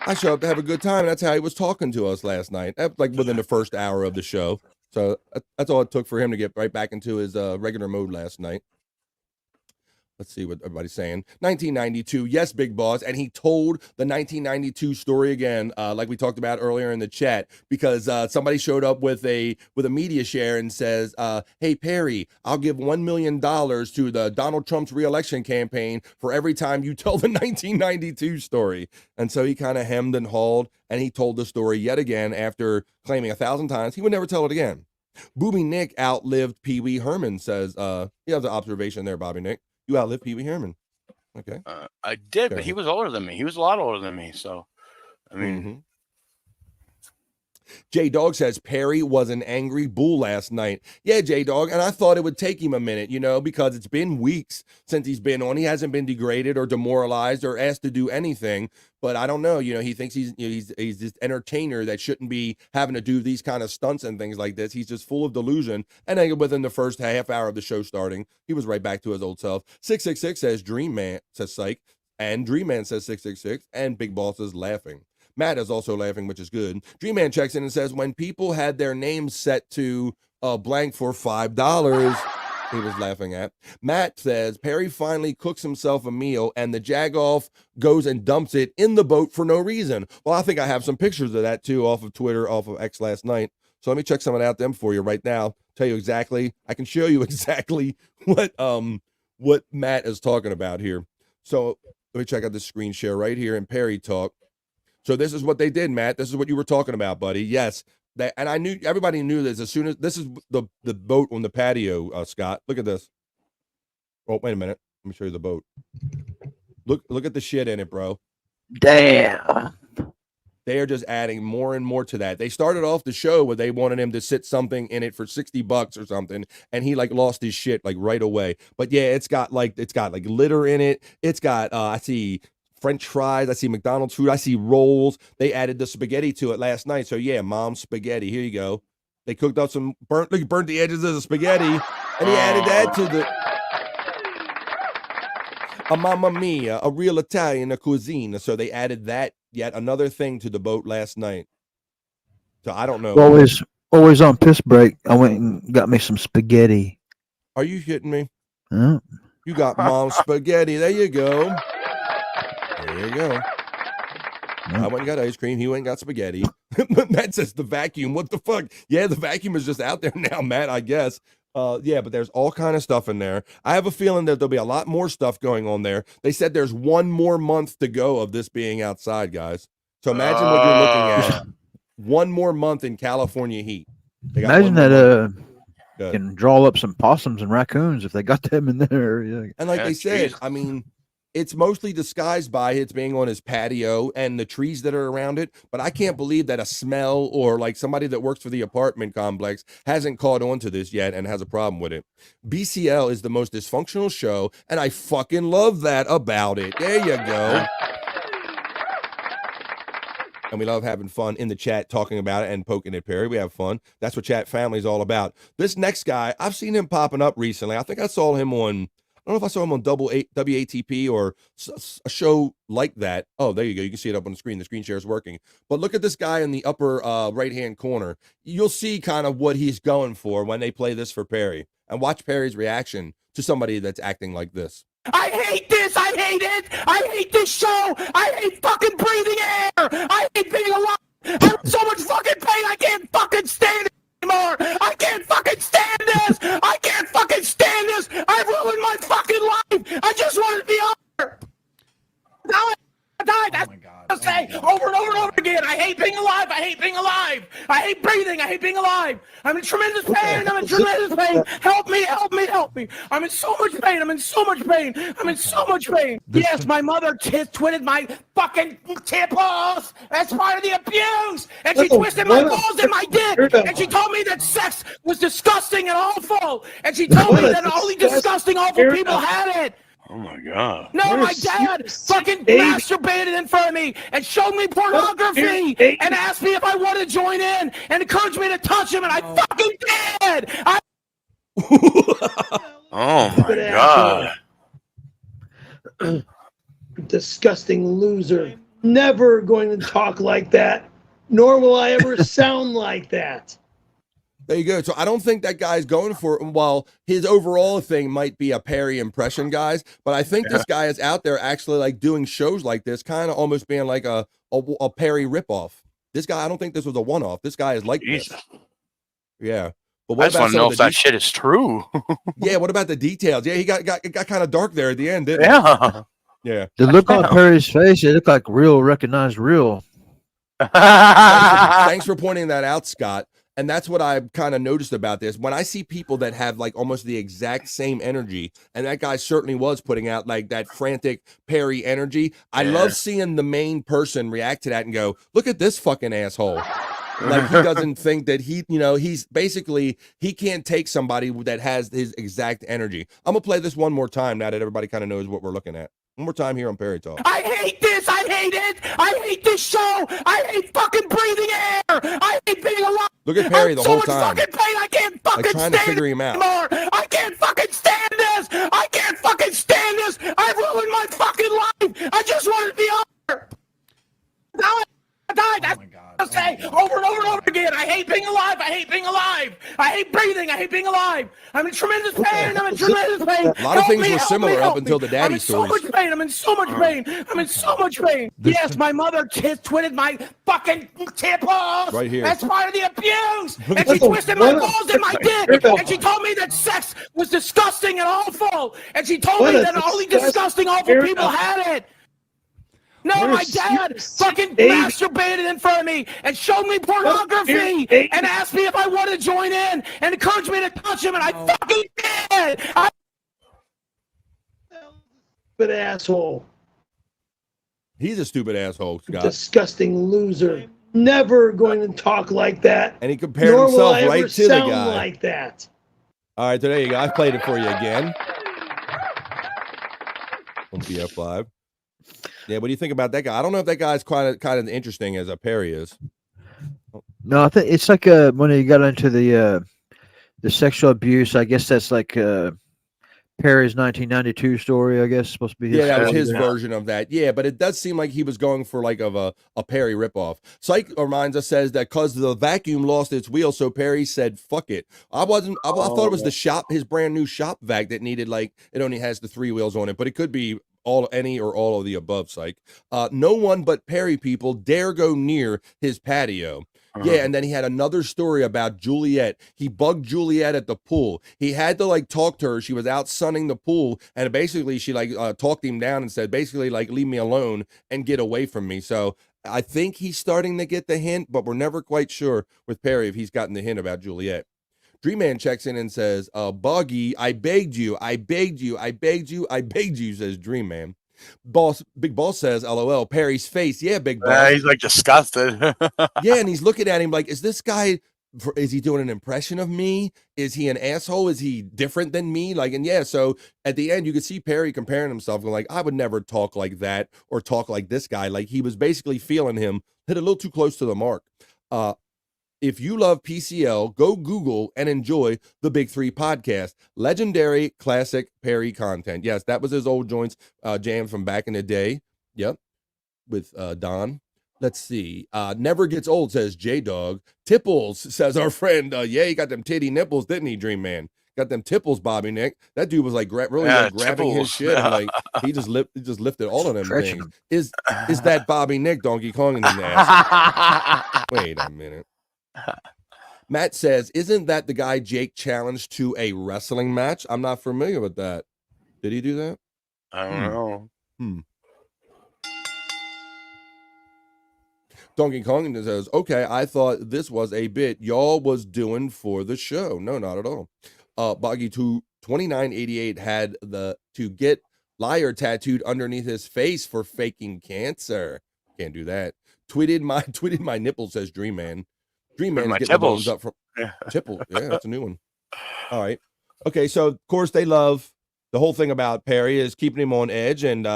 I show up to have a good time, and that's how he was talking to us last night, like within the first hour of the show. So that's all it took for him to get right back into his regular mode last night. Let's see what everybody's saying. 1992, yes, Big Boss. And he told the 1992 story again, like we talked about earlier in the chat, because somebody showed up with a media share and says, hey, Perry, I'll give $1 million to the Donald Trump's reelection campaign for every time you tell the 1992 story. And so he kind of hemmed and hawed, and he told the story yet again after claiming 1,000 times he would never tell it again. Booby Nick outlived Pee Wee Herman, says, you have the observation there, Bobby Nick. You outlived Pee Wee Herman. Okay. I did, but he was older than me. He was a lot older than me. So, I mean. J Dog says Perry was an angry bull last night. Yeah, J Dog, and I thought it would take him a minute, because it's been weeks since he's been on. He hasn't been degraded or demoralized or asked to do anything. But I don't know, he thinks he's this entertainer that shouldn't be having to do these kind of stunts and things like this. He's just full of delusion. And then within the first half hour of the show starting, he was right back to his old self. 666 says Dream Man, says Psych, and Dream Man says 666, and Big Boss is laughing. Matt is also laughing, which is good. Dream Man checks in and says, when people had their names set to blank for $5, he was laughing at. Matt says, Perry finally cooks himself a meal and the jagoff goes and dumps it in the boat for no reason. Well, I think I have some pictures of that too off of Twitter, off of X last night. So let me check some of them for you right now. Tell you exactly, I can show you exactly what Matt is talking about here. So let me check out this screen share right here in Perry Talk. So this is what they did, Matt. This is what you were talking about, buddy. Yes. And I knew everybody knew this as soon as this is the boat on the patio, Scott. Look at this. Oh, wait a minute. Let me show you the boat. Look at the shit in it, bro. Damn. They are just adding more and more to that. They started off the show where they wanted him to sit something in it for $60 or something, and he lost his shit right away. But yeah, it's got litter in it. It's got I see French fries. I see McDonald's food. I see rolls. They added the spaghetti to it last night. So yeah, mom's spaghetti. Here you go. They cooked up some burnt the edges of the spaghetti, and he added that to the a Mamma Mia, a real Italian cuisine. So they added that yet another thing to the boat last night. So I don't know. Always on piss break. I went and got me some spaghetti. Are you kidding me? Huh? You got mom's spaghetti. There you go. There you go. I went and got ice cream. He went and got spaghetti. Matt says the vacuum. What the fuck? Yeah, the vacuum is just out there now, Matt, I guess. Yeah, but there's all kind of stuff in there. I have a feeling that there'll be a lot more stuff going on there. They said there's 1 more month to go of this being outside, guys. So imagine what you're looking at. 1 more month in California heat. Imagine that can draw up some possums and raccoons if they got them in there. Yeah. And like they said, I mean, it's mostly disguised by its being on his patio and the trees that are around it. But I can't believe that a smell or somebody that works for the apartment complex hasn't caught on to this yet and has a problem with it. BCL is the most dysfunctional show, and I fucking love that about it. There you go. And we love having fun in the chat, talking about it and poking at Perry. We have fun. That's what chat family is all about. This next guy, I've seen him popping up recently. I think I saw him on... I don't know if I saw him on WATP or a show like that. Oh, there you go. You can see it up on the screen. The screen share is working. But look at this guy in the upper right-hand corner. You'll see kind of what he's going for when they play this for Perry. And watch Perry's reaction to somebody that's acting like this. I hate this! I hate it! I hate this show! I hate fucking breathing air! I hate being alive! I'm in so much fucking pain! I can't fucking stand it anymore! I can't fucking stand this! I can't fucking stand this! I've ruined my fucking life! I just want to be over! Now I died! Oh my God. Say over and over and over again, I hate being alive. I hate being alive. I hate breathing. I hate being alive. I'm in tremendous pain. I'm in tremendous pain. Help me, help me, help me. I'm in so much pain. I'm in so much pain. I'm in so much pain. Yes, my mother twitted my fucking tipples. That's part of the abuse. And she twisted my balls in my dick. And she told me that sex was disgusting and awful. And she told me that only disgusting, awful people had it. Oh my God. No, my dad fucking masturbated in front of me and showed me pornography and asked me if I wanted to join in and encouraged me to touch him, and I fucking did. Oh my God. Disgusting loser. Never going to talk like that, nor will I ever sound like that. There you go. So I don't think that guy's going for it. Well, his overall thing might be a Perry impression, guys, but I think this guy is out there actually like doing shows like this, kind of almost being like a Perry ripoff. This guy, I don't think this was a one-off. This guy is like this. Yeah. But I just want to know if that shit is true. Yeah. What about the details? Yeah, he got kind of dark there at the end, didn't it? Yeah. The look on Perry's face, it looked like real, recognized real. Thanks for pointing that out, Scott. And that's what I kind of noticed about this. When I see people that have like almost the exact same energy, and that guy certainly was putting out like that frantic Perry energy, I love seeing the main person react to that and go, look at this fucking asshole. Like he doesn't think that he's basically, he can't take somebody that has his exact energy. I'm going to play this one more time now that everybody kind of knows what we're looking at. One more time here on Perry Talk. I hate this. I hate it. I hate this show. I hate fucking breathing air. I hate being alive. Look at Perry the whole so time. much fucking pain. I can't fucking trying to stand figure it him out. anymore. I can't fucking stand this. I can't fucking stand this. I've ruined my fucking life. I just wanted to be over. Now I died. That's what I say over and over and over again. I hate being alive. I hate being alive. I hate breathing. I hate being alive. I'm in tremendous pain. I'm in tremendous pain. A lot of things were similar up until the daddy stories. I'm in so much pain. I'm in so much pain. I'm in so much pain. Yes, my mother twitted my fucking tipples. Right here. That's part of the abuse. And she twisted my balls in my dick. And she told me that sex was disgusting and awful. And she told me that only disgusting, awful people had it. No, my dad fucking masturbated in front of me and showed me pornography and asked me if I wanted to join in and encouraged me to touch him, and I fucking did. But asshole. He's a stupid asshole, Scott. Disgusting loser. Never going to talk like that. And he compared nor will himself I right ever to the sound guy. like that. All right, so there you go. I played it for you again. On PF5. Yeah, what do you think about that guy? I don't know if that guy's kind of interesting as a Perry is. No, I think it's like when he got into the sexual abuse. I guess that's like Perry's 1992 story. I guess supposed to be his Yeah, that was story. his version of that. Yeah, but it does seem like he was going for like a Perry ripoff. Psych reminds us, says that because the vacuum lost its wheel, so Perry said, "Fuck it." I thought it was the shop, his brand new shop vac that needed like it only has the 3 wheels on it, but it could be any or all of the above. Psych. No one but Perry people dare go near his patio. Yeah, and then he had another story about Juliet. He bugged Juliet at the pool. He had to like talk to her. She was out sunning the pool, and basically she like talked him down and said, basically like, leave me alone and get away from me. So I think he's starting to get the hint, but we're never quite sure with Perry if he's gotten the hint about Juliet. Dream Man checks in and says, Boggy, I begged you, I begged you, I begged you, I begged you, says Dream Man. Big Boss says, LOL, Perry's face. Yeah, Big Boss. He's like disgusted. Yeah, and he's looking at him like, is this guy, is he doing an impression of me? Is he an asshole? Is he different than me? Like, and yeah, so at the end, you could see Perry comparing himself, going like, I would never talk like that or talk like this guy. Like, he was basically feeling him, hit a little too close to the mark. If you love PCL, go Google and enjoy the Big 3 podcast. Legendary classic Perry content. Yes, that was his old joints jam from back in the day. Yep, with Don. Let's see. Never gets old, says J-Dog. Tipples, says our friend. Yeah, he got them titty nipples, didn't he, Dream Man? Got them tipples, Bobby Nick. That dude was like really like, grabbing his shit. And, like he just lifted all of them things. Is that Bobby Nick, Donkey Kong in the ass? Wait a minute. Matt says, isn't that the guy Jake challenged to a wrestling match? I'm not familiar with that. Did he do that? I don't know. Donkey Kong says, okay, I thought this was a bit y'all was doing for the show. No, not at all. Boggy2988 had to get liar tattooed underneath his face for faking cancer. Can't do that. Tweeted my nipple, says Dream Man. Dream Man's getting the bones up from tipple. Yeah, that's a new one. All right. Okay, so of course they love the whole thing about Perry is keeping him on edge and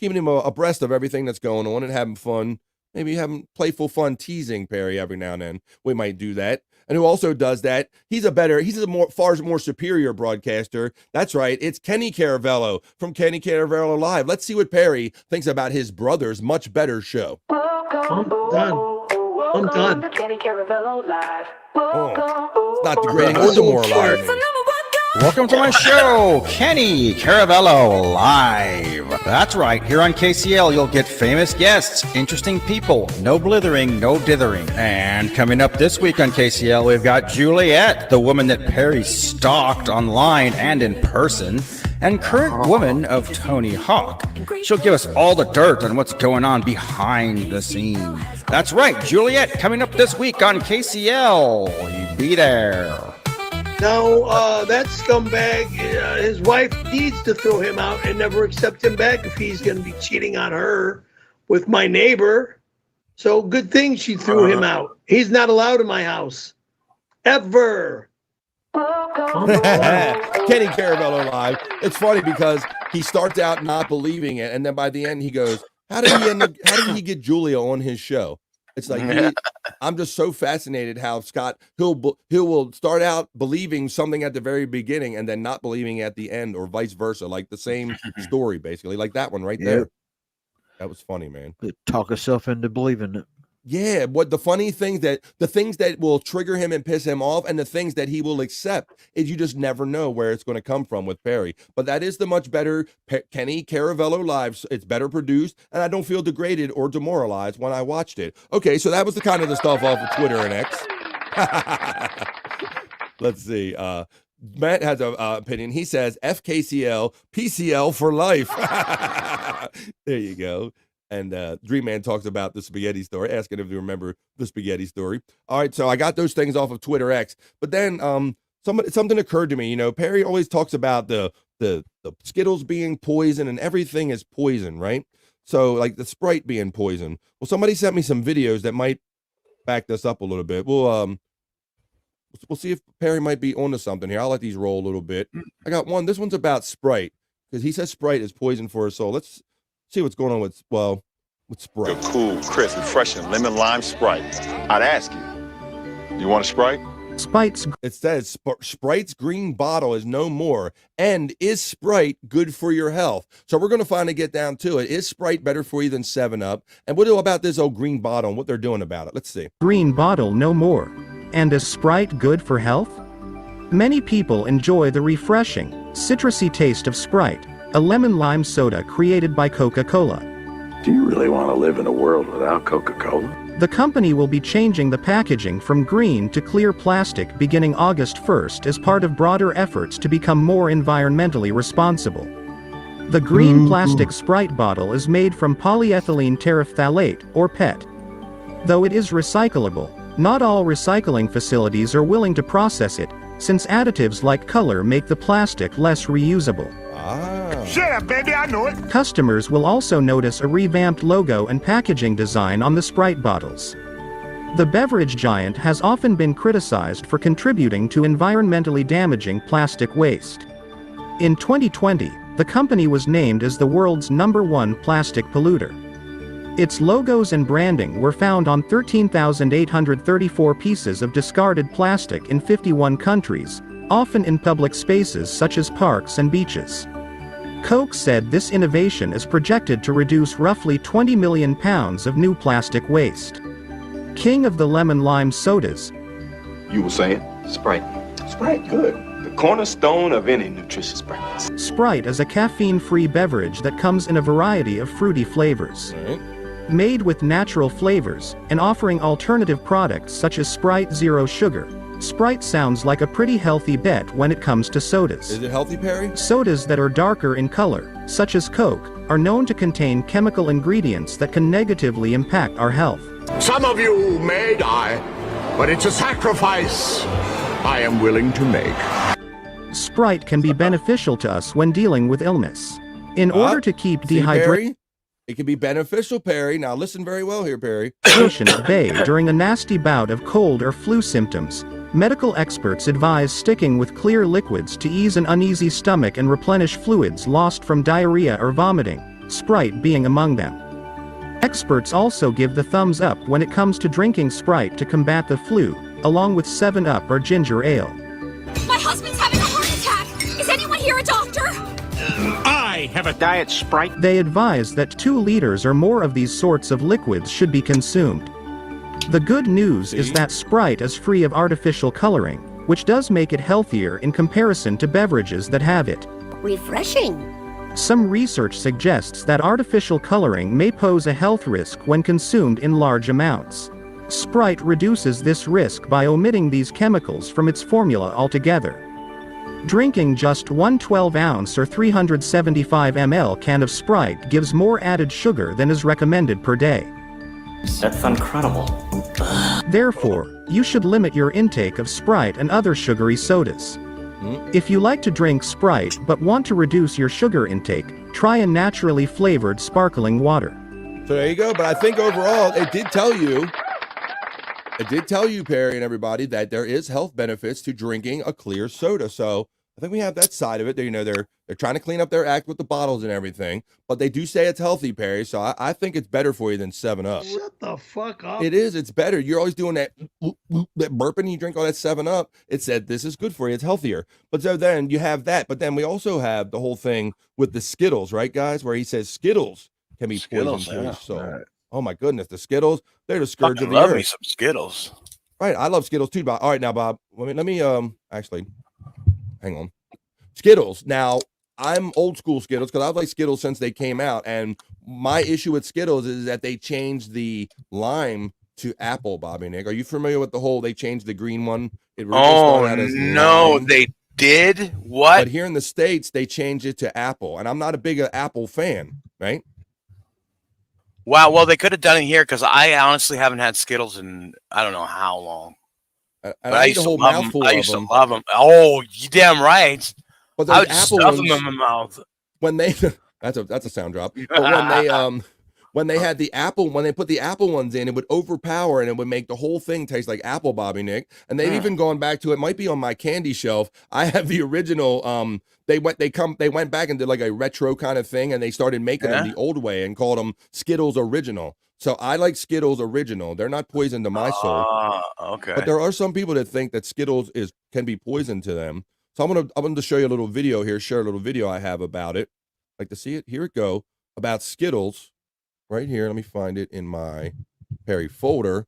keeping him abreast of everything that's going on and having fun. Maybe having playful fun teasing Perry every now and then. We might do that. And who also does that? He's a far more superior broadcaster. That's right. It's Kenny Caravello from Kenny Caravello Live. Let's see what Perry thinks about his brother's much better show. I'm done. Kenny Caravello Live. Oh, it's not degrading or demoralizing. Welcome to my show, Kenny Caravello Live. That's right, here on KCL you'll get famous guests, interesting people, no blithering, no dithering. And coming up this week on KCL, we've got Juliet, the woman that Perry stalked online and in person, and current woman of Tony Hawk. She'll give us all the dirt on what's going on behind the scenes. That's right, Juliet, coming up this week on KCL. You be there. Now, that scumbag, his wife needs to throw him out and never accept him back if he's going to be cheating on her with my neighbor. So good thing she threw him out. He's not allowed in my house. Ever. Kenny Caravello Live. It's funny because he starts out not believing it, and then by the end he goes, how did he get Julia on his show? It's like I'm just so fascinated how Scott he will start out believing something at the very beginning and then not believing at the end, or vice versa, like the same story basically, like that one right there. That was funny, man. Talk yourself into believing it. Yeah, what the things that will trigger him and piss him off, and the things that he will accept, is you just never know where it's going to come from with Perry. But that is the much better Kenny Caravello Live. It's better produced, and I don't feel degraded or demoralized when I watched it. Okay, so that was the kind of the stuff off of Twitter and X. Let's see. Matt has an opinion. He says FKCL, PCL for life. There you go. And Dream Man talks about the spaghetti story, asking if you remember the spaghetti story. All right, so I got those things off of Twitter X. But then something occurred to me. You know, Perry always talks about the Skittles being poison and everything is poison, right? So like the Sprite being poison. Well, somebody sent me some videos that might back this up a little bit. We'll see if Perry might be onto something here. I'll let these roll a little bit. I got one. This one's about Sprite because he says Sprite is poison for his soul. Let's see what's going on with Sprite. The cool, crisp, refreshing lemon lime Sprite. I'd ask you want a Sprite? It says Sprite's green bottle is no more. And is Sprite good for your health? So we're going to finally get down to it. Is Sprite better for you than 7-Up? And what about this old green bottle and what they're doing about it? Let's see. Green bottle no more. And is Sprite good for health? Many people enjoy the refreshing, citrusy taste of Sprite, a lemon lime soda created by Coca-Cola. Do you really want to live in a world without Coca-Cola? The company will be changing the packaging from green to clear plastic beginning August 1st as part of broader efforts to become more environmentally responsible. The green plastic Sprite bottle is made from polyethylene terephthalate, or PET. Though it is recyclable, not all recycling facilities are willing to process it, since additives like color make the plastic less reusable. Yeah, baby, I know it. Customers will also notice a revamped logo and packaging design on the Sprite bottles. The beverage giant has often been criticized for contributing to environmentally damaging plastic waste. In 2020, the company was named as the world's #1 plastic polluter. Its logos and branding were found on 13,834 pieces of discarded plastic in 51 countries, often in public spaces such as parks and beaches. Coke said this innovation is projected to reduce roughly 20 million pounds of new plastic waste. King of the lemon lime sodas. You were saying? Sprite. Sprite, good. The cornerstone of any nutritious breakfast. Sprite is a caffeine-free beverage that comes in a variety of fruity flavors. Made with natural flavors, and offering alternative products such as Sprite Zero Sugar, Sprite sounds like a pretty healthy bet when it comes to sodas. Is it healthy, Perry? Sodas that are darker in color, such as Coke, are known to contain chemical ingredients that can negatively impact our health. Some of you may die, but it's a sacrifice I am willing to make. Sprite can be beneficial to us when dealing with illness. In order to keep dehydration it can be beneficial, Perry. Now listen very well here, Perry. at bay during a nasty bout of cold or flu symptoms, medical experts advise sticking with clear liquids to ease an uneasy stomach and replenish fluids lost from diarrhea or vomiting, Sprite being among them. Experts also give the thumbs up when it comes to drinking Sprite to combat the flu, along with 7-Up or ginger ale. My husband's having a heart attack. Is anyone here a doctor? I have a diet Sprite. They advise that 2 liters or more of these sorts of liquids should be consumed. The good news is that Sprite is free of artificial coloring, which does make it healthier in comparison to beverages that have it. Refreshing. Some research suggests that artificial coloring may pose a health risk when consumed in large amounts. Sprite reduces this risk by omitting these chemicals from its formula altogether. Drinking just one 12-ounce or 375 ml can of Sprite gives more added sugar than is recommended per day. That's incredible. Therefore, you should limit your intake of Sprite and other sugary sodas. If you like to drink Sprite but want to reduce your sugar intake, try a naturally flavored sparkling water. So there you go. But I think overall, it did tell you, Perry and everybody, that there is health benefits to drinking a clear soda. So I think we have that side of it. You know, they're trying to clean up their act with the bottles and everything, but they do say it's healthy, Perry. So I think it's better for you than 7-Up. Shut the fuck up. It is. It's better. You're always doing that burping. And you drink all that 7-Up. It said this is good for you. It's healthier. But so then you have that. But then we also have the whole thing with the Skittles, right, guys? Where he says Skittles can be poison to your soul. Right. Oh my goodness, the Skittles, they're the scourge of the earth. Love me some Skittles. Right, I love Skittles too, Bob. All right, now, Bob, let me actually, hang on. Skittles. Now, I'm old school Skittles because I've liked Skittles since they came out, and my issue with Skittles is that they changed the lime to apple, Bobby Nick. Are you familiar with the whole, they changed the green one? It no, they did? What? But here in the States, they changed it to apple, and I'm not a big Apple fan, right? Wow, well, they could have done it here because I honestly haven't had Skittles in I don't know how long. And I used to love them. I used to love them. Oh, you damn right. But I would Apple stuff ones, them in my mouth. When they that's a sound drop. But when they had the apple, when they put the apple ones in, it would overpower and it would make the whole thing taste like apple, Bobby Nick. And they've even gone back to, it might be on my candy shelf. I have the original. They went back and did like a retro kind of thing, and they started making them the old way and called them Skittles Original. So I like Skittles Original. They're not poison to my soul. Okay. But there are some people that think that Skittles can be poison to them. So I'm going to show you a little video here, share a little video I have about it. Like to see it? Here it go. About Skittles. Right here. Let me find it in my Perry folder.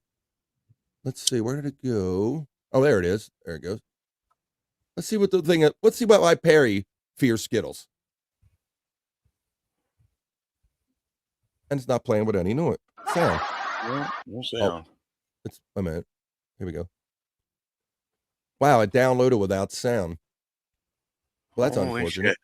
Let's see. Where did it go? Oh, there it is. There it goes. Let's see why Perry fears Skittles. And it's not playing with any sound. No sound. It's a minute. Here we go. Wow, it downloaded without sound. Well, that's unfortunate. Shit.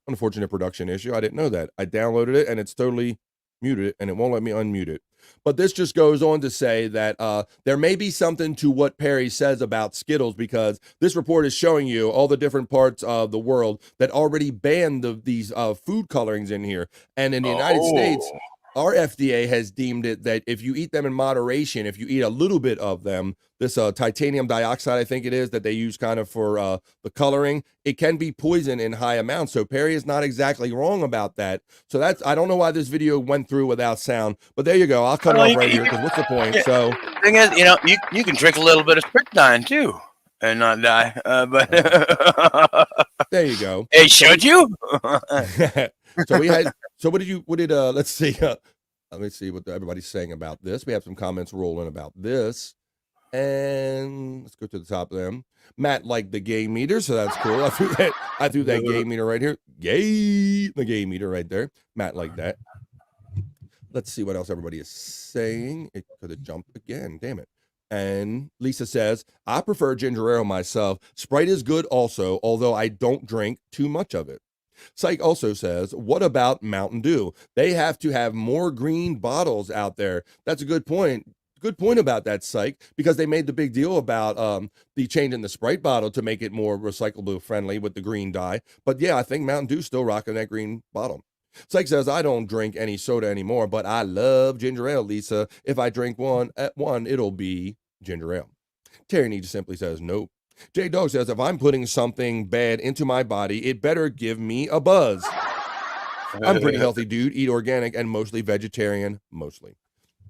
Unfortunate production issue. I didn't know that. I downloaded it and it's totally muted it, and it won't let me unmute it. But this just goes on to say that there may be something to what Perry says about Skittles, because this report is showing you all the different parts of the world that already banned these food colorings in here. And in the United States, our FDA has deemed it that if you eat them in moderation, if you eat a little bit of them, this titanium dioxide, I think it is, that they use kind of for the coloring, it can be poison in high amounts. So Perry is not exactly wrong about that. So I don't know why this video went through without sound, but there you go. I'll cut it off right here because what's the point? Yeah. So Thing is, you can drink a little bit of strychnine too and not die. But there you go. Hey, should you? Let's see. Let me see what everybody's saying about this. We have some comments rolling about this. And let's go to the top of them. Matt liked the gay meter, so that's cool. I threw that gay meter right here. Yay! The gay meter right there. Matt liked that. Let's see what else everybody is saying. It could have jumped again. Damn it. And Lisa says, I prefer ginger ale myself. Sprite is good also, although I don't drink too much of it. Psych also says, what about Mountain Dew? They have to have more green bottles out there. That's a good point. good point about that, Psych, because they made the big deal about the change in the Sprite bottle to make it more recyclable friendly with the green dye. But yeah, I think Mountain Dew's still rocking that green bottle. Psych says, I don't drink any soda anymore, but I love ginger ale, Lisa. If I drink one at one, it'll be ginger ale. Terry Need simply says, nope. J Dog says, if I'm putting something bad into my body, it better give me a buzz. I'm a pretty healthy dude, eat organic and mostly vegetarian, mostly.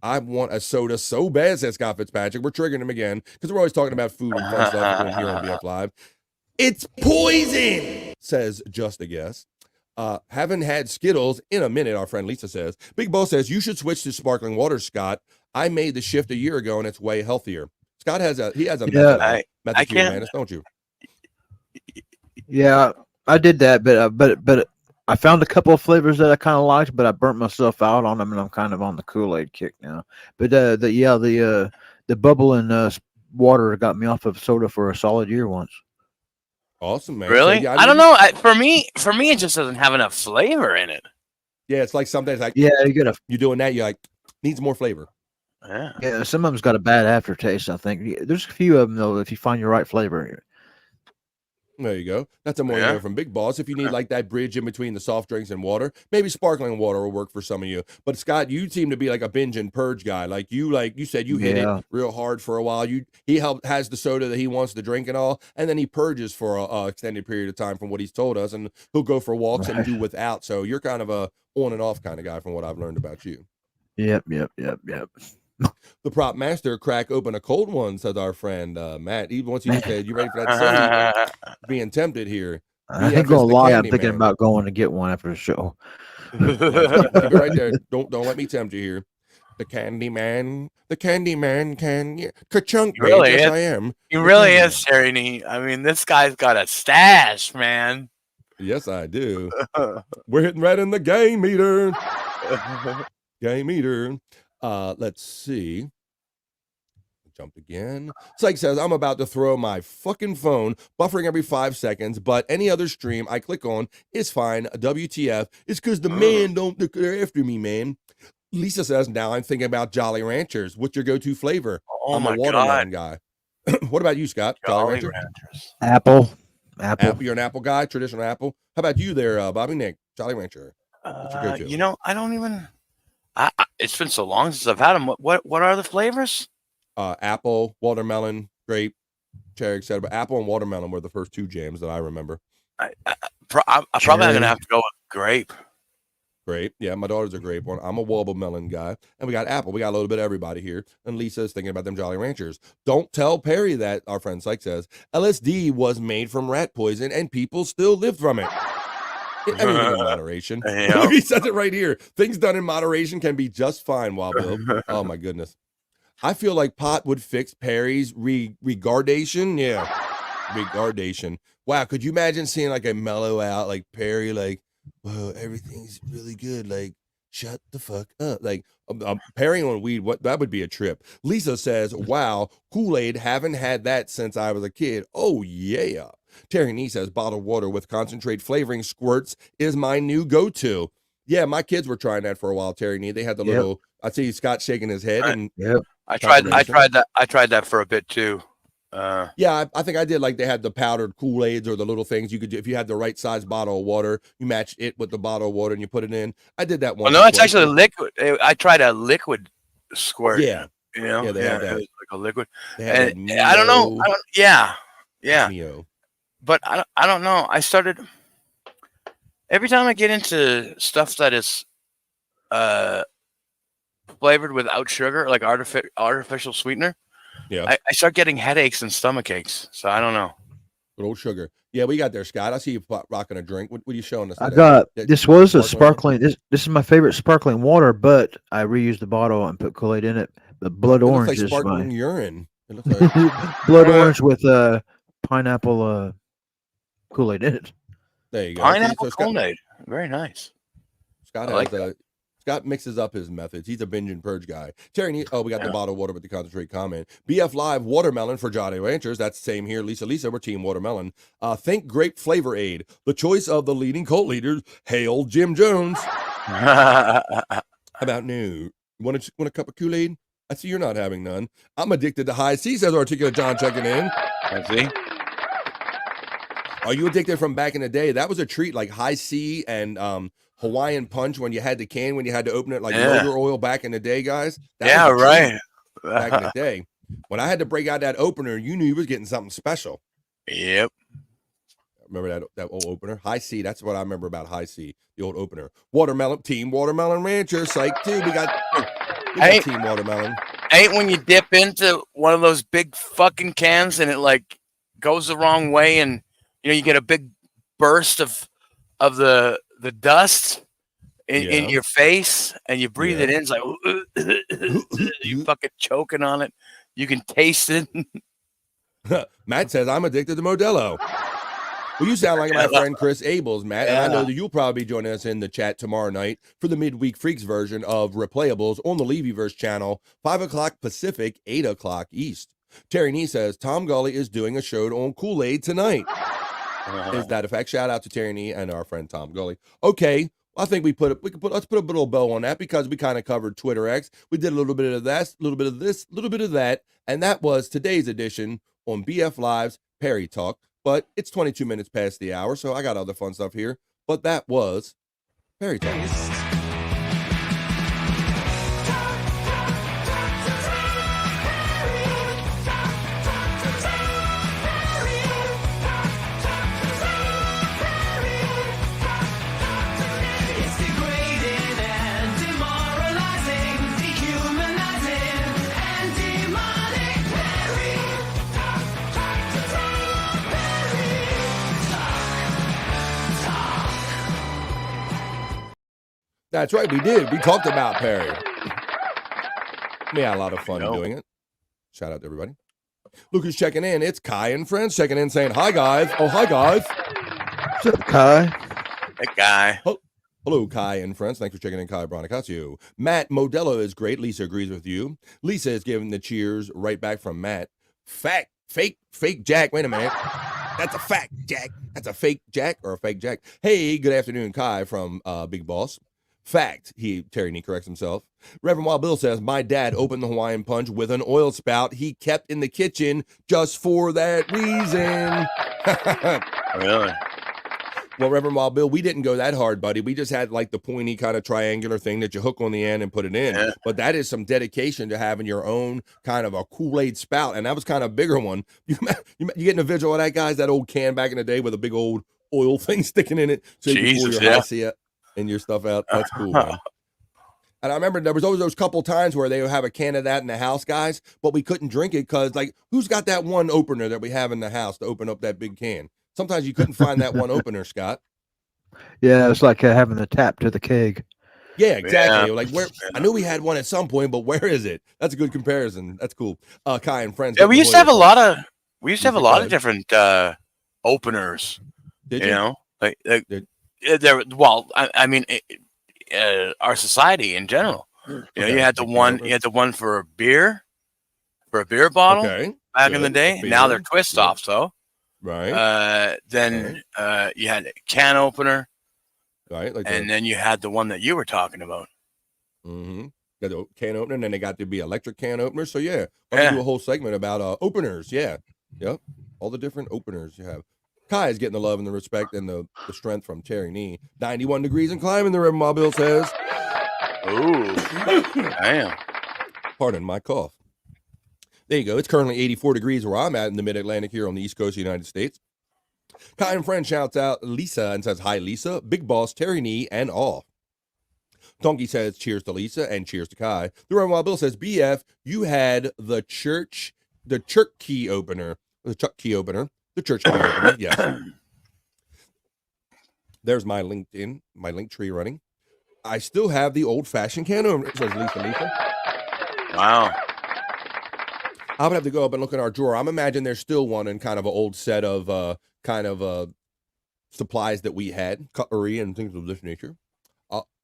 I want a soda so bad, says Scott Fitzpatrick. We're triggering him again because we're always talking about food and fun stuff here on BF Live. It's poison, says Just a Guess. Haven't had Skittles in a minute, our friend Lisa says. Big Bo says, you should switch to sparkling water, Scott. I made the shift a year ago and it's way healthier. Scott has a method to your madness, don't you? Yeah, I did that, but I found a couple of flavors that I kind of liked, but I burnt myself out on them, and I'm kind of on the Kool-Aid kick now. But the bubble and water got me off of soda for a solid year once. Awesome, man. Really? So, yeah, I don't know. For me, it just doesn't have enough flavor in it. Yeah, it's like sometimes like you're doing that, you're like needs more flavor. Yeah, some of them's got a bad aftertaste. I think there's a few of them though. If you find your right flavor. There you go. That's a more you hear from Big Boss. If you need like that bridge in between the soft drinks and water, maybe sparkling water will work for some of you. But Scott, you seem to be like a binge and purge guy. Like you said, you hit it real hard for a while. He has the soda that he wants to drink and all, and then he purges for a extended period of time from what he's told us, and he'll go for walks and do without. So you're kind of a on and off kind of guy from what I've learned about you. Yep. The prop master crack open a cold one, said our friend Matt. He wants you to say, you ready for that? Being tempted here. I ain't gonna lie, I'm thinking about going to get one after the show. Keep it right there. Don't let me tempt you here. The candy man can ka-chunk. Really yes, is. I am. He really is, Charity. I mean, this guy's got a stash, man. Yes, I do. We're hitting right in the game meter. Game meter. Let's see. Jumped again. Psych says, I'm about to throw my fucking phone, buffering every 5 seconds, but any other stream I click on is fine. WTF. It's because the man don't look after me, man. Lisa says, now I'm thinking about Jolly Ranchers. What's your go-to flavor? Oh, I'm my a watermelon God. guy. What about you, Scott? Jolly Rancher? Apple. You're an apple guy, traditional apple. How about you there, Bobby Nick? Jolly Rancher. What's your go-to? You know, I don't even... it's been so long since I've had them. What are the flavors? Apple, watermelon, grape, cherry, etc. But apple and watermelon were the first two jams that I remember. I'm probably going to have to go with grape. Grape. Yeah, my daughter's a grape one. I'm a watermelon guy. And we got apple. We got a little bit of everybody here. And Lisa's thinking about them Jolly Ranchers. Don't tell Perry that, our friend Psych says. LSD was made from rat poison and people still live from it. Everything in moderation. He says it right here. Things done in moderation can be just fine, Wild Bill. Oh, my goodness. I feel like pot would fix Perry's regardation. Yeah, regardation. Wow, could you imagine seeing like a mellow out, like Perry, like, whoa, everything's really good. Like, shut the fuck up. Like, Perry on weed, that would be a trip. Lisa says, wow, Kool-Aid, haven't had that since I was a kid. Oh, yeah. Terry Nee says, bottled water with concentrate flavoring squirts is my new go-to. Yeah, my kids were trying that for a while, Terry Nee. They had the little, I see Scott shaking his head. And I tried that for a bit too. Yeah, I think I did. Like they had the powdered Kool-Aids or the little things you could do. If you had the right size bottle of water, you match it with the bottle of water and you put it in. I did that one. Well, no, it's actually liquid. I tried a liquid squirt. Yeah. You know? Yeah, they had that. It was like a liquid. And I don't know. Yeah. Neo. But I don't know. I started every time I get into stuff that is flavored without sugar, like artificial sweetener. Yeah, I start getting headaches and stomach aches. So I don't know. Good old sugar. Yeah, we got there, Scott. I see you rocking a drink. What are you showing us? I got this was a sparkling. This is my favorite sparkling water, but I reused the bottle and put Kool-Aid in it. The blood orange looks like is sparkling my urine. It looks like blood orange with pineapple Kool-Aid in it. There you go. Pineapple Scott, Kool-Aid. Very nice. Scott mixes up his methods. He's a binge and purge guy. Terry, we got the bottled water with the concentrate comment. BF Live watermelon for Jolly Ranchers. That's the same here. Lisa, we're team watermelon. Think grape flavor aid. The choice of the leading cult leaders. Hail Jim Jones. How about new? Want a cup of Kool-Aid? I see you're not having none. I'm addicted to high C, says Articulate John checking in. I see. Are you addicted from back in the day? That was a treat, like high C and Hawaiian Punch when you had the can, when you had to open it like motor oil back in the day, guys. That was a treat back in the day. When I had to break out that opener, you knew you was getting something special. Yep. Remember that old opener? High C, that's what I remember about High C, the old opener. Watermelon, Team Watermelon Rancher, psych too. We got Team Watermelon. Ain't when you dip into one of those big fucking cans and it like goes the wrong way and you get a big burst of the dust in your face and you breathe it in. It's like you fucking choking on it. You can taste it. Matt says, I'm addicted to Modelo. Well, you sound like my friend Chris Abels, Matt, and I know that you'll probably be joining us in the chat tomorrow night for the Midweek Freaks version of Replayables on the Levyverse channel, 5 o'clock Pacific, 8 o'clock East. Terry Nee says, Tom Gully is doing a show on Kool-Aid tonight. Is that a fact? Shout out to Terry Nee and our friend Tom Gully. Okay, I think let's put a little bow on that because we kind of covered Twitter X. We did a little bit of that, a little bit of this, a little bit of that, and that was today's edition on BF Live's Perry Talk. But it's 22 minutes past the hour, so I got other fun stuff here. But that was Perry Talk. That's right, we did. We talked about Perry. We had a lot of fun doing it. Shout out to everybody. Lucas checking in. It's Kai and friends checking in saying, hi, guys. Oh, hi, guys. What's up, Kai? Hey, Kai. Hello, Kai and friends. Thanks for checking in, Kai Bronicasio. Matt, Modelo is great. Lisa agrees with you. Lisa is giving the cheers right back from Matt. Fake Jack. Wait a minute. That's a fact, Jack. That's a fake Jack or a fake Jack. Hey, good afternoon, Kai from Big Boss. Fact, Terry Nee corrects himself. Reverend Wild Bill says, my dad opened the Hawaiian Punch with an oil spout he kept in the kitchen just for that reason. Really? Well, Reverend Wild Bill, we didn't go that hard, buddy. We just had like the pointy kind of triangular thing that you hook on the end and put it in. Yeah. But that is some dedication to having your own kind of a Kool-Aid spout. And that was kind of a bigger one. You getting a visual of that, guys? That old can back in the day with a big old oil thing sticking in it. So you can pull your Hassia and your stuff out. That's cool, man. And I remember there was always those couple times where they would have a can of that in the house, guys, but we couldn't drink it because, like, who's got that one opener that we have in the house to open up that big can? Sometimes you couldn't find that one opener, Scott. Yeah, it's like having the tap to the keg. Yeah, exactly. Yeah. Like where I knew we had one at some point, but where is it? That's a good comparison. That's cool. Kai and friends. Yeah, we used to have a lot of different openers. Did you? You know, there. Well, I mean, our society in general. You know, you had the one for a beer bottle back in the day. Now they're twist offs, though. Right. Then you had a can opener. Right. Like and then you had the one that you were talking about. Mm-hmm. Got the can opener, and then they got to be electric can openers. So yeah, I'll do a whole segment about openers. Yeah. Yep. All the different openers you have. Kai is getting the love and the respect and the strength from Terry Nee. 91 degrees and climbing, the Reverend Mobile says. Ooh. Damn. Pardon my cough. There you go. It's currently 84 degrees where I'm at in the mid-Atlantic here on the East Coast of the United States. Kai and friend shouts out Lisa and says, hi, Lisa. Big Boss, Terry Nee, and all. Donkey says, cheers to Lisa and cheers to Kai. The Reverend Wild Bill says, BF, you had the church key opener. The church key opener, yes. There's my LinkedIn, my link tree running. I still have the old-fashioned can opener, says Lisa. Wow. I would have to go up and look in our drawer. I'm imagining there's still one in kind of an old set of supplies that we had, cutlery and things of this nature.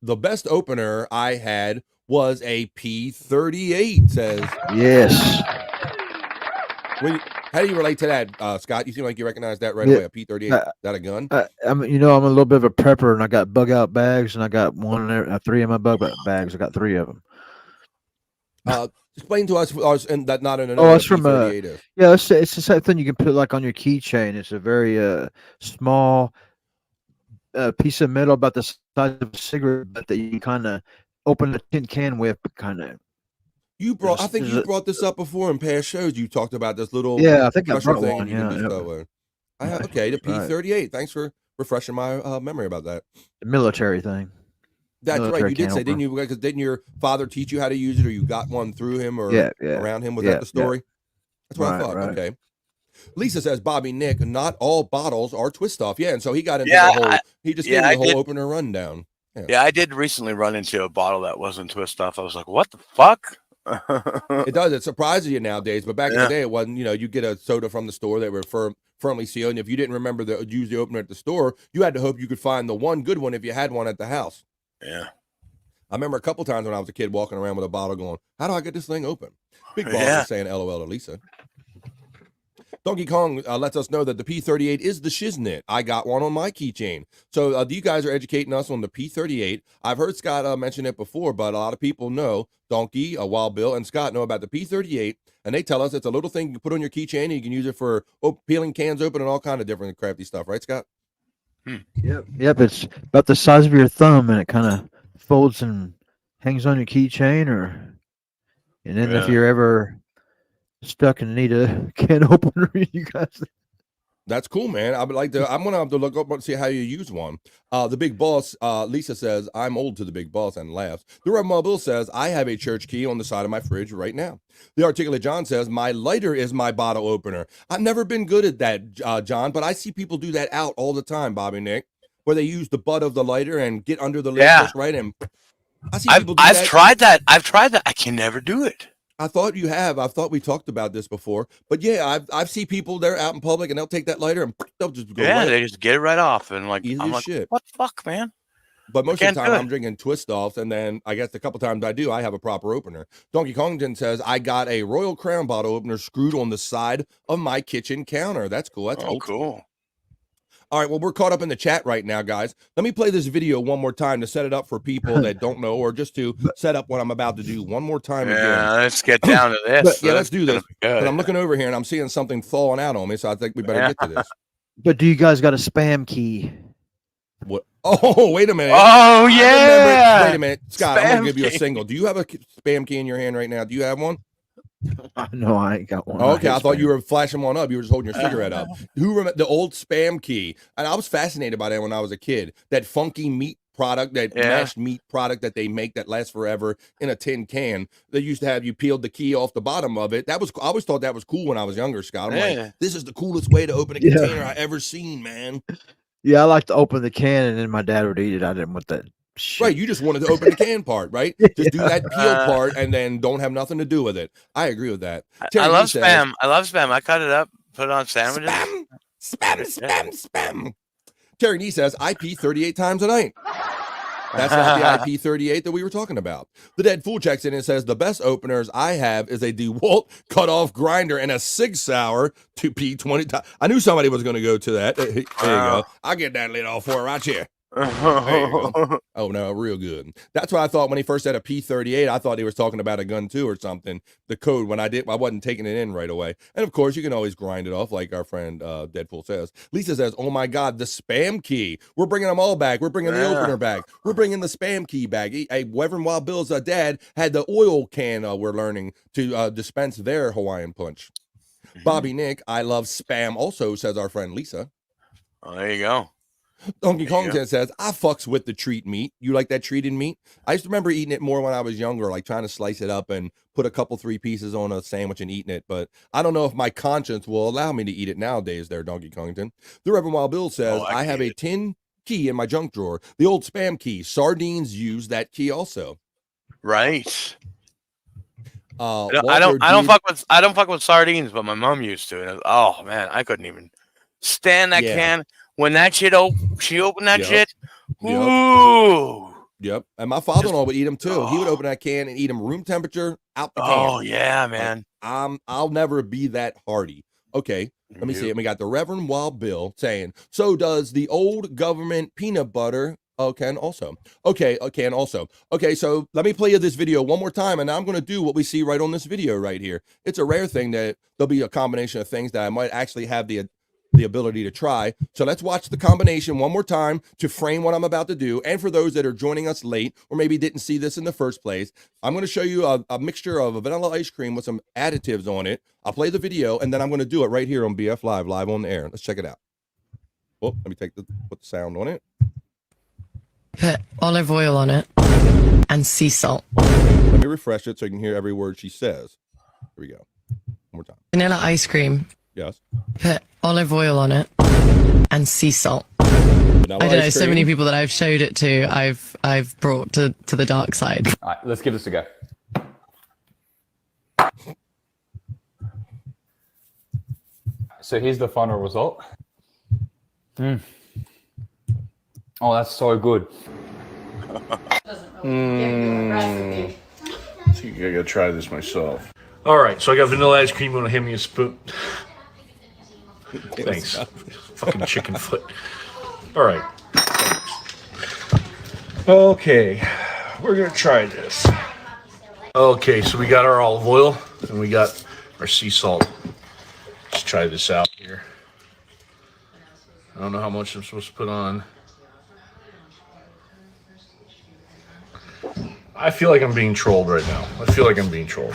The best opener I had was a P38, says. Yes. How do you relate to that, Scott? You seem like you recognize that right away. A P38, is that a gun? I'm a little bit of a prepper, and I got bug out bags, and I got three in my bug out bags. I got three of them. Explain to us, and that not in Oh, another it's from P38 is. yeah, it's the same thing you can put like on your keychain. It's a very small piece of metal about the size of a cigarette butt that you kind of open a tin can with, kind of. I think you brought this up before in past shows. You talked about this little Yeah, I think I special brought thing one. you can Yeah, do stuff with. Okay, the Right. P38. Thanks for refreshing my memory about that. The military thing. That's right. Military You did can say, opener. didn't you? Because didn't your father teach you how to use it, or you got one through him, or Yeah, around him? Was yeah, that the story? That's what I Right, thought. right. Okay. Lisa says, Bobby Nick, not all bottles are twist off. Yeah, and so he got into Yeah, the whole. He just gave me I the whole did. opener rundown. Yeah, I did recently run into a bottle that wasn't twist off. I was like, what the fuck? It does. It surprises you nowadays, but back in the Yeah. day, it wasn't. You get a soda from the store that were firmly sealed, and if you didn't remember to use the opener at the store, you had to hope you could find the one good one if you had one at the house. Yeah. I remember a couple times when I was a kid walking around with a bottle going, how do I get this thing open? Big Boss Yeah. is saying LOL to Lisa. Donkey Kong lets us know that the P38 is the shiznit. I got one on my keychain. So you guys are educating us on the P38. I've heard Scott mention it before, but a lot of people know, Donkey, Wild Bill, and Scott know about the P38, and they tell us it's a little thing you can put on your keychain, and you can use it for peeling cans open and all kind of different crafty stuff. Right, Scott? Yep, it's about the size of your thumb, and it kind of folds and hangs on your keychain, and then if Yeah. you're ever stuck and need a can opener, you guys. That's cool, man. I'm gonna have to look up and see how you use one. The Big Boss, Lisa says, I'm old to the Big Boss and laughs. The Reverend Bill says, I have a church key on the side of my fridge right now. The Articulate John says, my lighter is my bottle opener. I've never been good at that, John, but I see people do that out all the time, Bobby Nick, where they use the butt of the lighter and get under the lid just right, and I see people do that. I've tried that. I can never do it. I thought you have. I thought we talked about this before, but yeah, I've seen people there out in public and they'll take that lighter and they'll just go Yeah, right. they just get it right off, and like Easy I'm as like, shit. what the fuck, man? But most of can't the do time it. I'm drinking twist offs, and then I guess the couple times I do, I have a proper opener. Donkey Kongton says, I got a Royal Crown bottle opener screwed on the side of my kitchen counter. That's cool. That's old. Cool. All right, well, we're caught up in the chat right now, guys. Let me play this video one more time to set it up for people that don't know, or just to set up what I'm about to do one more time again. Yeah, let's get down to this. But, yeah, let's do That's this. gonna be good. But I'm looking over here and I'm seeing something falling out on me, so I think we better get to this. But do you guys got a spam key? What? Oh, wait a minute. Oh, I remember- yeah. Wait a minute. Scott, I'm Spam going to give you a key. single. Do you have a spam key in your hand right now? Do you have one? No, I ain't got one. Oh, okay, I hate thought spam. you were flashing one up. You were just holding your cigarette up. Who remember the old spam key? And I was fascinated by that when I was a kid. That funky meat product, that mashed meat product that they make that lasts forever in a tin can. They used to have you peeled the key off the bottom of it. That was I always thought that was cool when I was younger, Scott. I'm Yeah. like, this is the coolest way to open a Yeah. container I ever seen, man. Yeah, I like to open the can and then my dad would eat it. I didn't want that shit. Right, you just wanted to open the can part, right? Just do that peel part and then don't have nothing to do with it. I agree with that. I Terry love Lee says, spam. I love spam. I cut it up, put it on sandwiches. Spam. Terry Nee says, I pee 38 times a night. That's not the IP38 that we were talking about. The Dead Fool checks in and says, the best openers I have is a DeWalt cut-off grinder and a Sig Sauer to pee 20 times. I knew somebody was going to go to that. There you go. I'll get that lid off for it right here. There you go. Oh, no, real good. That's what I thought when he first said a P38. I thought he was talking about a gun, too, or something. The code, when I wasn't taking it in right away. And, of course, you can always grind it off, like our friend Deadpool says. Lisa says, oh, my God, the spam key. We're bringing them all back. We're bringing the opener back. We're bringing the spam key back. Reverend Wild Bill's dad had the oil can, we're learning, to dispense their Hawaiian punch. Bobby Nick, I love spam also, says our friend Lisa. Oh, there you go. Donkey Kong says, I fucks with the treat meat. You like that treated meat? I used to remember eating it more when I was younger, like trying to slice it up and put a couple, 3 pieces on a sandwich and eating it. But I don't know if my conscience will allow me to eat it nowadays there, Donkey Kongton. The Reverend Wild Bill says, I have a tin key in my junk drawer. The old spam key. Sardines use that key also. Right. I Walter don't D- fuck with sardines, but my mom used to. And oh man, I couldn't even stand that can when that shit she opened that shit. Ooh. Yep. And my father-in-law would eat them too. He would open that can and eat them room temperature out the can. Oh yeah, man. I'll never be that hardy. Okay. Let me see it. We got the Reverend Wild Bill saying, so does the old government peanut butter Oh, Ken also. Okay, Ken also. Okay, so let me play you this video one more time, and I'm going to do what we see right on this video right here. It's a rare thing that there'll be a combination of things that I might actually have the ability to try. So let's watch the combination one more time to frame what I'm about to do. And for those that are joining us late or maybe didn't see this in the first place, I'm going to show you a mixture of a vanilla ice cream with some additives on it. I'll play the video, and then I'm going to do it right here on BF live on the air. Let's check it out. Oh, let me put the sound on it. Put olive oil on it and sea salt. Let me refresh it so you can hear every word she says. Here we go. One more time. Vanilla ice cream. Yes. Put olive oil on it and sea salt. Vanilla I don't know. ice So cream. many people that I've showed it to, I've brought to the dark side. All right, let's give this a go. So here's the final result. Oh, that's so good. I think I gotta try this myself. All right, so I got vanilla ice cream. You want to hand me a spoon? Thanks. Fucking chicken foot. All right. Okay, we're gonna try this. Okay, so we got our olive oil and we got our sea salt. Let's try this out here. I don't know how much I'm supposed to put on. I feel like I'm being trolled right now. I feel like I'm being trolled.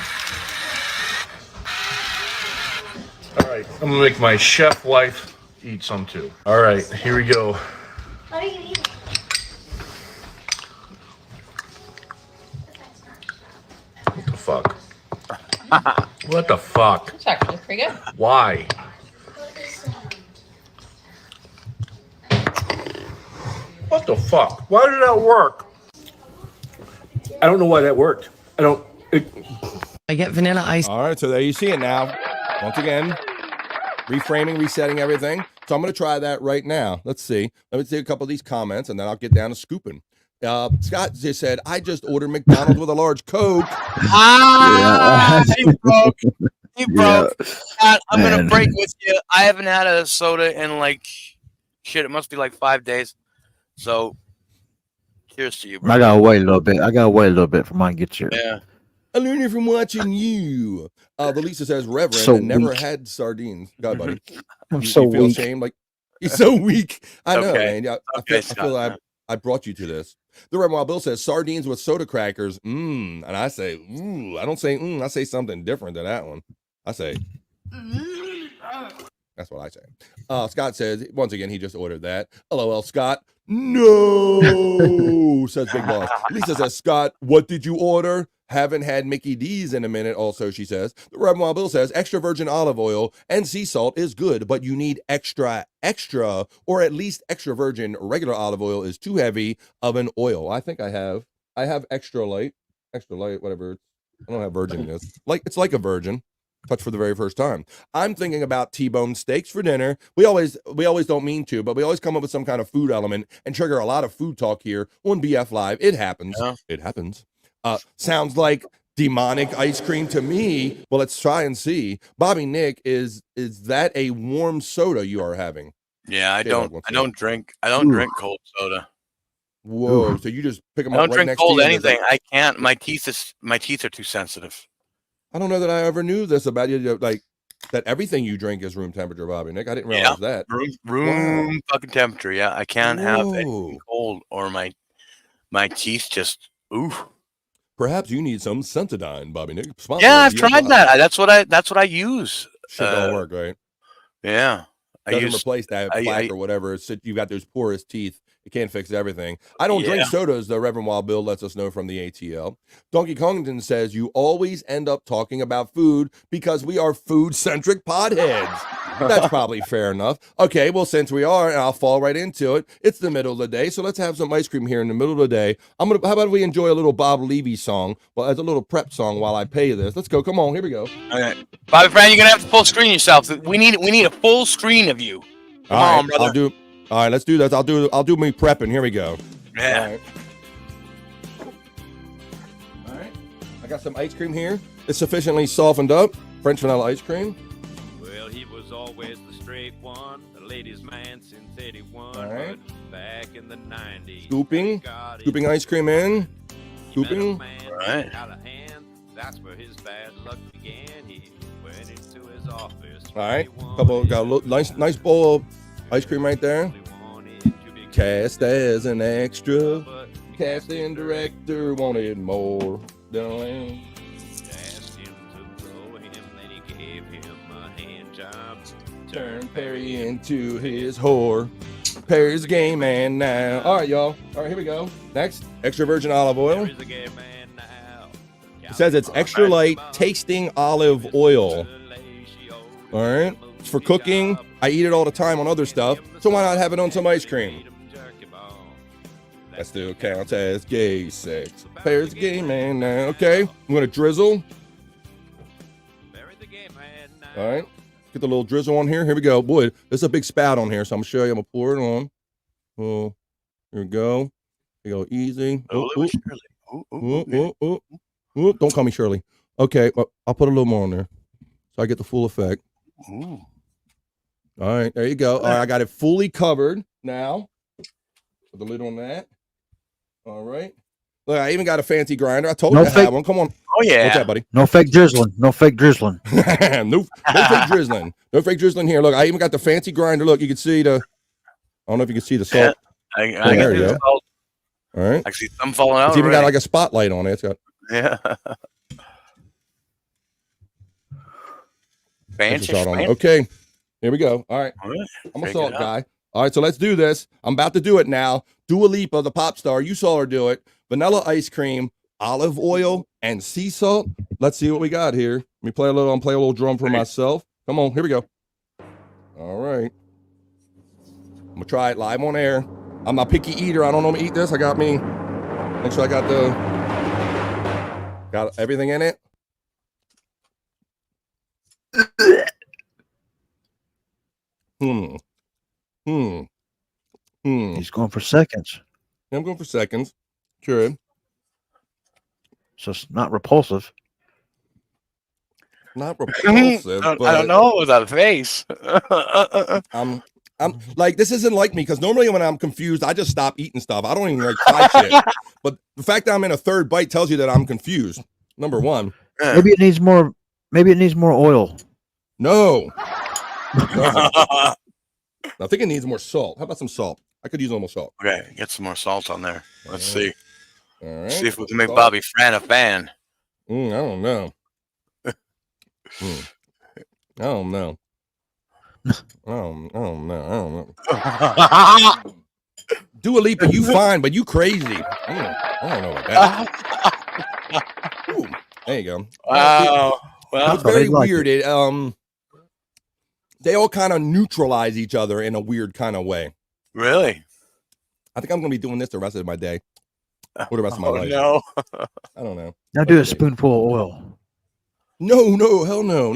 All right, I'm gonna make my chef wife eat some too. All right, here we go. What are you eating? What the fuck? What the fuck? It's actually pretty good. Why? What the fuck? Why did that work? I don't know why that worked. I get vanilla ice. All right, so there you see it now. Once again, reframing, resetting everything. So I'm going to try that right now. Let's see. Let me see a couple of these comments, and then I'll get down to scooping. Scott just said, I just ordered McDonald's with a large Coke. He broke. He broke. Scott, I'm going to break with you. I haven't had a soda in it must be like 5 days. So, cheers to you, bro. I gotta wait a little bit for mine to get here. Yeah. I learned it from watching you. The Lisa says, Reverend, So and never weak. had sardines. God, buddy. I'm you so feel weak. ashamed? Like, you're so weak. I know, Okay. man. I Okay, feel I brought you to this. The Reverend Wild Bill says, sardines with soda crackers. And I say, ooh. I don't say, I say something different than that one. I say, that's what I say. Scott says, once again, he just ordered that. LOL, Scott. No, says Big Boss. Lisa says, Scott, what did you order? Haven't had Mickey D's in a minute, also, she says. The Reverend Wild Bill says, extra virgin olive oil and sea salt is good, but you need extra, or at least extra virgin. Regular olive oil is too heavy of an oil. I think I have extra light, whatever. I don't have virgin in this. It's like a virgin. Touch for the very first time. I'm thinking about T-bone steaks for dinner. We always don't mean to, but we always come up with some kind of food element and trigger a lot of food talk here on BF Live. It happens. Yeah. It happens. Sounds like demonic ice cream to me. Well, let's try and see. Bobby Nick, is that a warm soda you are having? Yeah, I don't drink cold soda. Whoa! So you just pick them I up don't right drink next cold to you? anything. I can't. My teeth are too sensitive. I don't know that I ever knew this about you. Like that, everything you drink is room temperature, Bobby Nick. I didn't realize that. Room fucking temperature. Yeah, I can't have anything cold, or my teeth just oof. Perhaps you need some Sensodyne, Bobby Nick. Yeah, I've tried that. That's what I use. Shit don't work, right? Yeah, Doesn't replace that plaque or whatever. It's you got those porous teeth. It can't fix everything. I don't drink sodas, though. Reverend Wild Bill lets us know from the ATL. Donkey Kongton says, you always end up talking about food because we are food-centric potheads. That's probably fair enough. Okay, well, since we are, and I'll fall right into it, it's the middle of the day, so let's have some ice cream here in the middle of the day. How about we enjoy a little Bob Levy song, well, as a little prep song while I pay this. Let's go. Come on, here we go. Okay. Bobby Brown, you're going to have to full screen yourself. We need a full screen of you. Come on, brother. All right, let's do this. I'll do me prepping. Here we go. Yeah. All right. I got some ice cream here. It's sufficiently softened up. French vanilla ice cream. Well, he was always the straight one, the ladies' man since 81. All right. back in the 90s. Scooping ice cream in. Scooping. Right. Out of hand, that's where his bad luck began. He went into his office. All right. Got a little, nice bowl of ice cream right there. Cast as an extra. Casting director wanted more. Asked him to throw him, then he gave him a hand job. Turn Perry into his whore. Perry's a gay man now. All right, y'all. All right, here we go. Next, extra virgin olive oil. He's a gay man now. It says it's extra light tasting olive oil. All right. It's for cooking. I eat it all the time on other stuff. So why not have it on some ice cream? That still counts as gay sex. Perry's a gay man now. Okay. I'm going to drizzle. All right. Get the little drizzle on here. Here we go. Boy, there's a big spout on here, so I'm going to show you. I'm going to pour it on. Oh, here we go. Here we go. Easy. Don't call me Shirley. Okay. Well, I'll put a little more on there so I get the full effect. Ooh. All right. There you go. All right. I got it fully covered now. Put the lid on that. All right. Look, I even got a fancy grinder. I told you I had one. Come on. Oh, yeah. What's that, buddy? No fake drizzling. No fake drizzling. no fake drizzling. No fake drizzling here. Look, I even got the fancy grinder. Look, you can see the. I don't know if you can see the salt. Yeah, I there you go. Salt. All right. I see some falling out. It's even got already. like a spotlight on it. It's got. Yeah. That's the salt on it. Okay. Here we go. All right. I'm a salt guy. All right, so let's do this. I'm about to do it now. Dua Lipa, the pop star. You saw her do it. Vanilla ice cream, olive oil, and sea salt. Let's see what we got here. Let me play a little drum for myself. Come on, here we go. All right. I'm gonna try it live on air. I'm a picky eater. I don't know how to eat this. I got me. Make sure I got everything in it. He's going for seconds. I'm going for seconds. Sure. So it's not repulsive. Not repulsive. I don't know without a face. I'm like, this isn't like me because normally when I'm confused, I just stop eating stuff. I don't even like try shit. But the fact that I'm in a third bite tells you that I'm confused. Number one. Maybe it needs more. Maybe it needs more oil. No. I think it needs more salt. How about some salt? I could use a little more salt. Okay, get some more salt on there. Let's see. All right. See if we can make Bobby Fran a fan. I don't know. I don't know. I don't know. Dua Lipa, you fine, but you crazy. I don't know about that. Ooh, there you go. Wow. Well, it's very weird. It they all kind of neutralize each other in a weird kind of way. Really? I think I'm gonna be doing this the rest of my day. Or the rest of my life. No. I don't know. Now do a spoonful of oil. No, hell no.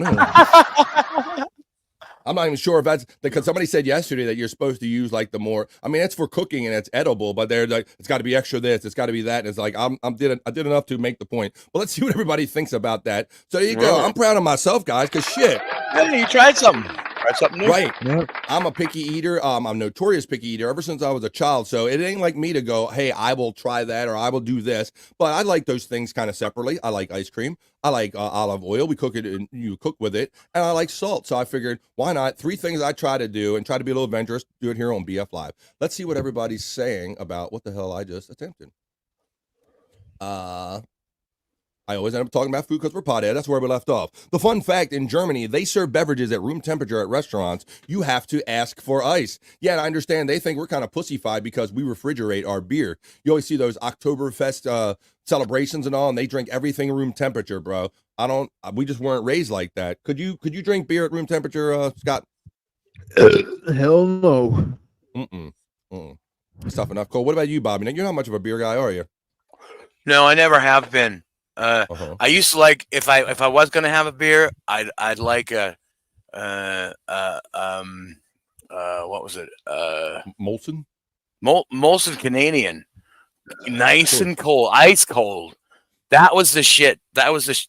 I'm not even sure if that's because somebody said yesterday that you're supposed to use like the more. I mean, it's for cooking and it's edible, but they're like, it's got to be extra this, it's got to be that. And it's like I did enough to make the point. But let's see what everybody thinks about that. So there you go. I'm proud of myself, guys, because shit. Hey, you tried something. Tried something new. Right. Yep. I'm a picky eater. I'm a notorious picky eater ever since I was a child. So it ain't like me to go, hey, I will try that or I will do this. But I like those things kind of separately. I like ice cream. I like olive oil. We cook it and you cook with it. And I like salt. So I figured, why not? 3 things I try to do and try to be a little adventurous. Do it here on BF Live. Let's see what everybody's saying about what the hell I just attempted. I always end up talking about food because we're pothead. That's where we left off. The fun fact, in Germany, they serve beverages at room temperature at restaurants. You have to ask for ice. Yeah, and I understand they think we're kind of pussyfied because we refrigerate our beer. You always see those Oktoberfest celebrations and all, and they drink everything room temperature, bro. We just weren't raised like that. Could you drink beer at room temperature, Scott? Hell no. It's tough enough. Cole, what about you, Bobby? Now, you're not much of a beer guy, are you? No, I never have been. I used to like if I was gonna have a beer, I'd like a what was it? Molson? Molson Canadian. Nice and cold, ice cold. That was the shit. That was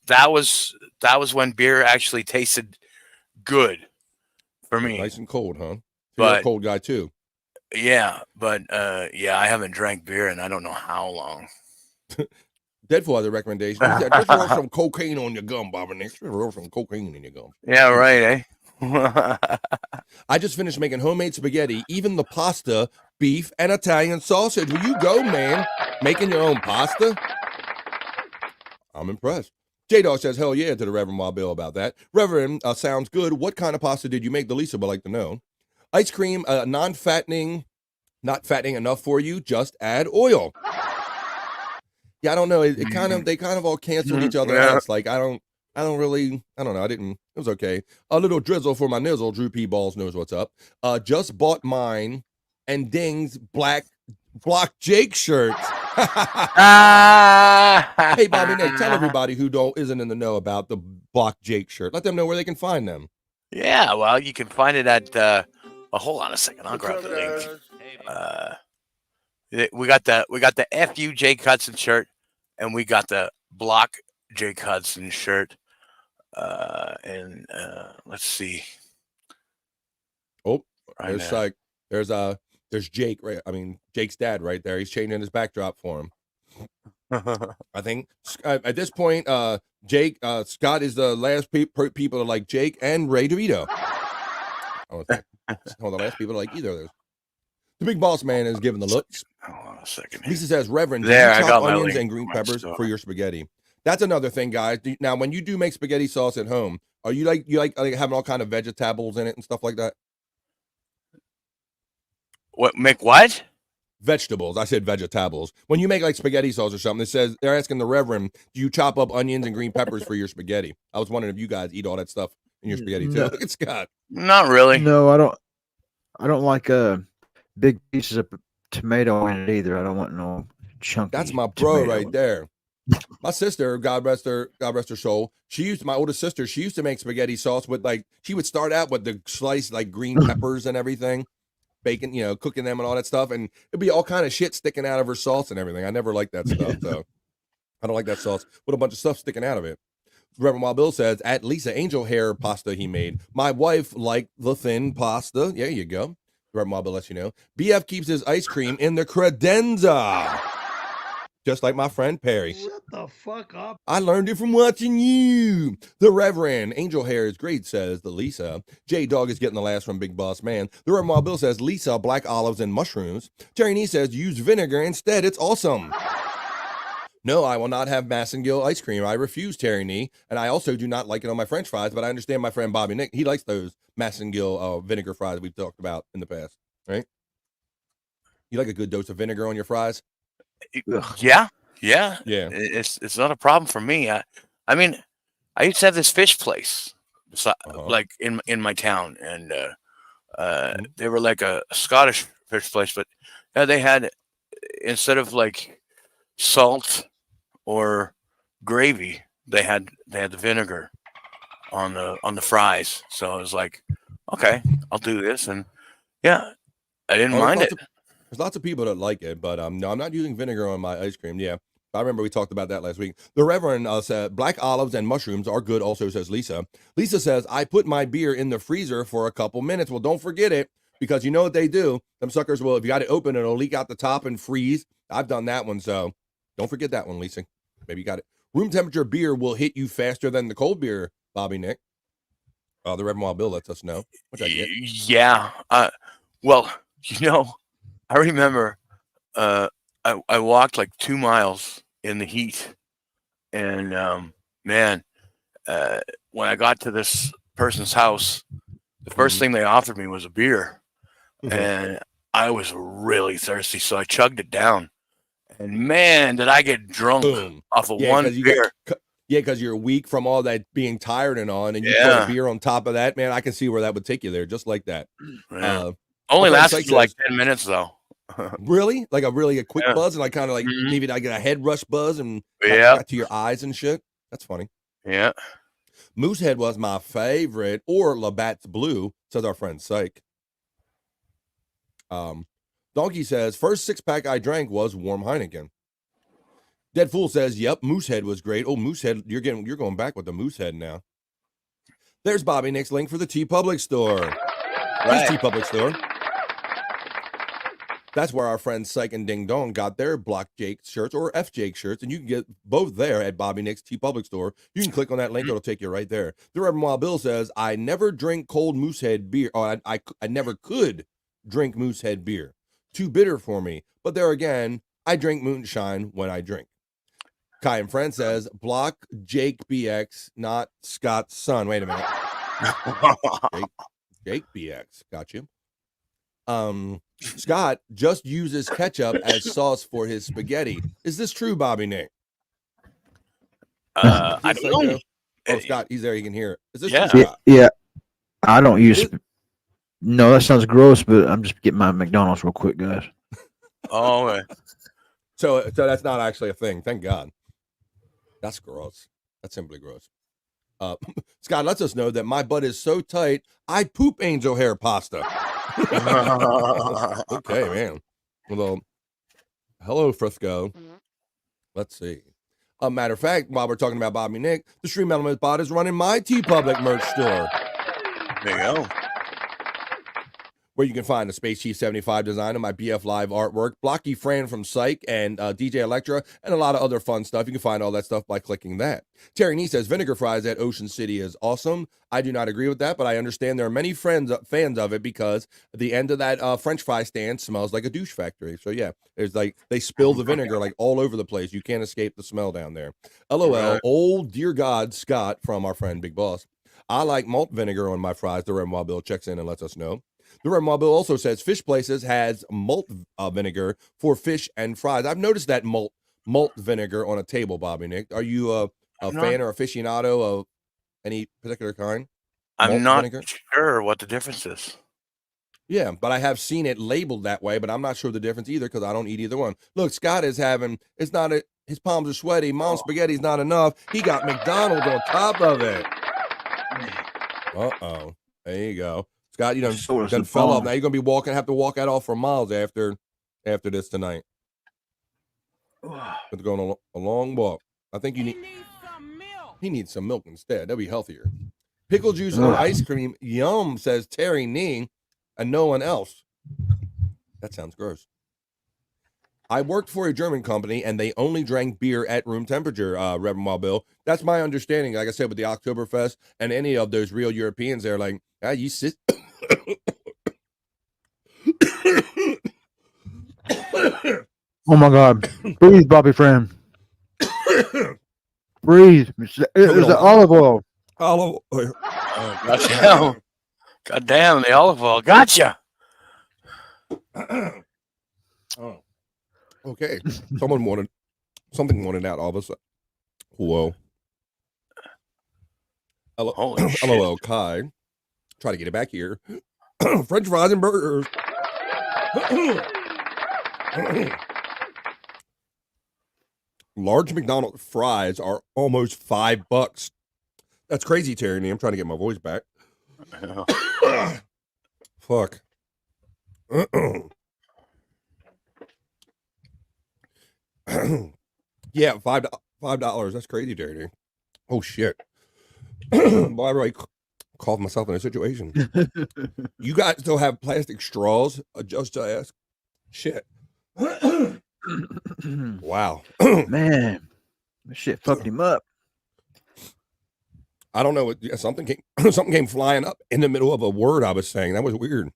when beer actually tasted good for me. Nice and cold, huh? You're But a cold guy too. Yeah, but yeah, I haven't drank beer in I don't know how long. Deadpool has a recommendation. He said, just roll some cocaine on your gum, Bobby Nick. Just roll some cocaine in your gum. Yeah, right, eh? I just finished making homemade spaghetti, even the pasta, beef, and Italian sausage. Will you go, man? Making your own pasta? I'm impressed. J-Dog says, hell yeah, to the Reverend Wild Bill about that. Reverend, sounds good. What kind of pasta did you make? The Lisa would like to know. Ice cream, non-fattening, not fattening enough for you. Just add oil. Yeah, I don't know. They kind of all canceled each other out. It's like, I don't know. It was okay. A little drizzle for my nizzle. Drew P. Balls knows what's up. Just bought mine and Ding's Block Jake shirts. Hey, Bobby Nick, tell everybody who isn't in the know about the Block Jake shirt. Let them know where they can find them. Yeah, well, you can find it at hold on a second, I'll grab the link. We got the FU Jake Hudson shirt, and we got the Block Jake Hudson shirt. And let's see. Oh, right there's Jake, right? I mean, Jake's dad right there. He's changing his backdrop for him. I think at this point, Jake, Scott is the last people to like Jake and Ray DeVito. The last people to like either of those. The big boss man is giving the looks. Hold on a second. Lisa says, Reverend, there, do you I chop got onions and green peppers for your spaghetti? That's another thing, guys. Now, when you do make spaghetti sauce at home, are you like having all kind of vegetables in it and stuff like that? What make what? Vegetables. I said vegetables. When you make like spaghetti sauce or something, it says they're asking the Reverend, do you chop up onions and green peppers for your spaghetti? I was wondering if you guys eat all that stuff in your spaghetti too. No. Look at Scott. Not really. No, I don't like big pieces of tomato in it either. I don't want no chunky. That's my bro tomato. right there. My sister, God rest her soul. My oldest sister, she used to make spaghetti sauce with she would start out with the sliced green peppers and everything, bacon, cooking them and all that stuff, and it'd be all kind of shit sticking out of her sauce and everything. I never liked that stuff, so I don't like that sauce with a bunch of stuff sticking out of it. Reverend Wild Bill says, at Lisa angel hair pasta he made. My wife liked the thin pasta. There you go. Reverend Wild Bill lets you know. BF keeps his ice cream in the credenza. Just like my friend Perry. Shut the fuck up. I learned it from watching you. The Reverend Angel Hair is great, says the Lisa. J Dog is getting the last from Big Boss Man. The Reverend Wild Bill says Lisa, black olives and mushrooms. Terry Nee says use vinegar instead. It's awesome. No, I will not have Massengill ice cream. I refuse, Terry Nee. And I also do not like it on my French fries, but I understand my friend Bobby Nick. He likes those Massengill vinegar fries we've talked about in the past, right? You like a good dose of vinegar on your fries? Yeah. It's not a problem for me. I mean, I used to have this fish place, like in my town, and they were like a Scottish fish place, but they had, instead of like salt or gravy, they had the vinegar on the fries. So I was like, okay, I'll do this, and yeah, I didn't mind it. There's lots of people that like it, but no, I'm not using vinegar on my ice cream. Yeah, I remember we talked about that last week. The Reverend said black olives and mushrooms are good also, says Lisa. Lisa says, I put my beer in the freezer for a couple minutes. Well, don't forget it, because you know what they do. Them suckers will, if you got it open, it'll leak out the top and freeze. I've done that one, so don't forget that one, Lisa. Maybe you got it. Room temperature beer will hit you faster than the cold beer, Bobby Nick. The Reverend Wild Bill lets us know, which I get. Yeah. Well, I remember I walked like 2 miles in the heat, and when I got to this person's house, the first thing they offered me was a beer, and I was really thirsty, so I chugged it down, and man, did I get drunk off of one beer. Because you're weak from all that being tired and on, and you put a beer on top of that, man, I can see where that would take you there, just like that. Yeah. Only lasted like 10 minutes, though. Really? Like a quick buzz, and kind of like maybe I get a head rush buzz and got to your eyes and shit. That's funny. Yeah. Moosehead was my favorite, or Labatt's Blue, says our friend Psych. Donkey says first 6-pack I drank was warm Heineken. Dead Fool says, yep, Moosehead was great. Oh, Moosehead, you're going back with the Moosehead now. There's Bobby Nick's link for the T Public store. Right. T Public store. That's where our friends Psych and Ding Dong got their Block Jake shirts or F Jake shirts, and you can get both there at Bobby Nick's T Public store. You can click on that link; it'll take you right there. The Reverend Wild Bill says, "I never drink cold Moosehead beer. Oh, I never could drink Moosehead beer. Too bitter for me. But there again, I drink moonshine when I drink." Kai and Friend says, "Block Jake BX, not Scott's son." Wait a minute. Jake BX, got you. Scott just uses ketchup as sauce for his spaghetti. Is this true, Bobby Nick? I don't know. Oh, Scott, he's there. He can hear it. Is this Yeah. true, Scott? Yeah. I don't use. No, that sounds gross, but I'm just getting my McDonald's real quick, guys. Oh, So that's not actually a thing. Thank God. That's gross. That's simply gross. Scott lets us know that my butt is so tight, I poop angel hair pasta. Okay, man. Well, hello, Frisco. Let's see. Matter of fact, while we're talking about Bobby Nick, the Stream Element Bot is running my T Public merch store. There you go. Where you can find the Space Chief 75 design of my BF Live artwork, Blocky Fran from Psych, and DJ Electra, and a lot of other fun stuff. You can find all that stuff by clicking that. Terry Nee says, vinegar fries at Ocean City is awesome. I do not agree with that, but I understand there are many fans of it because the end of that French fry stand smells like a douche factory. So yeah, there's like, they spill the vinegar like all over the place. You can't escape the smell down there. LOL, old dear God, Scott from our friend Big Boss. I like malt vinegar on my fries. The Reverend Wild Bill checks in and lets us know. The Reverend Wild Bill also says Fish Places has malt vinegar for fish and fries. I've noticed that malt vinegar on a table, Bobby Nick. Are you a fan or aficionado of any particular kind? I'm not sure what the difference is. Yeah, but I have seen it labeled that way, but I'm not sure the difference either because I don't eat either one. Look, Scott is having, his palms are sweaty. Mom's spaghetti's not enough. He got McDonald's on top of it. Uh-oh. There you go. Scott, you done fell off. Now you're gonna be have to walk that off for miles after this tonight. It's going a long walk. I think he needs some milk instead. That'd be healthier. Pickle juice on ice cream. Yum, says Terry Nee, and no one else. That sounds gross. I worked for a German company, and they only drank beer at room temperature, Reverend Wild Bill. That's my understanding. Like I said, with the Oktoberfest and any of those real Europeans, they're like, you sit. Oh my God! Breathe, Bobby friend. Breathe. It was the olive oil. Olive oil. God damn, the olive oil. Gotcha. Oh. Okay. Something wanted out all of a sudden. Whoa. LOL, Kai. Try to get it back here. French fries and burgers. Large McDonald's fries are almost $5. That's crazy, Terry. I'm trying to get my voice back. Fuck. Yeah, $5. That's crazy, Terry. Oh shit. Boy, I really caught myself in a situation. You guys still have plastic straws? Just to ask. Shit. Wow. Man, that shit fucked him up. I don't know what something came flying up in the middle of a word I was saying. That was weird.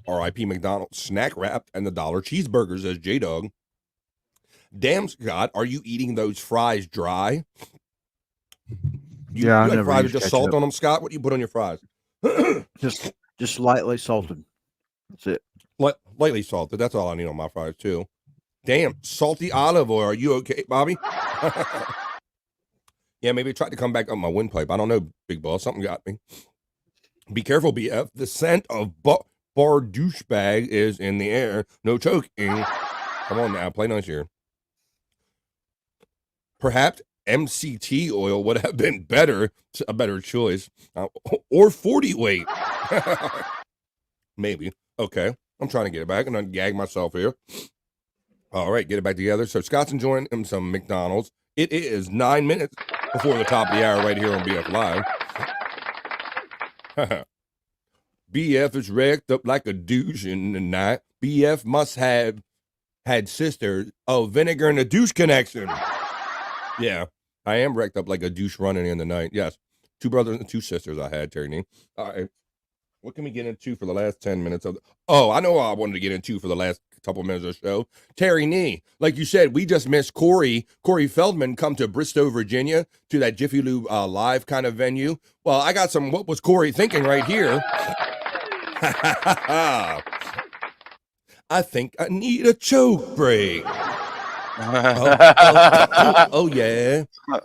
R.I.P. McDonald's snack wrapped and the dollar cheeseburgers, says J-Dog. Damn, Scott, are you eating those fries dry? You like fries with just salt on them, Scott? What do you put on your fries? just lightly salted. That's it. Lightly salted. That's all I need on my fries too. Damn, salty olive oil. Are you okay, Bobby? Yeah, maybe I tried to come back up my windpipe. I don't know, Big Boss. Something got me. Be careful, BF. The scent of bar douchebag is in the air. No choking. Come on now, play nice here. Perhaps MCT oil would have been a better choice. Or 40 weight. Maybe. Okay. I'm trying to get it back and ungag myself here. All right, get it back together. So Scott's enjoying him some McDonald's. It is 9 minutes before the top of the hour right here on BF Live. BF is wrecked up like a douche in the night. BF must have had sisters. Oh, vinegar and a douche connection. Yeah, I am wrecked up like a douche running in the night. Yes, 2 brothers and 2 sisters I had, Terry Nee. All right, what can we get into for the last 10 minutes of oh, I know what I wanted to get into for the last couple minutes of the show. Terry Nee, like you said, we just missed Corey Feldman come to Bristow, Virginia, to that Jiffy Lube live kind of venue. Well, I got some what was Corey thinking right here. I think I need a choke break. Oh, yeah. Well,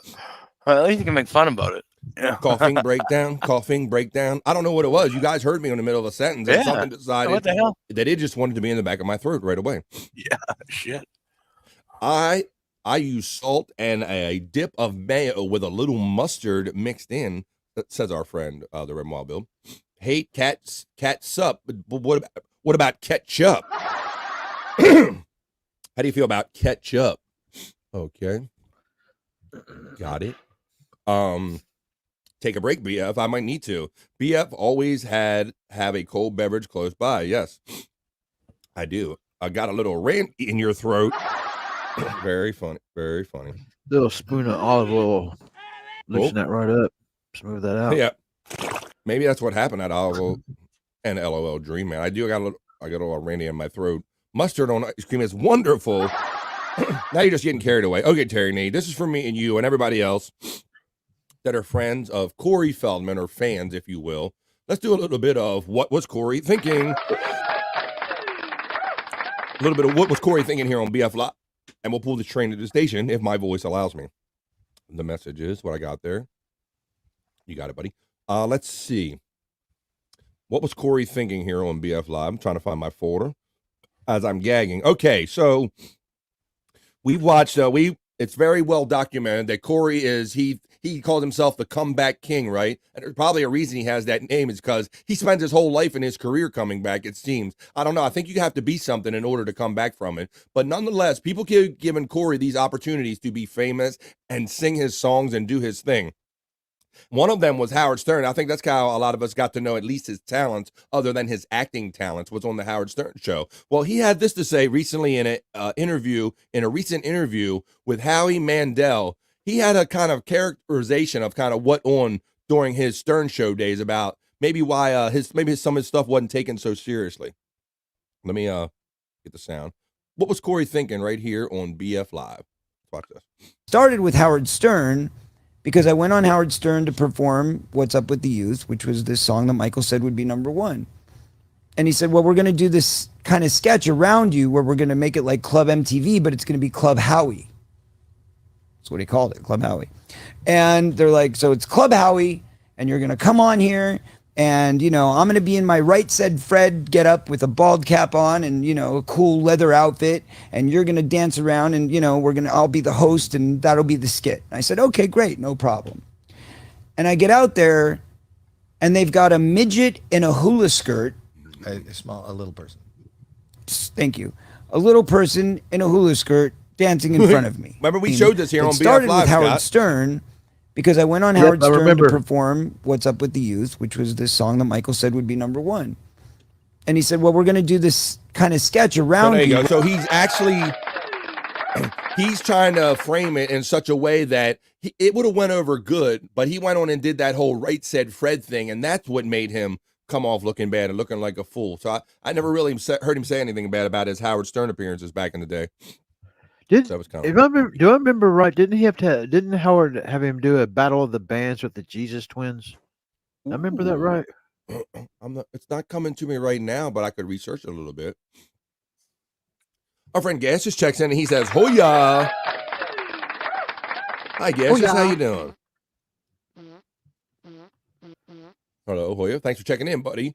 at least you can make fun about it. Yeah. Coughing breakdown. I don't know what it was. You guys heard me in the middle of a sentence and something decided what the hell? that it just wanted to be in the back of my throat right away. Yeah, shit. I use salt and a dip of mayo with a little mustard mixed in, says our friend, the Red Wild Bill. Hate cat's up, but what about ketchup? How do you feel about ketchup? Okay. Got it. Take a break, BF. I might need to. BF always have a cold beverage close by. Yes, I do. I got a little rant in your throat. Very funny. Very funny. Little spoon of olive oil. Loosen that right up. Smooth that out. Yeah. Maybe that's what happened at olive oil and LOL Dream Man. I got a little randy in my throat. Mustard on ice cream is wonderful. Now you're just getting carried away. Okay, Terry Nee, this is for me and you and everybody else that are friends of Corey Feldman, or fans, if you will. Let's do a little bit of what was Corey thinking. A little bit of what was Corey thinking here on BF Live. And we'll pull the train to the station if my voice allows me. The message is what I got there. You got it, buddy. Let's see. What was Corey thinking here on BF Live? I'm trying to find my folder as I'm gagging. Okay, so we've watched, it's very well documented that Corey is, he calls himself the comeback king, right? And there's probably a reason he has that name is because he spends his whole life in his career coming back, it seems. I don't know. I think you have to be something in order to come back from it. But nonetheless, people keep giving Corey these opportunities to be famous and sing his songs and do his thing. One of them was Howard Stern. I think that's how a lot of us got to know at least his talents, other than his acting talents, was on the Howard Stern show. Well, he had this to say recently in a recent interview with Howie Mandel. He had a kind of characterization of kind of what on during his Stern show days about maybe why some of his stuff wasn't taken so seriously. Let me get the sound. What was Corey thinking right here on BF Live? Let's watch this. Started with Howard Stern because I went on Howard Stern to perform What's Up with the Youth, which was this song that Michael said would be #1. And he said, well, we're going to do this kind of sketch around you where we're going to make it like Club MTV, but it's going to be Club Howie. That's what he called it, Club Howie. And they're like, so it's Club Howie, and you're going to come on here, and, I'm going to be in my Right Said Fred get up with a bald cap on and, a cool leather outfit, and you're going to dance around, and, I'll be the host, and that'll be the skit. And I said, okay, great, no problem. And I get out there, and they've got a midget in a hula skirt. A little person. Thank you. A little person in a hula skirt dancing in front of me. Remember we showed this here on BF Live, started with Howard Stern because I went on Howard Stern to perform What's Up with the Youth, which was this song that Michael said would be #1. And he said, well, we're going to do this kind of sketch around there you go. So he's actually, he's trying to frame it in such a way that it would have went over good, but he went on and did that whole Right Said Fred thing, and that's what made him come off looking bad and looking like a fool. So I never really heard him say anything bad about his Howard Stern appearances back in the day. Do I remember right? Didn't Howard have him do a battle of the bands with the Jesus Twins? I remember that right. It's not coming to me right now, but I could research it a little bit. Our friend Gas just checks in and he says, "Hoya." Hi, Gas. How you doing? Hello, Hoya. Thanks for checking in, buddy.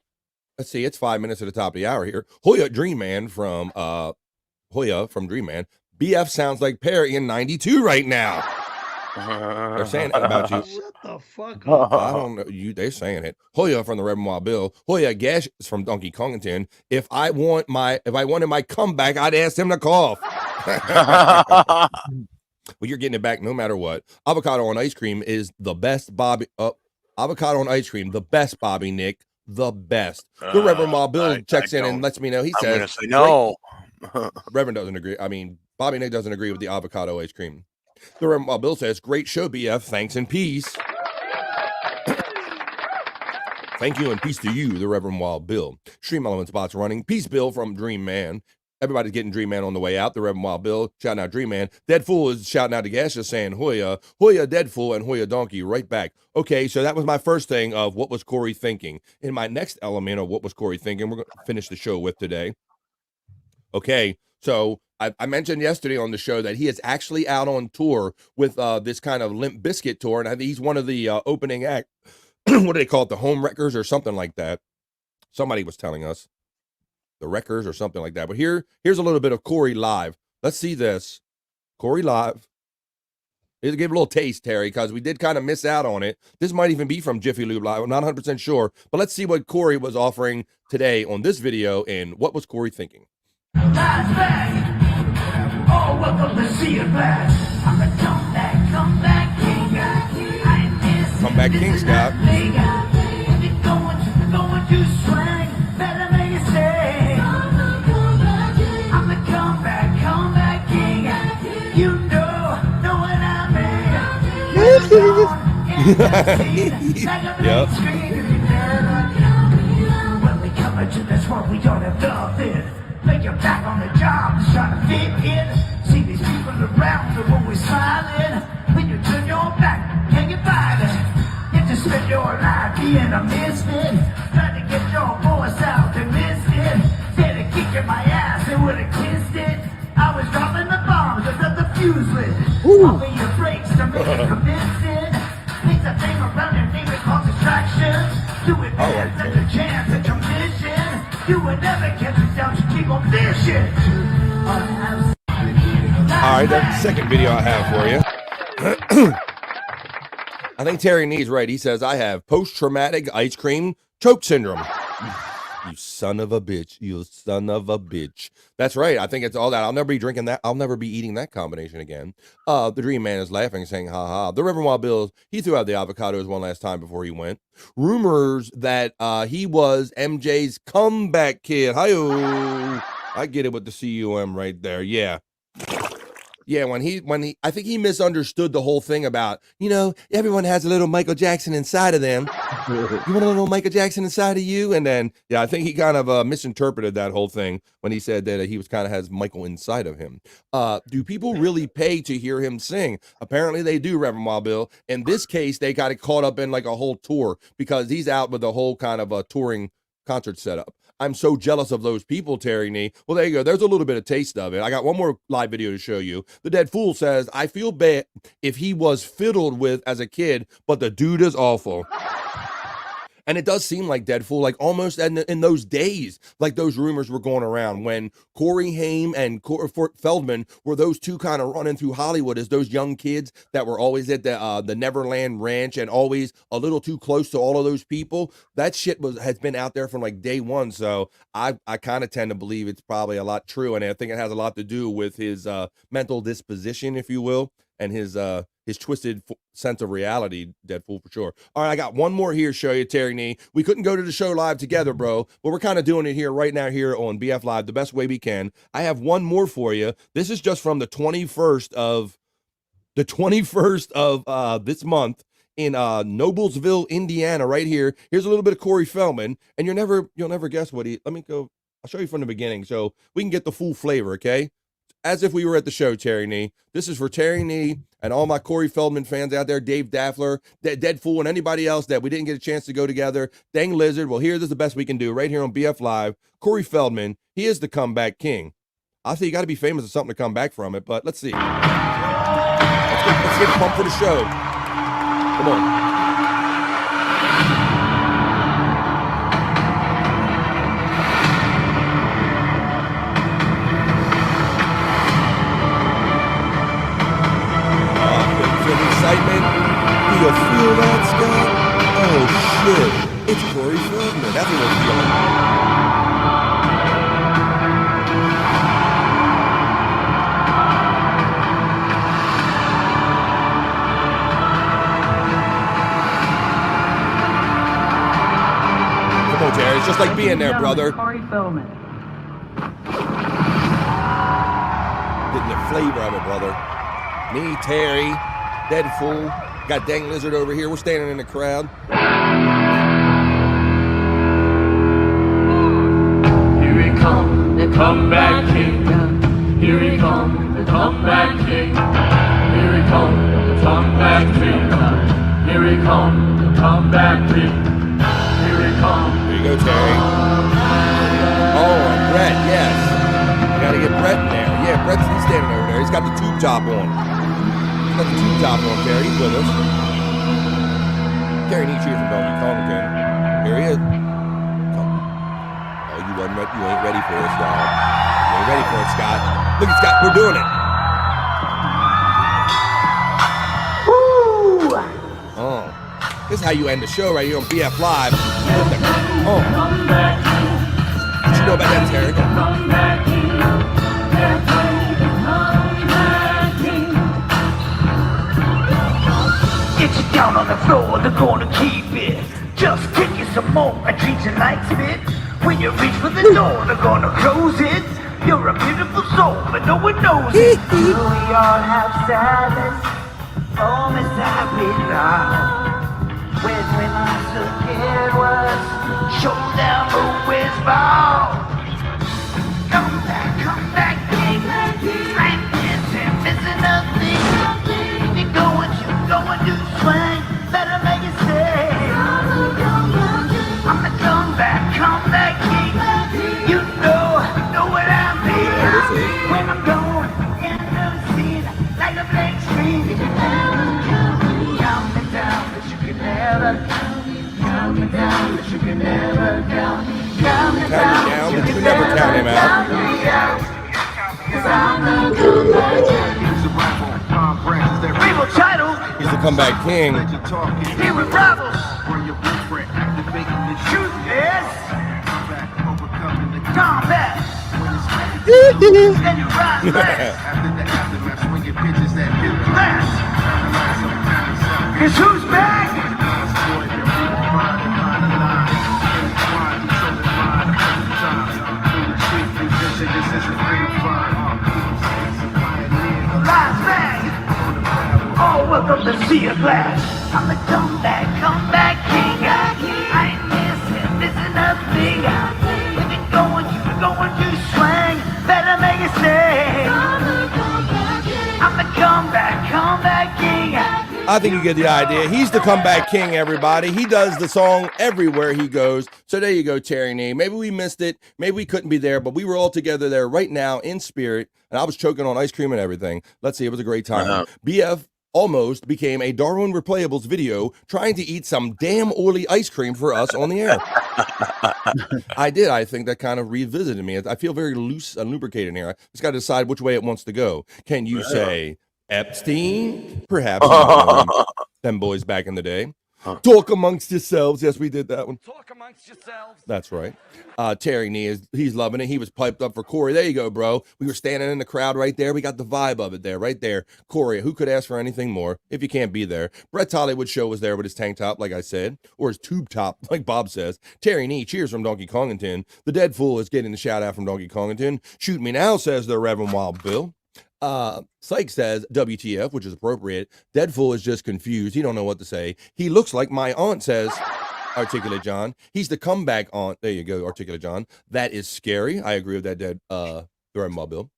Let's see. It's 5 minutes at the top of the hour here. Hoya Dream Man from Dream Man. BF sounds like Perry in 92 right now. They're saying that about you. Shut the fuck up. I don't know. They're saying it. Hoya from the Red Wild Bill. Hoya Gash is from Donkey Kongington. If I wanted my comeback, I'd ask him to cough. Well, you're getting it back no matter what. Avocado on ice cream is the best, Bobby. Avocado on ice cream, the best, Bobby Nick. the best. The Reverend Wild Bill checks in and lets me know. He I'm says, gonna say no. Reverend doesn't agree. I mean, Bobby Nick doesn't agree with the avocado ice cream. The Reverend Wild Bill says, great show, BF. Thanks and peace. Thank you and peace to you, the Reverend Wild Bill. Stream Element Spots running. Peace, Bill from Dream Man. Everybody's getting Dream Man on the way out. The Reverend Wild Bill shouting out Dream Man. Dead Fool is shouting out to Gasha saying Hoya, Hoya Dead Fool, and Hoya Donkey right back. Okay, so that was my first thing of what was Corey thinking. In my next element of what was Corey thinking, we're going to finish the show with today. Okay, so I mentioned yesterday on the show that he is actually out on tour with this kind of Limp Bizkit tour, and I think he's one of the opening act. What do they call it? The Home Wreckers or something like that. Somebody was telling us. The Wreckers or something like that. But here's a little bit of Corey live. Let's see this. Corey live. It'll give a little taste, Terry, because we did kind of miss out on it. This might even be from Jiffy Lube Live. I'm not 100% sure. But let's see what Corey was offering today on this video and what was Corey thinking. Oh, welcome to see it back. I'm a comeback king. Comeback king, Scott. Going to swing, better make it stay. I'm the comeback king. You know what I mean. Yep. When we come into this world, we don't have nothing. Make your back on the job, just trying to fit in. See these people around, they're always smiling. When you turn your back, can you buy it? You just spend your life being a misfit. Trying to get your voice out and miss it. Instead of kicking my ass, they would have kissed it. I was dropping the bombs, I got the fuse lit. All of your breaks to make it convincing. Things that thing around your name it cause distractions. Do it bad, let the chance at your mission. You would never catch me down, you keep on fishing. All right, that's the second video I have for you. I think Terry Nee's right. He says, I have post-traumatic ice cream choke syndrome. You son of a bitch. You son of a bitch. That's right. I think it's all that. I'll never be drinking that. I'll never be eating that combination again. The Dream Man is laughing, saying, ha ha. The Reverend Wild Bill, he threw out the avocados one last time before he went. Rumors that he was MJ's comeback kid. Hi-yo. I get it with the CUM right there. Yeah. Yeah, when he, I think he misunderstood the whole thing about, you know, everyone has a little Michael Jackson inside of them. You want a little Michael Jackson inside of you? And then, yeah, I think he kind of misinterpreted that whole thing when he said that he was kind of has Michael inside of him. Do people really pay to hear him sing? Apparently they do, Reverend Wild Bill. In this case, they got it caught up in like a whole tour because he's out with the whole kind of a touring concert setup. I'm so jealous of those people, Terry Nee. Well, there you go. There's a little bit of taste of it. I got one more live video to show you. The Dead Fool says, I feel bad if he was fiddled with as a kid, but the dude is awful. And it does seem like Dead Fool, like almost in those days, like those rumors were going around when Corey Haim and Feldman were those two kind of running through Hollywood as those young kids that were always at the Neverland Ranch and always a little too close to all of those people. That shit has been out there from like day one. So I kind of tend to believe it's probably a lot true. And I think it has a lot to do with his mental disposition, if you will, and his twisted sense of reality, Dead Fool for sure. All right, I got one more here to show you, Terry Nee. We couldn't go to the show live together, bro, but we're kind of doing it here right now here on BF Live the best way we can. I have one more for you. This is just from the 21st of this month in Noblesville, Indiana, right here. Here's a little bit of Corey Feldman, and you'll never guess what let me go. I'll show you from the beginning so we can get the full flavor, okay? As if we were at the show, Terry Nee. This is for Terry Nee and all my Corey Feldman fans out there, Dave Daffler, Dead Fool, and anybody else that we didn't get a chance to go together. Dang Lizard. Well, here's the best we can do right here on BF Live. Corey Feldman, he is the comeback king. I say you got to be famous or something to come back from it, but let's see. Let's get pumped for the show. Come on. Excitement. Do you feel that, Scott? Oh shit. It's Corey Feldman. That's what we're feeling. Come on, Terry. It's just like being there, brother. Getting the flavor of it, brother. Me, Terry, Deadpool, got Dang Lizard over here. We're standing in the crowd. Here he come, the comeback king. Here he come, the comeback king. Here he come, the comeback king. Here he come, the comeback king. Here he come. Here you go, Terry. Oh, and Brett, yes. You gotta get Brett in there. Yeah, he's standing over there. He's got the tube top on. He's got the tube top on, Terry. He's with us. Terry needs cheers from Donkey Kong again. Here he is. Come. Oh, you wasn't ready. You ain't ready for this, dog. You ain't ready for it, Scott. Look at Scott. We're doing it. Oh. This is how you end the show right here on BF Live. Oh. What you know about that, Terry? Get you down on the floor, they're gonna keep it. Just kick it some more and treat you like spit. When you reach for the door, they're gonna close it. You're a beautiful soul, but no one knows it. We all have sadness, moments that we love. When I forget was showdown, always fall. Come back, king. Right dancing, missing nothing. If you're going to swing, better make it stay. I'm the comeback king. You know what I mean. When I'm going in the scene, like a blank screen. Count me down, but you can never count me down, but you can never count me down, but you never count him out. Rebel title. He's the comeback king. Here with rivals. Truth is combat. Then you rise last. Cause who's back? Rise back. Oh, welcome to See a Glass. I'm the comeback king. I ain't missing nothing. If you're going to swing, better make it stay. I'm the comeback king. I think you get the idea. He's the comeback king, everybody. He does the song everywhere he goes. So there you go, Terry Nee. Maybe we missed it. Maybe we couldn't be there, but we were all together there right now in spirit. And I was choking on ice cream and everything. Let's see, it was a great time. BF almost became a Darwin Replayables video trying to eat some damn oily ice cream for us on the air. I did. I think that kind of revisited me. I feel very loose and lubricated here. I just got to decide which way it wants to go. Can you say Epstein? Perhaps. Them boys back in the day. Talk amongst yourselves. Yes, we did that one. Talk amongst yourselves. That's right. Terry Nee, he's loving it. He was piped up for Corey. There you go, bro. We were standing in the crowd right there. We got the vibe of it there, right there. Corey, who could ask for anything more if you can't be there? Brett's Hollywood Show was there with his tank top, like I said, or his tube top, like Bob says. Terry Nee, cheers from Donkey Kongington. The Dead Fool is getting the shout out from Donkey Kongington. Shoot me now, says the Reverend Wild Bill. Syke says WTF, which is appropriate. Deadpool is just confused. He don't know what to say. He looks like my aunt, says Articulate John. He's the comeback aunt. There you go, Articulate John. That is scary. I agree with that, the Red Bill.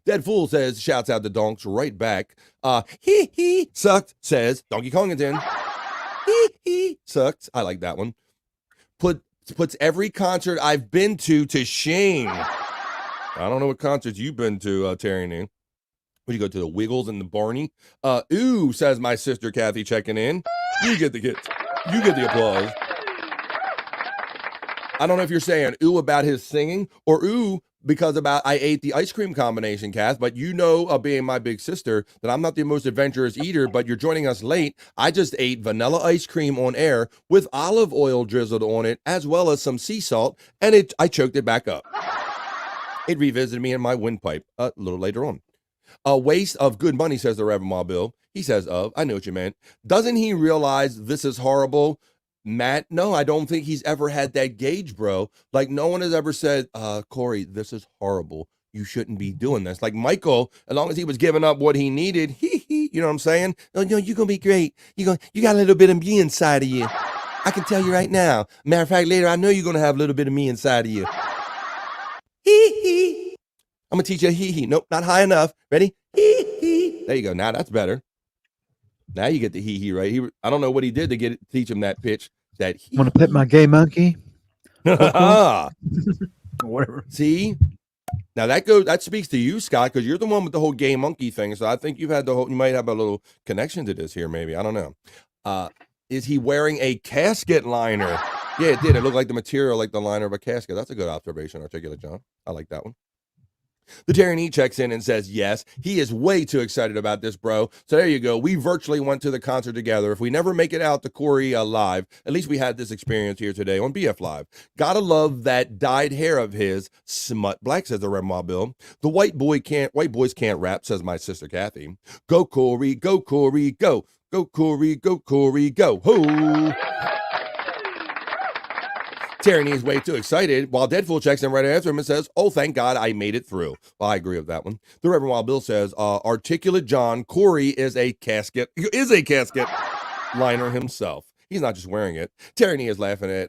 Deadpool says, shouts out the donks right back. He sucked, says Donkey Kongington. He sucked. I like that one. Puts every concert I've been to shame. I don't know what concerts you've been to, Terry Nee. Would you go to the Wiggles and the Barney? Ooh, says my sister Kathy checking in. You get the applause. I don't know if you're saying ooh about his singing or ooh because about I ate the ice cream combination, Kath, but you know, being my big sister, that I'm not the most adventurous eater, but you're joining us late. I just ate vanilla ice cream on air with olive oil drizzled on it, as well as some sea salt, and I choked it back up. It revisited me in my windpipe a little later on. A waste of good money, says the Reverend Ma Bill. He says I know what you meant. Doesn't he realize this is horrible? Matt, no, I don't think he's ever had that gauge, bro. Like, no one has ever said, Corey, this is horrible. You shouldn't be doing this. Like Michael, as long as he was giving up what he needed, you know what I'm saying? No, you're gonna be great. You got a little bit of me inside of you. I can tell you right now. Matter of fact, later I know you're gonna have a little bit of me inside of you. I'm gonna teach you a hee. Nope, not high enough. Ready? There you go. Now that's better. Now you get the hee right. I don't know what he did to teach him that pitch. That Want to pet my gay monkey? Whatever. See, now that speaks to you, Scott, because you're the one with the whole gay monkey thing. So I think you might have a little connection to this here, maybe. I don't know. Is he wearing a casket liner? Yeah, it did. It looked like the material, like the liner of a casket. That's a good observation, Articulate John. I like that one. The Tyranny checks in and says, yes, he is way too excited about this, bro. So there you go. We virtually went to the concert together. If we never make it out to Corey live, at least we had this experience here today on BF Live. Gotta love that dyed hair of his. Smut Black, says the Red Mob Bill. The white boys can't rap, says my sister Kathy. Go, Corey, go, Corey, go. Go, Corey, go, Corey, go. Ho! Tyranny is way too excited, while Deadpool checks in right after him and says, oh, thank God I made it through. Well, I agree with that one. The Reverend Wild Bill says, Articulate John, Corey is a casket liner himself. He's not just wearing it. Tyranny is laughing at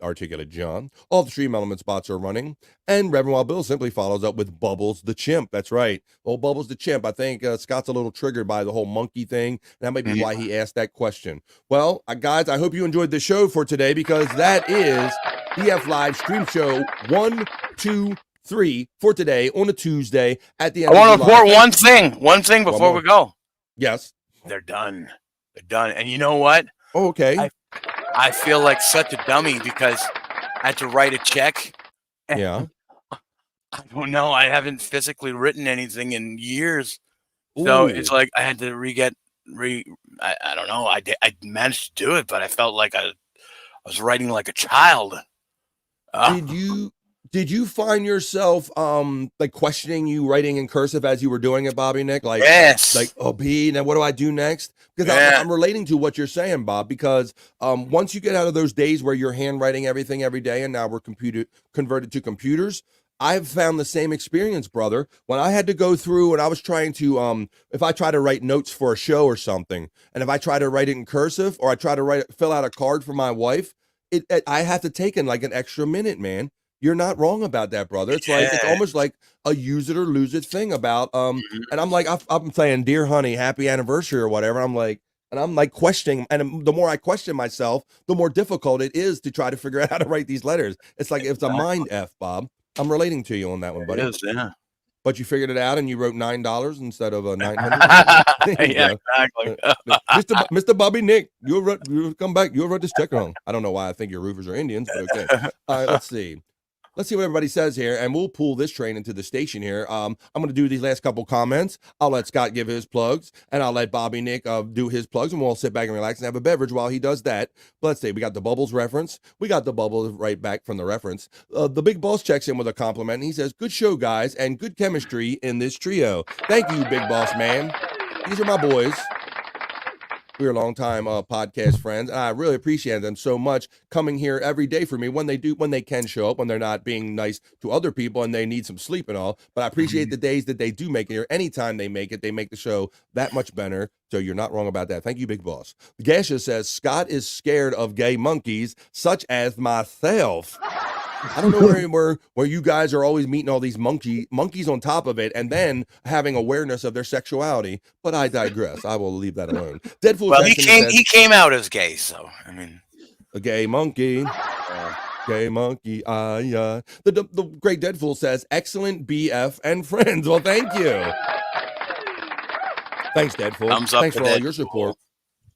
Articulate John. All the stream element spots are running. And Reverend Wild Bill simply follows up with Bubbles the Chimp. That's right. Old Bubbles the Chimp. I think Scott's a little triggered by the whole monkey thing. That might be why he asked that question. Well, guys, I hope you enjoyed the show for today, because that is BF Live Stream Show 1, 2, 3 for today on a Tuesday at the end. I want to report one thing before we go. Yes. They're done. They're done. And you know what? Oh, okay. I feel like such a dummy because I had to write a check. Yeah. I don't know. I haven't physically written anything in years. So it's like I had to I don't know. I managed to do it, but I felt like I was writing like a child. Did you find yourself like questioning you writing in cursive as you were doing it, Bobby Nick? Like, yes. Like, oh, B, now what do I do next? Because I'm relating to what you're saying, Bob, because once you get out of those days where you're handwriting everything every day and now we're converted to computers, I've found the same experience, brother. When I had to go through and I was trying to, if I try to write notes for a show or something, and if I try to write it in cursive or I try to fill out a card for my wife, I have to take in like an extra minute, man. You're not wrong about that, brother. It's like, it's almost like a use it or lose it thing about, and I'm like, I'm saying, dear honey, happy anniversary or whatever. I'm like questioning, and the more I question myself, the more difficult it is to try to figure out how to write these letters. It's like, it's a mind F, Bob. I'm relating to you on that one, buddy. It is, yeah. But you figured it out and you wrote $9 instead of $900. Yeah, exactly. Mr. Bobby Nick, you'll come back. You'll write this check wrong. I don't know why I think your roofers are Indians, but okay. All right, let's see. Let's see what everybody says here, and we'll pull this train into the station here. I'm going to do these last couple comments. I'll let Scott give his plugs, and I'll let Bobby Nick do his plugs, and we'll all sit back and relax and have a beverage while he does that. But let's see. We got the Bubbles reference. We got the Bubbles right back from the reference. The Big Boss checks in with a compliment, and he says, good show, guys, and good chemistry in this trio. Thank you, Big Boss man. These are my boys. We're longtime podcast friends, and I really appreciate them so much coming here every day for me when they can show up, when they're not being nice to other people and they need some sleep and all. But I appreciate the days that they do make it here. Anytime they make it, they make the show that much better. So you're not wrong about that. Thank you, Big Boss. Gasha says, Scott is scared of gay monkeys, such as myself. I don't know where you guys are always meeting all these monkeys on top of it and then having awareness of their sexuality. But I digress. I will leave that alone. Deadpool. Well, he came out as gay, so I mean, a gay monkey. Gay monkey. The great Deadpool says, excellent BF and friends. Well, thank you. Thanks, Deadpool. Thumbs up. Thanks for all your support.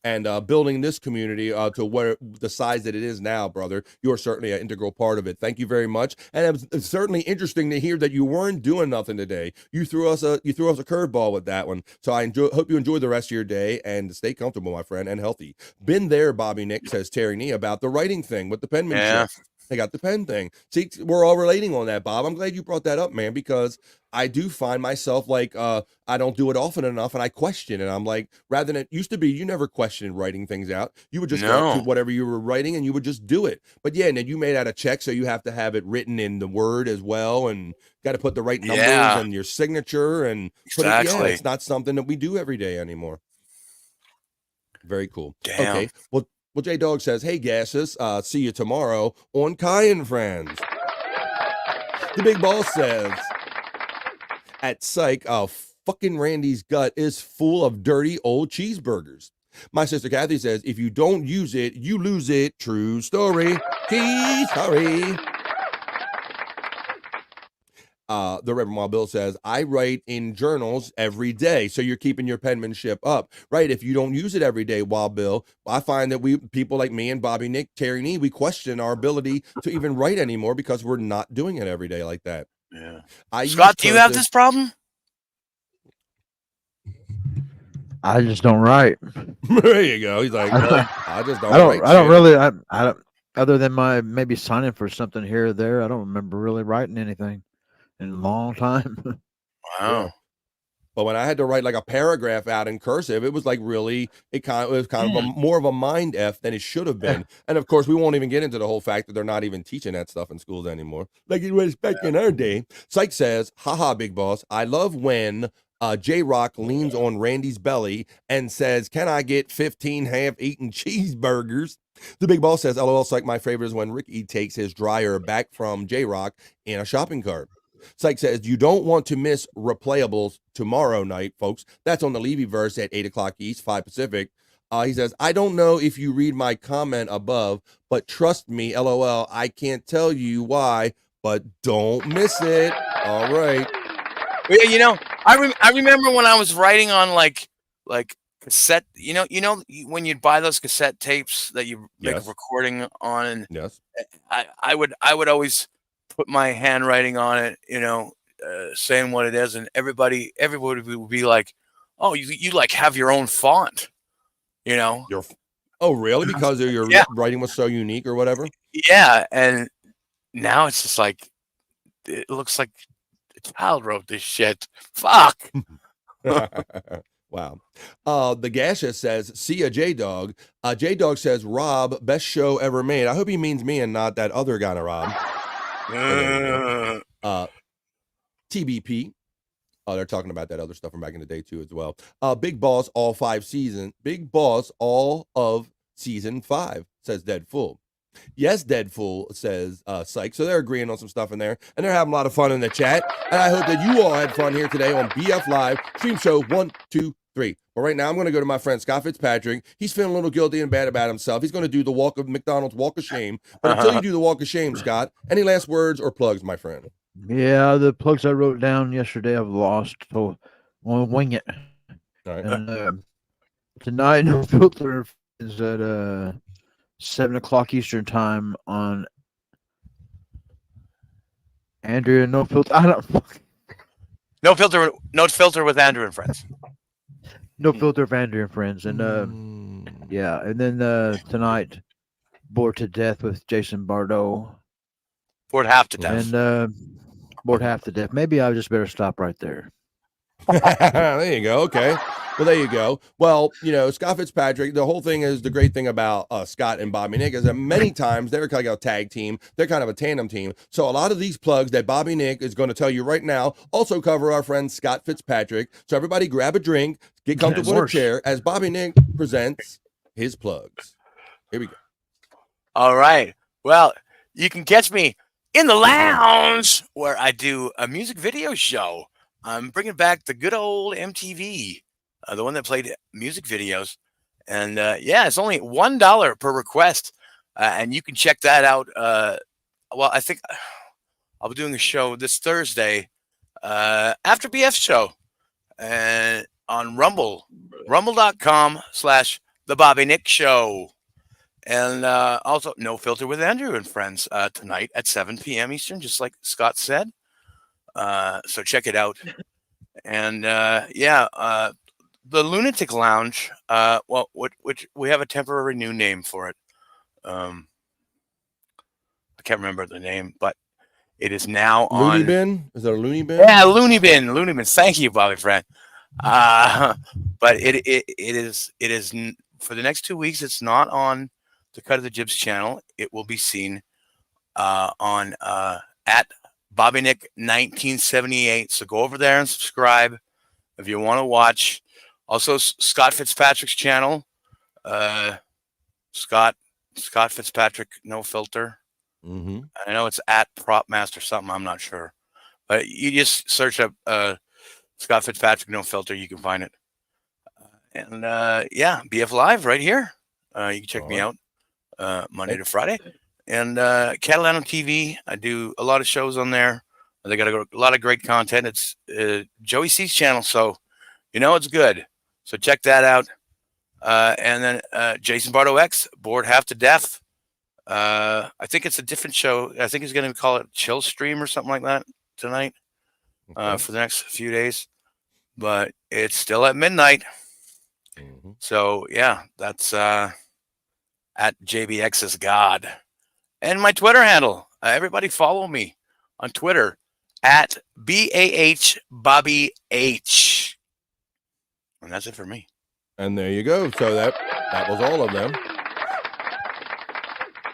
And building this community to where the size that it is now, brother. You're certainly an integral part of it. Thank you very much. And it's certainly interesting to hear that you weren't doing nothing today. You threw us a curveball with that one. So I hope you enjoy the rest of your day and stay comfortable, my friend, and healthy. Been there, Bobby Nick, says Terry Nee, about the writing thing with the penmanship. They got the pen thing. See, we're all relating on that, Bob. I'm glad you brought that up, man, because I do find myself like I don't do it often enough, and I question it. I'm like, rather than it used to be, you never questioned writing things out. You would just go up to No. whatever you were writing, and you would just do it. But yeah, and then you made out a check, so you have to have it written in the Word as well, and got to put the right numbers Yeah. and your signature and put it. Yeah, Exactly. it's not something that we do every day anymore. Very cool. Damn. Okay, well, J Dog says, "Hey, Gases, see you tomorrow on Kai and Friends." The Big Boss says, "At Psych, fucking Randy's gut is full of dirty old cheeseburgers." My sister Kathy says, "If you don't use it, you lose it. True story. Sorry." The Reverend Wild Bill says, "I write in journals every day." So you're keeping your penmanship up, right? If you don't use it every day, Wild Bill, I find that people like me and Bobby, Nick, Terry, Nee, we question our ability to even write anymore because we're not doing it every day like that. Yeah. I Scott, do you have cursive- this problem? I just don't write. There you go. He's like, I just don't. I don't. write I don't shit." really. I don't. Other than my maybe signing for something here or there, I don't remember really writing anything in a long time. Wow. Yeah. But when I had to write like a paragraph out in cursive, it was like really, it was kind of more of a mind F than it should have been. And of course, we won't even get into the whole fact that they're not even teaching that stuff in schools anymore, like it was back in our day. Psych says, "Haha, Big Boss, I love when J-Rock leans on Randy's belly and says, 'Can I get 15 half-eaten cheeseburgers?'" The Big Boss says, "LOL, Psych, my favorite is when Ricky takes his dryer back from J-Rock in a shopping cart." Psych says, "You don't want to miss replayables tomorrow night, folks. That's on the Levy verse at 8 o'clock East, 5 Pacific." He says, "I don't know if you read my comment above, but trust me, LOL, I can't tell you why, but don't miss it." All right. Yeah, you know, I remember when I was writing on like cassette. When you'd buy those cassette tapes that you make Yes. a recording on, and Yes. I would always put my handwriting on it, saying what it is, and everybody would be like, "Oh, you like have your own font," you know? Oh, really? Because your Yeah. writing was so unique or whatever? Yeah, and now it's just like it looks like a child wrote this shit. Fuck. Wow. The Gaseous says, "See ya, J-Dog." J-Dog says, "Rob, best show ever made." I hope he means me and not that other guy, Rob. TBP. They're talking about that other stuff from back in the day too as well. Big Boss all 5 seasons. Big Boss all of season 5, says Deadful. Yes, Deadful, says Psych. So they're agreeing on some stuff in there, and they're having a lot of fun in the chat. And I hope that you all had fun here today on BF Live Stream Show 1, 2, 3. But right now, I'm going to go to my friend Scott Fitzpatrick. He's feeling a little guilty and bad about himself. He's going to do the McDonald's walk of shame. But until you do the walk of shame, Scott, any last words or plugs, my friend? Yeah, the plugs I wrote down yesterday I've lost, so I'll wing it. All right. And tonight, No Filter is at 7 o'clock Eastern time on Andrea No Filter. I don't. No filter with Andrew and Friends. No Filter of Andrea and Friends, and yeah, and then tonight, Bored to Death with Jason Bardot. Bored half to death. And bored half to death. Maybe I just better stop right there. There you go. Okay. Well, there you go. Well, Scott Fitzpatrick, the whole thing is the great thing about Scott and Bobby Nick is that many times they're kind of a tag team. They're kind of a tandem team. So a lot of these plugs that Bobby Nick is going to tell you right now also cover our friend Scott Fitzpatrick. So everybody grab a drink, get comfortable in a chair as Bobby Nick presents his plugs. Here we go. All right. Well, you can catch me in the lounge where I do a music video show. I'm bringing back the good old MTV, the one that played music videos. And yeah, it's only $1 per request. And you can check that out. Well, I think I'll be doing a show this Thursday after BF's show on Rumble, rumble.com/The Bobby Nick Show. And also No Filter with Andrew and Friends tonight at 7 p.m. Eastern, just like Scott said. So check it out. And yeah, the Lunatic Lounge, which we have a temporary new name for it. I can't remember the name, but it is now Looney on. Bin? Is it a Looney Bin? Yeah, Looney Bin. Looney Bin. Thank you, Bobby friend. But it is for the next 2 weeks. It's not on the Cut of the Jibs channel. It will be seen on at Bobby Nick 1978. So go over there and subscribe if you want to watch. Also, Scott Fitzpatrick's channel. Scott Fitzpatrick, no filter. Mm-hmm. I know it's at Propmaster something. I'm not sure, but you just search up Scott Fitzpatrick, no filter. You can find it. And yeah, BF Live right here. You can check me out Monday to Friday. And Catalano TV, I do a lot of shows on there. They got a lot of great content. It's Joey C's channel, so you know it's good. So check that out. And then Jason Bardo X, Bored Half to Death. I think it's a different show. I think he's going to call it Chill Stream or something like that tonight for the next few days. But it's still at midnight. Mm-hmm. So, yeah, that's at JBX's God. And my Twitter handle. Everybody follow me on Twitter at BAH Bobby H. And that's it for me. And there you go. So that was all of them.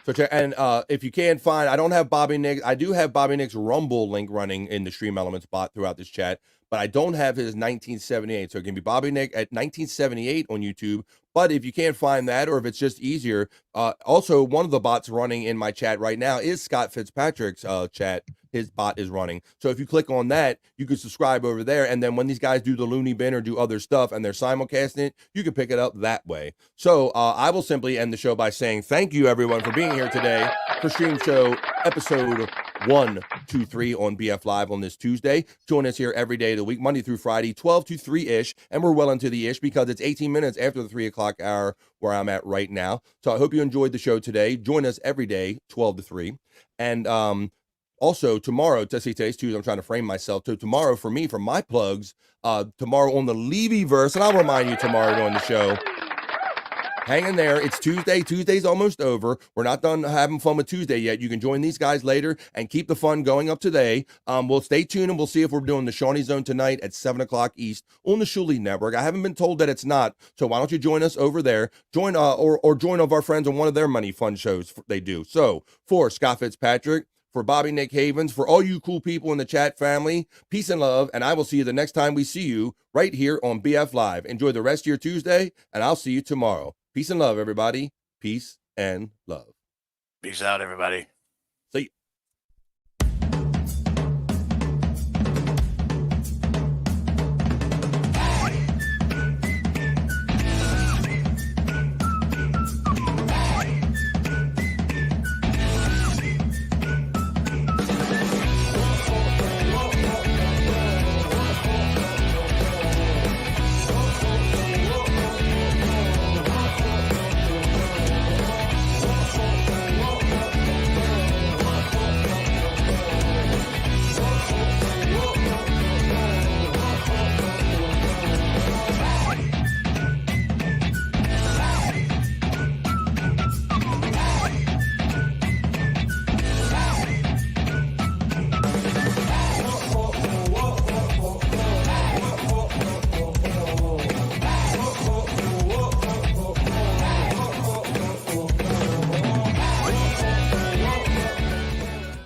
So and if you can't find, I don't have Bobby Nick. I do have Bobby Nick's Rumble link running in the Stream Elements bot throughout this chat, but I don't have his 1978. So it can be Bobby Nick at 1978 on YouTube. But if you can't find that, or if it's just easier, also one of the bots running in my chat right now is Scott Fitzpatrick's chat. His bot is running. So if you click on that, you can subscribe over there. And then when these guys do the Looney Bin or do other stuff and they're simulcasting it, you can pick it up that way. So I will simply end the show by saying thank you, everyone, for being here today for Stream Show episode 123 on BF Live on this Tuesday. Join us here every day of the week, Monday through Friday, 12 to 3-ish. And we're well into the ish because it's 18 minutes after the 3 o'clock hour where I'm at right now. So I hope you enjoyed the show today. Join us every day, 12 to 3. And also, tomorrow, today's Tuesday, I'm trying to frame myself. So tomorrow, for me, for my plugs, tomorrow on the Levy-verse, and I'll remind you tomorrow during the show, hang in there. It's Tuesday. Tuesday's almost over. We're not done having fun with Tuesday yet. You can join these guys later and keep the fun going up today. We'll stay tuned, and we'll see if we're doing the Shawnee Zone tonight at 7 o'clock East on the Shuli Network. I haven't been told that it's not, so why don't you join us over there? Join or join of our friends on one of their money fun shows they do. So, for Scott Fitzpatrick, for Bobby Nick Havens, for all you cool people in the chat family, peace and love, and I will see you the next time we see you right here on BF Live. Enjoy the rest of your Tuesday, and I'll see you tomorrow. Peace and love, everybody. Peace and love. Peace out, everybody. See you.